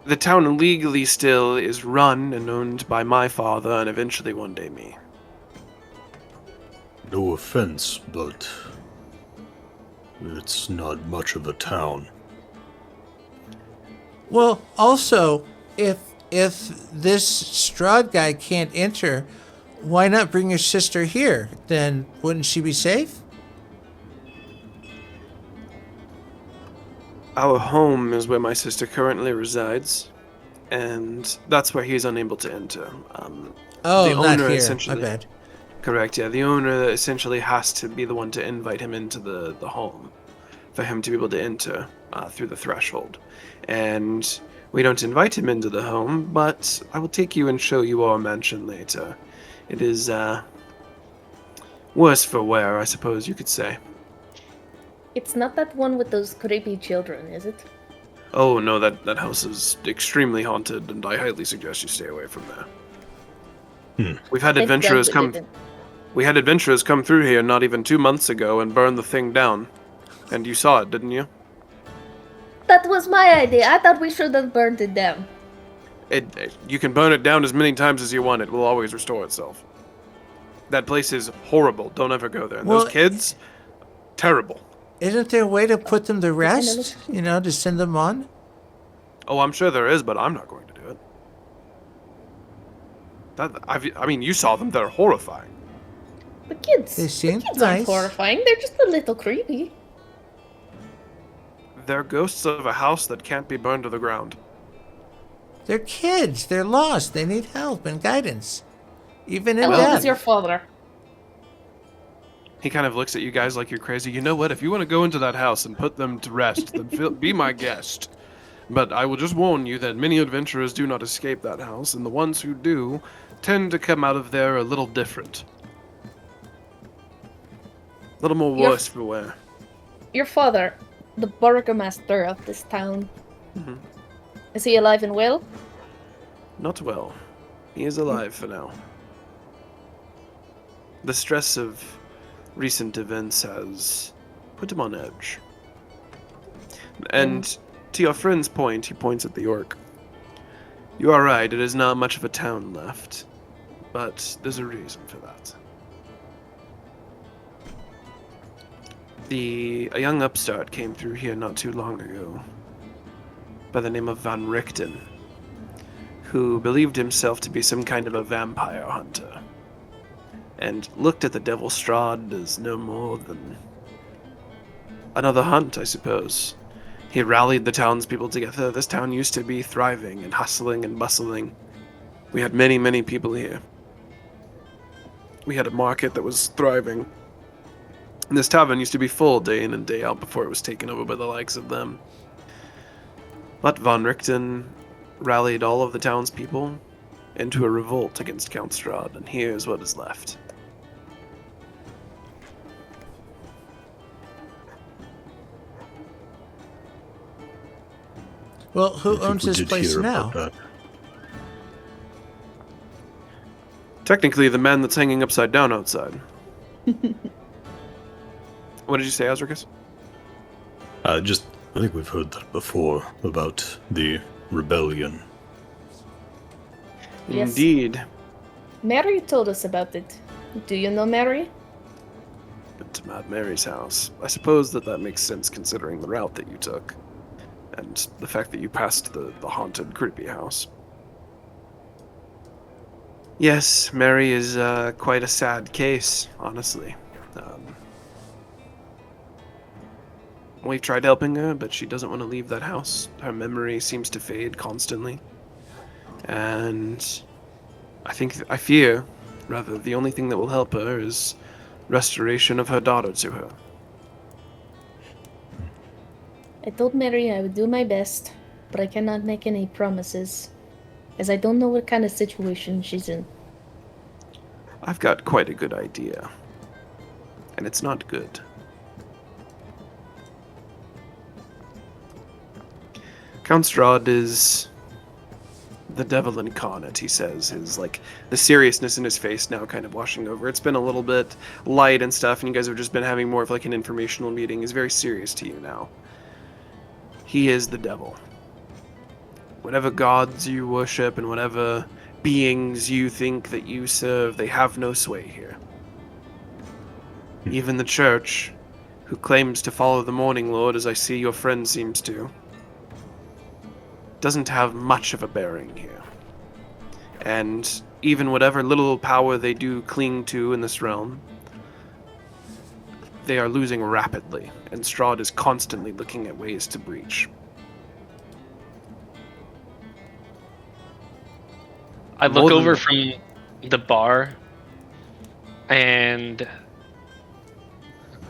The town legally still is run and owned by my father, and eventually one day me. No offense, but it's not much of a town. Well, also, if this Strahd guy can't enter, why not bring your sister here? Then wouldn't she be safe? Our home is where my sister currently resides, and that's where he's unable to enter. Oh, the not owner here. essentially, My bad. Correct, yeah. The owner essentially has to be the one to invite him into the home for him to be able to enter through the threshold. And we don't invite him into the home, but I will take you and show you our mansion later. It is worse for wear, I suppose you could say. It's not that one with those creepy children, is it? Oh no, that house is extremely haunted, and I highly suggest you stay away from there. We've had adventurers come. We had adventurers come through here not even 2 months ago and burn the thing down, and you saw it, didn't you? That was my idea. I thought we should have burned it down. You can burn it down as many times as you want. It will always restore itself. That place is horrible. Don't ever go there. And Well, those kids, terrible. Isn't there a way to put them to rest? To send them on? Oh, I'm sure there is, but I'm not going to do it. I mean, you saw them. They're horrifying. The kids. They seem the kids aren't nice. horrifying. They're just a little creepy. They're ghosts of a house that can't be burned to the ground. They're kids. They're lost. They need help and guidance. Even in How old death. is your father? He kind of looks at you guys like you're crazy. You know what? If you want to go into that house and put them to rest, then be my guest. But I will just warn you that many adventurers do not escape that house, and the ones who do tend to come out of there a little different. A little more worse for wear. Your father, the burgomaster of this town. Mm-hmm. Is he alive and well? Not well. He is alive for now. The stress of recent events has put him on edge. And to your friend's point, he points at the orc. You are right, it is not much of a town left. But there's a reason for that. A young upstart came through here not too long ago, by the name of Van Richten, who believed himself to be some kind of a vampire hunter, and looked at the Devil Strahd as no more than another hunt, I suppose. He rallied the townspeople together. This town used to be thriving and hustling and bustling. We had many, many people here. We had a market that was thriving. And this tavern used to be full day in and day out before it was taken over by the likes of them. But Van Richten rallied all of the townspeople into a revolt against Count Strahd, and here's what is left. Well, who owns this place now? Technically, the man that's hanging upside down outside. What did you say, Azricus? I think we've heard that before, about the rebellion. Yes. Indeed. Mary told us about it. Do you know Mary? Been to Mad Mary's house. I suppose that makes sense considering the route that you took. And the fact that you passed the haunted, creepy house. Yes, Mary is quite a sad case, honestly. We've tried helping her, but she doesn't want to leave that house. Her memory seems to fade constantly. And I fear, rather, the only thing that will help her is restoration of her daughter to her. I told Mary I would do my best, but I cannot make any promises, as I don't know what kind of situation she's in. I've got quite a good idea. And it's not good. Count Strahd is the devil incarnate, he says. His, the seriousness in his face now kind of washing over. It's been a little bit light and stuff, and you guys have just been having more of an informational meeting. He's very serious to you now. He is the devil. Whatever gods you worship and whatever beings you think that you serve, they have no sway here. Even the church, who claims to follow the Morning Lord, as I see your friend seems to, doesn't have much of a bearing here. And even whatever little power they do cling to in this realm, they are losing rapidly, and Strahd is constantly looking at ways to breach. I look over from the bar and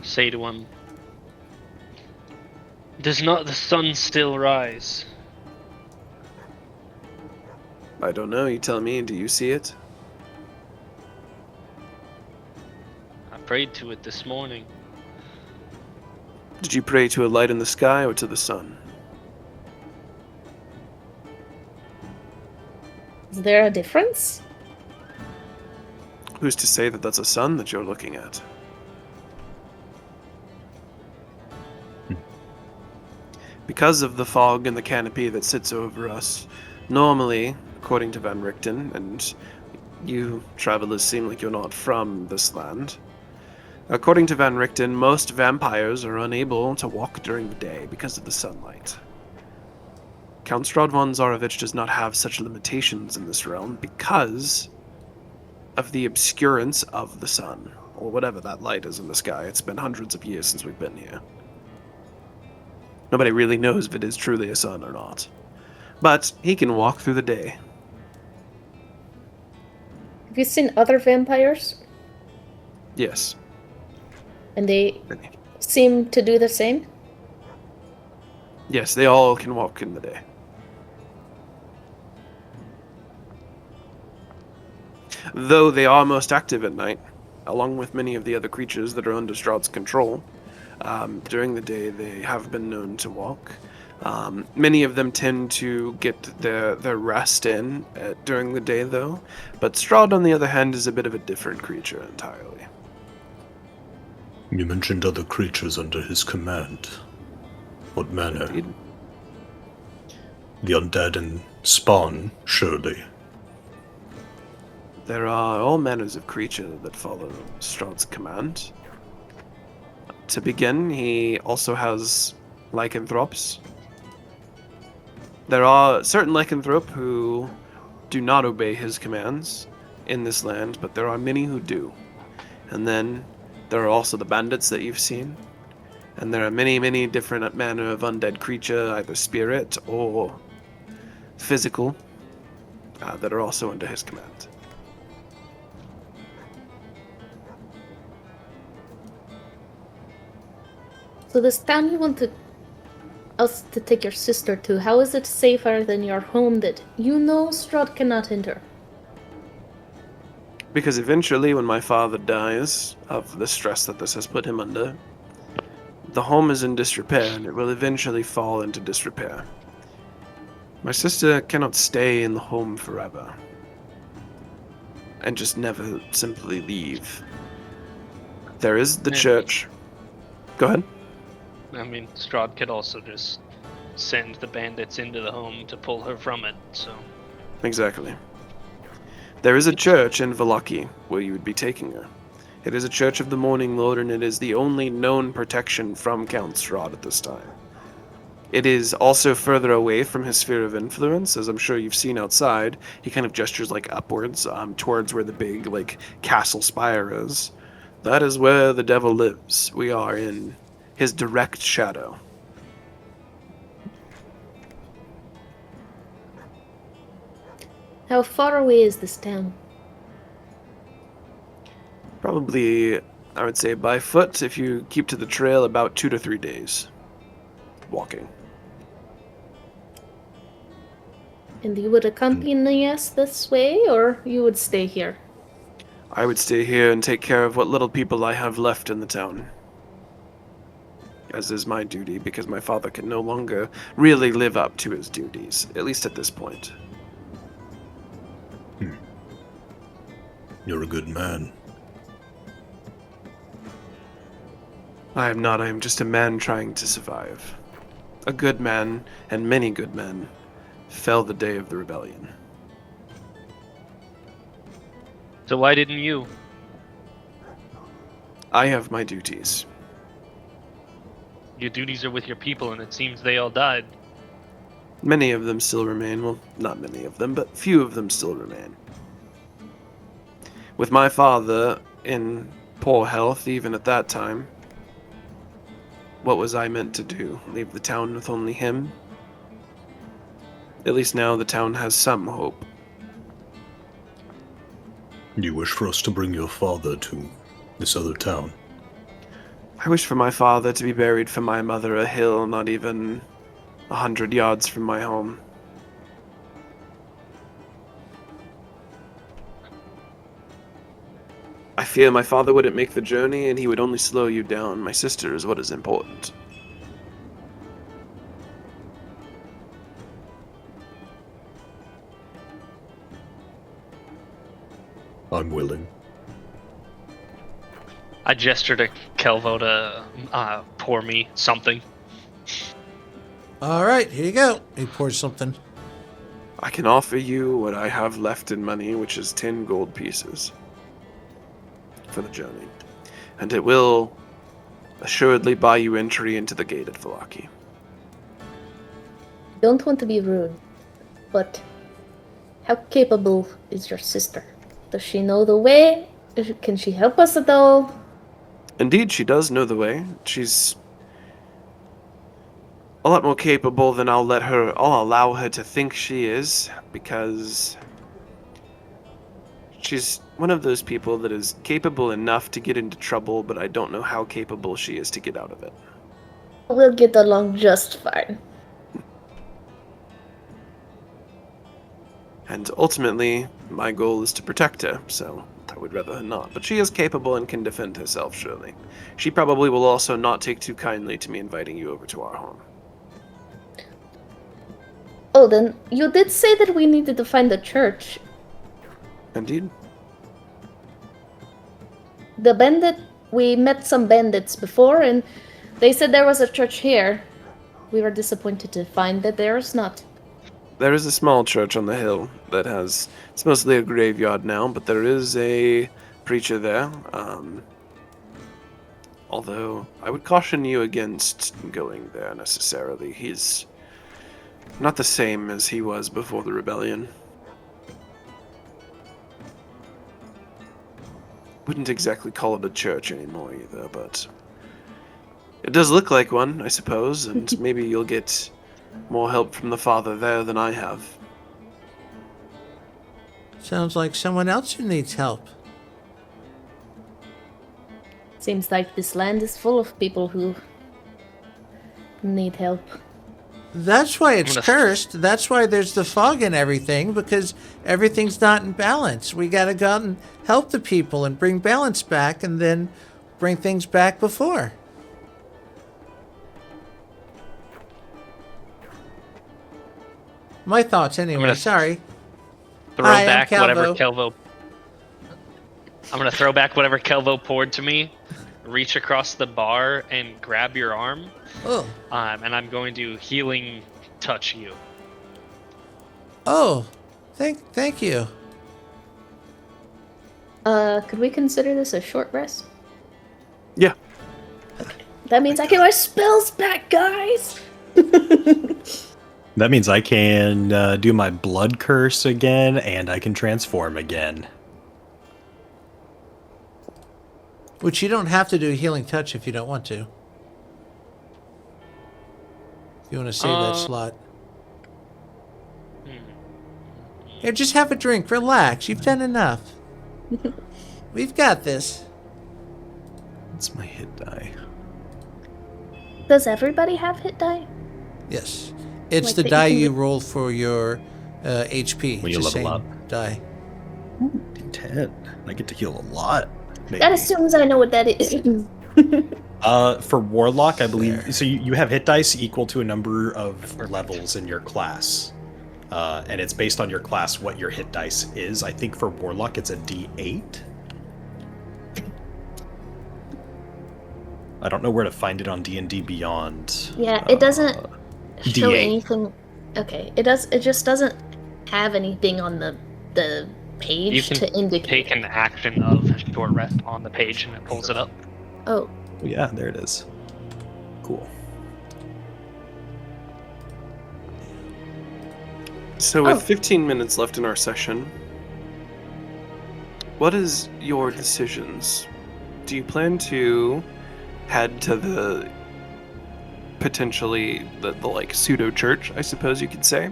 say to him, "Does not the sun still rise?" I don't know, you tell me, do you see it? I prayed to it this morning. Did you pray to a light in the sky or to the sun? Is there a difference? Who's to say that that's a sun that you're looking at? Because of the fog and the canopy that sits over us, normally, according to Van Richten, and you travelers seem like you're not from this land, according to Van Richten, most vampires are unable to walk during the day because of the sunlight. Count Strahd von Zarovich does not have such limitations in this realm because of the obscurance of the sun, or whatever that light is in the sky. It's been hundreds of years since we've been here. Nobody really knows if it is truly a sun or not. But he can walk through the day. Have you seen other vampires? Yes. And they Many. seem to do the same? Yes, they all can walk in the day. Though they are most active at night, along with many of the other creatures that are under Strahd's control. During the day, they have been known to walk. Many of them tend to get their rest in during the day, though. But Strahd, on the other hand, is a bit of a different creature entirely. You mentioned other creatures under his command. What manner? Indeed. The undead and spawn, surely. There are all manners of creatures that follow Strahd's command. To begin, he also has lycanthropes. There are certain lycanthrope who do not obey his commands in this land, but there are many who do. And then there are also the bandits that you've seen. And there are many, many different manner of undead creature, either spirit or physical, that are also under his command. So this town you want us to take your sister to, how is it safer than your home that you know Strahd cannot enter? Because eventually, when my father dies of the stress that this has put him under, the home is in disrepair, and it will eventually fall into disrepair. My sister cannot stay in the home forever, and just never simply leave. There is the church. Go ahead. I mean, Strahd could also just send the bandits into the home to pull her from it, so... Exactly. There is a church in Vallaki where you would be taking her. It is a church of the Morning Lord, and it is the only known protection from Count Strahd at this time. It is also further away from his sphere of influence, as I'm sure you've seen outside. He kind of gestures like upwards, towards where the big like castle spire is. That is where the devil lives. We are in his direct shadow. How far away is this town? Probably, I would say by foot, if you keep to the trail, about 2 to 3 days walking. And you would accompany us this way, or you would stay here? I would stay here and take care of what little people I have left in the town. As is my duty, because my father can no longer really live up to his duties, at least at this point. You're a good man. I am not, I am just a man trying to survive. A good man, and many good men, fell the day of the rebellion. So why didn't you? I have my duties. Your duties are with your people, and it seems they all died. Many of them still remain. Well, not many of them, but few of them still remain. With my father in poor health, even at that time, what was I meant to do? Leave the town with only him? At least now the town has some hope. Do you wish for us to bring your father to this other town? I wish for my father to be buried for my mother a hill not even 100 yards from my home. I fear my father wouldn't make the journey, and he would only slow you down. My sister is what is important. I'm willing. I gesture to Caelvo to pour me something. All right, here you go. He pours something. I can offer you what I have left in money, which is 10 gold pieces for the journey. And it will assuredly buy you entry into the gate at Vallaki. Don't want to be rude, but how capable is your sister? Does she know the way? Can she help us at all? Indeed, she does know the way. She's a lot more capable than I'll allow her to think she is, because she's one of those people that is capable enough to get into trouble, but I don't know how capable she is to get out of it. We'll get along just fine. And ultimately, my goal is to protect her, so I would rather her not. But she is capable and can defend herself, surely. She probably will also not take too kindly to me inviting you over to our home. Oh, then you did say that we needed to find the church. Indeed. We met some bandits before, and they said there was a church here. We were disappointed to find that there is not. There is a small church on the hill that it's mostly a graveyard now, but there is a preacher there. Although I would caution you against going there necessarily. He's not the same as he was before the rebellion. Wouldn't exactly call it a church anymore either, but it does look like one, I suppose, and maybe you'll get more help from the father there than I have. Sounds like someone else who needs help. Seems like this land is full of people who need help. That's why it's cursed. That's why there's the fog and everything, because everything's not in balance. We gotta go out and help the people and bring balance back, and then bring things back before. My thoughts, anyway. Sorry. Throw Hi, back I'm whatever Caelvo. Caelvo. I'm gonna throw back whatever Caelvo poured to me, reach across the bar and grab your arm. Oh. And I'm going to healing touch you. Oh. Thank you. Could we consider this a short rest? Yeah. That means I get my spells back, guys! That means I can do my blood curse again, and I can transform again. Which you don't have to do healing touch if you don't want to. If you want to save that slot. Here, just have a drink. Relax. You've done enough. We've got this. That's my hit die. Does everybody have hit die? Yes. It's Like the that die you can you roll for your HP. When It's you the level same up. Die. D10. I get to heal a lot. Maybe. That assumes I know what that is. For Warlock, I believe... So you have hit dice equal to a number of levels in your class. And it's based on your class what your hit dice is. I think for Warlock, it's a D8. I don't know where to find it on D&D Beyond. Yeah, it doesn't show D8. anything. Okay, it just doesn't have anything on the page You can to indicate. take an action of short rest on the page and it pulls it up. Oh, Oh, yeah, there it is. Cool. So with 15 minutes left in our session, what is your decisions? Do you plan to head to the potentially the like pseudo church, I suppose you could say,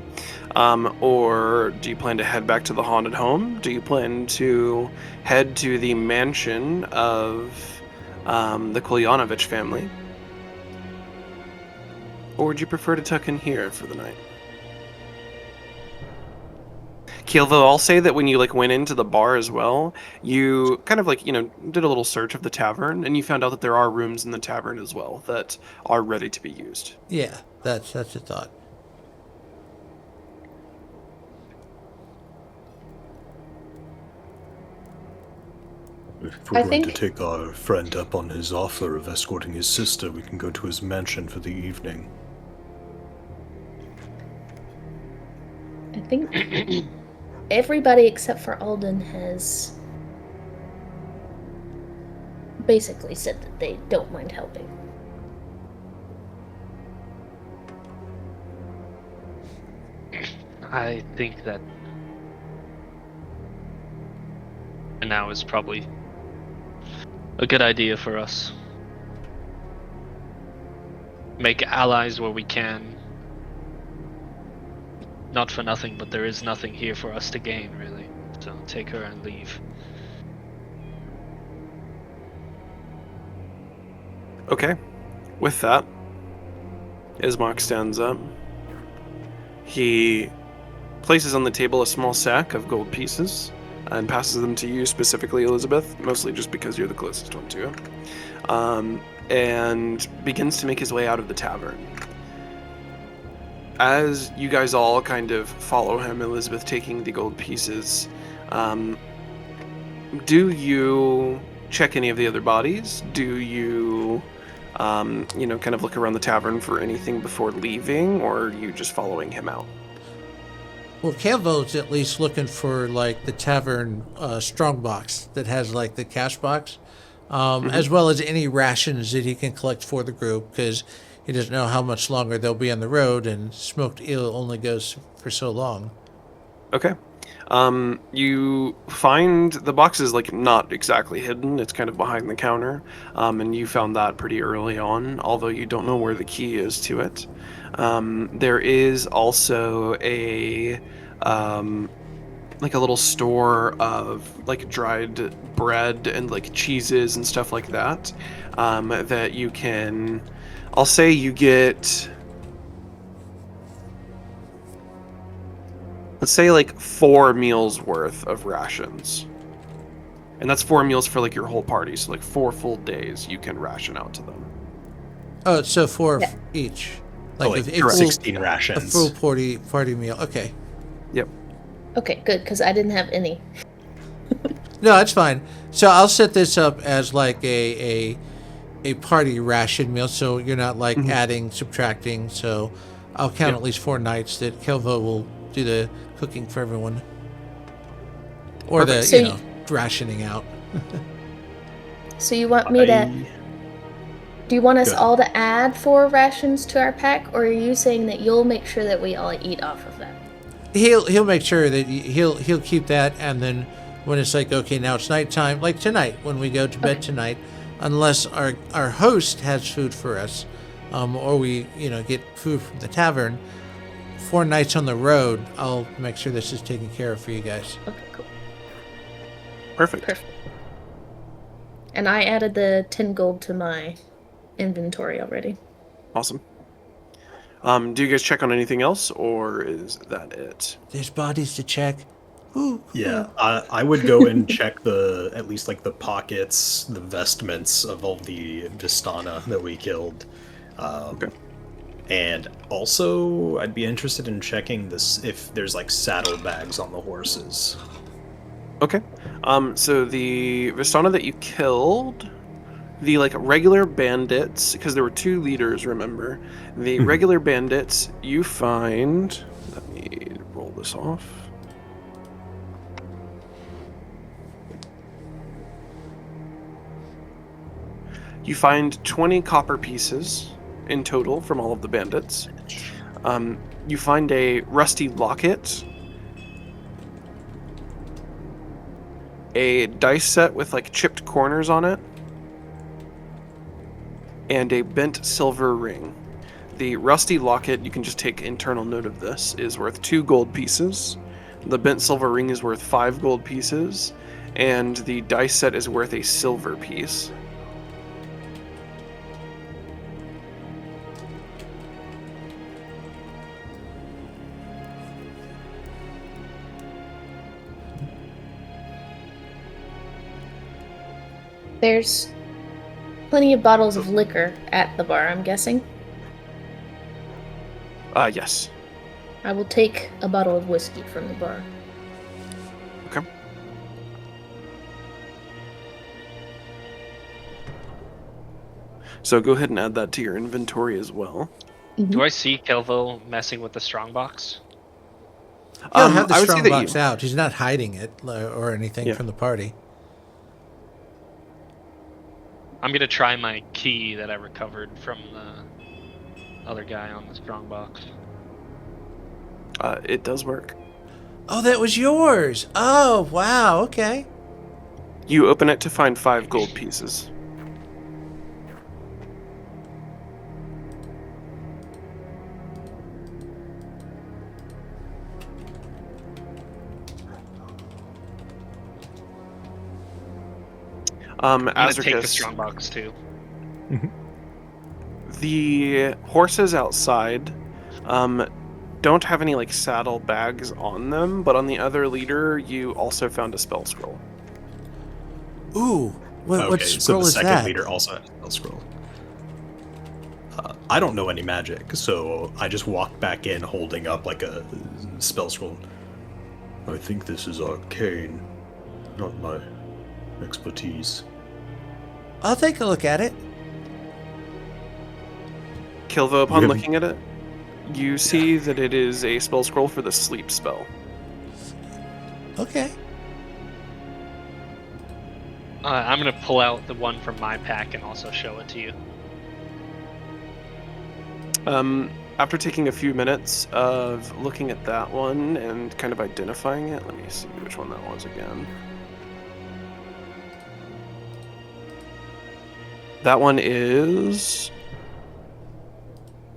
or do you plan to head back to the haunted home? Do you plan to head to the mansion of the Kolyanovich family, or would you prefer to tuck in here for the night? Caelvo, I'll say that when you went into the bar as well, you kind of did a little search of the tavern, and you found out that there are rooms in the tavern as well that are ready to be used. Yeah, that's a thought. If we're I going to think- take our friend up on his offer of escorting his sister, we can go to his mansion for the evening. I think everybody except for Alden has basically said that they don't mind helping. I think that And now is probably a good idea for us. Make allies where we can. Not for nothing, but there is nothing here for us to gain, really. So take her and leave. Okay. With that, Ismark stands up. He places on the table a small sack of gold pieces and passes them to you specifically, Elizabeth, mostly just because you're the closest one to him, and begins to make his way out of the tavern. As you guys all kind of follow him, Elizabeth taking the gold pieces, do you check any of the other bodies? Do you, kind of look around the tavern for anything before leaving, or are you just following him out? Well, Caelvo's at least looking for, like, the tavern strongbox that has, like, the cash box, as well as any rations that he can collect for the group, because he doesn't know how much longer they'll be on the road, and smoked eel only goes for so long. Okay. You find the box is, like, not exactly hidden. It's kind of behind the counter, and you found that pretty early on, although you don't know where the key is to it. There is also a little store of, like, dried bread and, like, cheeses and stuff like that, that you can... I'll say you get... Let's say, like, 4 meals worth of rations. And that's 4 meals for, like, your whole party. So, like, 4 full days you can ration out to them. Oh, so 4 each. Like, if 16 rations. A full party meal. Okay. Yep. Okay, good, because I didn't have any. No, that's fine. So I'll set this up as, like, a party ration meal, so you're not, like, adding, subtracting. So I'll count at least 4 nights that Caelvo will do the cooking for everyone. Or the, rationing out. So you want me to... Do you want us all to add 4 rations to our pack, or are you saying that you'll make sure that we all eat off of that? He'll make sure that he'll keep that, and then when it's like, okay, now it's nighttime, like tonight when we go to bed tonight, unless our host has food for us, or we get food from the tavern, 4 nights on the road, I'll make sure this is taken care of for you guys. Okay, cool. Perfect. And I added the 10 gold to my inventory already. Awesome. Do you guys check on anything else, or is that it? There's bodies to check. Ooh. Yeah, I would go and check at least like the pockets, the vestments of all the Vistana that we killed. Okay. And also, I'd be interested in checking this if there's like saddlebags on the horses. Okay. So the Vistana that you killed, the like regular bandits, because there were 2 leaders, remember? The regular bandits, you find... Let me roll this off. You find 20 copper pieces in total from all of the bandits. You find a rusty locket, a dice set with like chipped corners on it, and a bent silver ring. The rusty locket, you can just take internal note of this, is worth 2 gold pieces. The bent silver ring is worth 5 gold pieces, and the dice set is worth a silver piece. There's plenty of bottles of liquor at the bar, I'm guessing. Yes. I will take a bottle of whiskey from the bar. Okay. So go ahead and add that to your inventory as well. Do I see Caelvo messing with the strongbox? He'll have the strongbox out. He's not hiding it or anything from the party. I'm gonna try my key that I recovered from the other guy on the strongbox. It does work. Oh, that was yours. Oh, wow. Okay. You open it to find 5 gold pieces. I'm gonna take the Azricus, strongbox too. the horses outside don't have any like saddle bags on them, but on the other leader, you also found a spell scroll. Ooh, what Okay, scroll so the is second that? leader also has a spell scroll. I don't know any magic, so I just walked back in holding up like a spell scroll. I think this is arcane, not my expertise. I'll take a look at it. Caelvo, upon You have- looking at it, you see that it is a spell scroll for the sleep spell. Okay. I'm gonna pull out the one from my pack and also show it to you. After taking a few minutes of looking at that one and kind of identifying it, let me see which one that was again. That one is...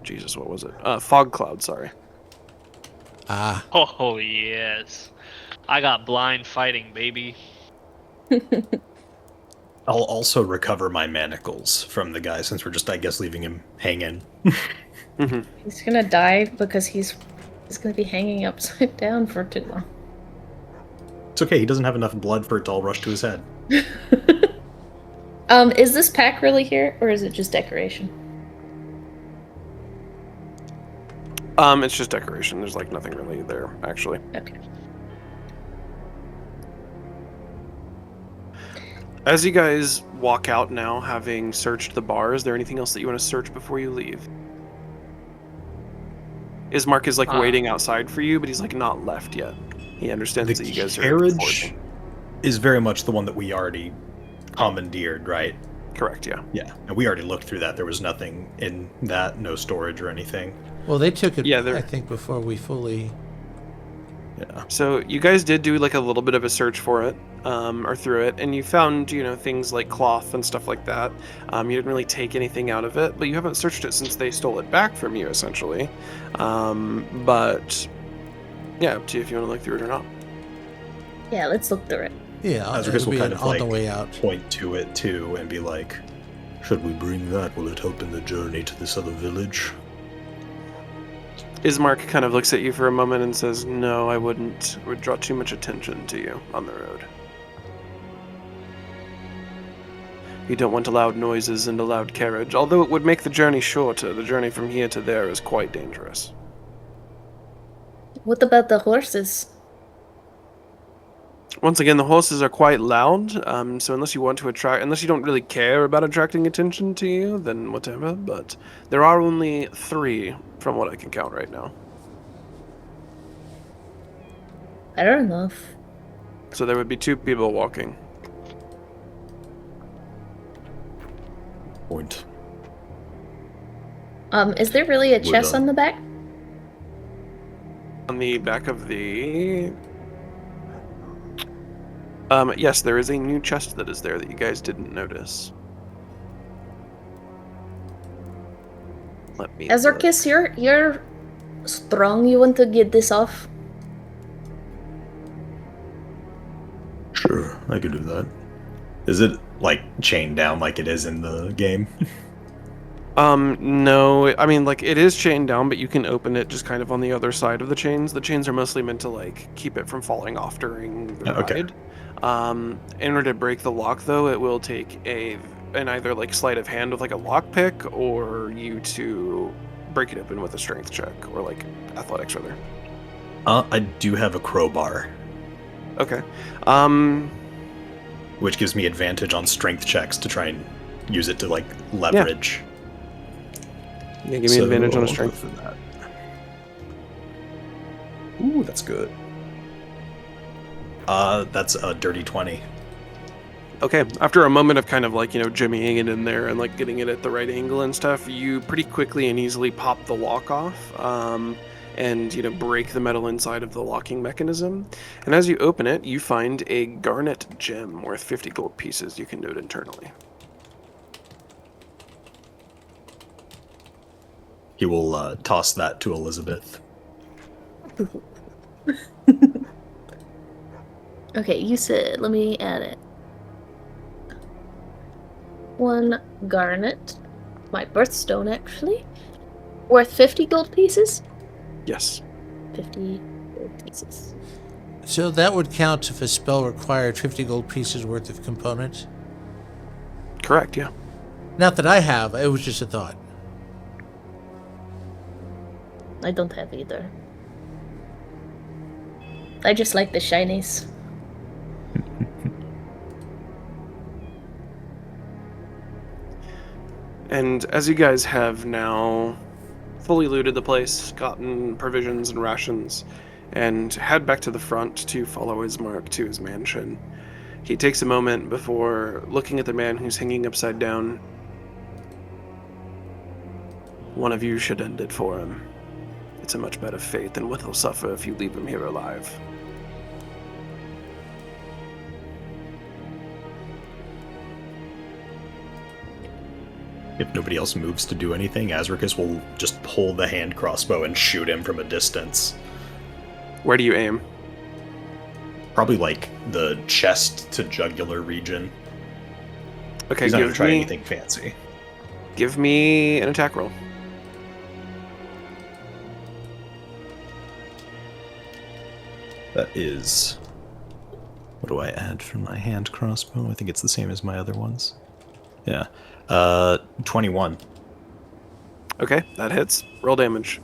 Jesus, what was it? Fog Cloud, sorry. Ah. Oh yes, I got blind fighting, baby. I'll also recover my manacles from the guy since we're just, I guess, leaving him hanging. He's gonna die because he's gonna be hanging upside down for too long. It's okay, he doesn't have enough blood for it to all rush to his head. Is this pack really here, or is it just decoration? It's just decoration. There's like nothing really there, actually. Okay. As you guys walk out now, having searched the bar, is there anything else that you want to search before you leave? Ismark is like waiting outside for you, but he's like not left yet. He understands that you guys are carriage foraging. is very much the one that we already commandeered, right? Correct, yeah. Yeah, and we already looked through that. There was nothing in that, no storage or anything. Well, they took it, Yeah, I think, before we fully... Yeah. So you guys did do like a little bit of a search for it, or through it, and you found, you know, things like cloth and stuff like that. You didn't really take anything out of it, but you haven't searched it since they stole it back from you, essentially. But yeah, up to you if you want to look through it or not. Yeah, let's look through it. Yeah, Azricus it'll will be kind of on like the way out. point to it too and be like, Should we bring that? Will it help in the journey to this other village? Ismark kind of looks at you for a moment and says, "No, I wouldn't. It would draw too much attention to you on the road. You don't want loud noises and a loud carriage. Although it would make the journey shorter, the journey from here to there is quite dangerous." What about the horses? Once again, the horses are quite loud, so unless you don't really care about attracting attention to you, then whatever, but there are only 3 from what I can count right now. Fair enough. So there would be 2 people walking. Point. Is there really a Would, chest on the back? On the back of the... yes, there is a new chest that is there that you guys didn't notice. Let me... Azricus, you're strong. You want to get this off? Sure, I could do that. is it like chained down like it is in the game? No, I mean, like, it is chained down, but you can open it just kind of on the other side of the chains. The chains are mostly meant to, like, keep it from falling off during the Okay. ride. In order to break the lock, though, it will take an either, like, sleight of hand with, like, a lockpick, or you to break it open with a strength check, or, like, athletics, rather. I do have a crowbar, Okay. which gives me advantage on strength checks to try and use it to, like, leverage. Yeah, give me advantage on a So, strength. for that. Ooh, that's good. That's a dirty 20. Okay, after a moment of kind of like, jimmying it in there and like getting it at the right angle and stuff, you pretty quickly and easily pop the lock off. and break the metal inside of the locking mechanism. And as you open it, you find a garnet gem worth 50 gold pieces. You can note internally. He will toss that to Elizabeth. Okay, you said, let me add it. 1 garnet, my birthstone actually, worth 50 gold pieces? Yes. 50 gold pieces. So that would count if a spell required 50 gold pieces worth of components? Correct, yeah. Not that I have, it was just a thought. I don't have either. I just like the shinies. And as you guys have now fully looted the place, gotten provisions and rations, and head back to the front to follow his mark to his mansion, he takes a moment before looking at the man who's hanging upside down. One of you should end it for him. It's a much better fate than what he'll suffer if you leave him here alive. If nobody else moves to do anything, Azricus will just pull the hand crossbow and shoot him from a distance. Where do you aim? Probably like the chest to jugular region. Okay, He's not gonna give try me anything fancy. give me an attack roll. That is... What do I add for my hand crossbow? I think it's the same as my other ones. Yeah. 21. Okay, that hits. Roll damage.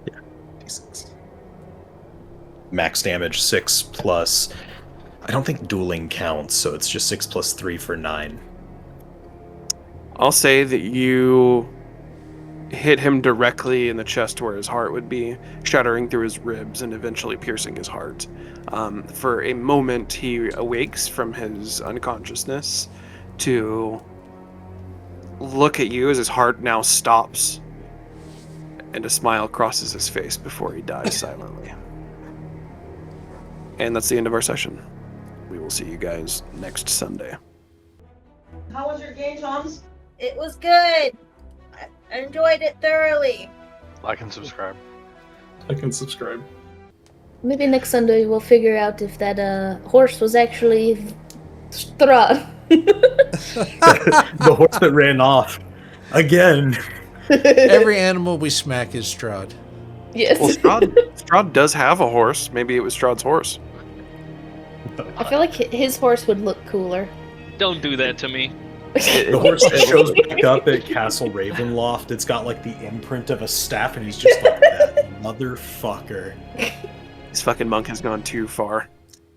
Yeah, D6. Max damage 6 plus... I don't think dueling counts, so it's just 6 plus 3 for 9. I'll say that you hit him directly in the chest where his heart would be, shattering through his ribs and eventually piercing his heart. For a moment, he awakes from his unconsciousness to look at you as his heart now stops, and a smile crosses his face before he dies silently. And that's the end of our session. We will see you guys next Sunday. How was your game, Toms? It was good. I enjoyed it thoroughly. Like and subscribe. Like and subscribe. Maybe next Sunday we'll figure out if that horse was actually Strahd. The horse that ran off. Again. Every animal we smack is Strahd. Yes. Well, Strahd does have a horse. Maybe it was Strahd's horse. I feel like his horse would look cooler. Don't do that to me. The horse that shows back up at Castle Ravenloft, it's got like the imprint of a staff, and he's just like that motherfucker. This fucking monk has gone too far.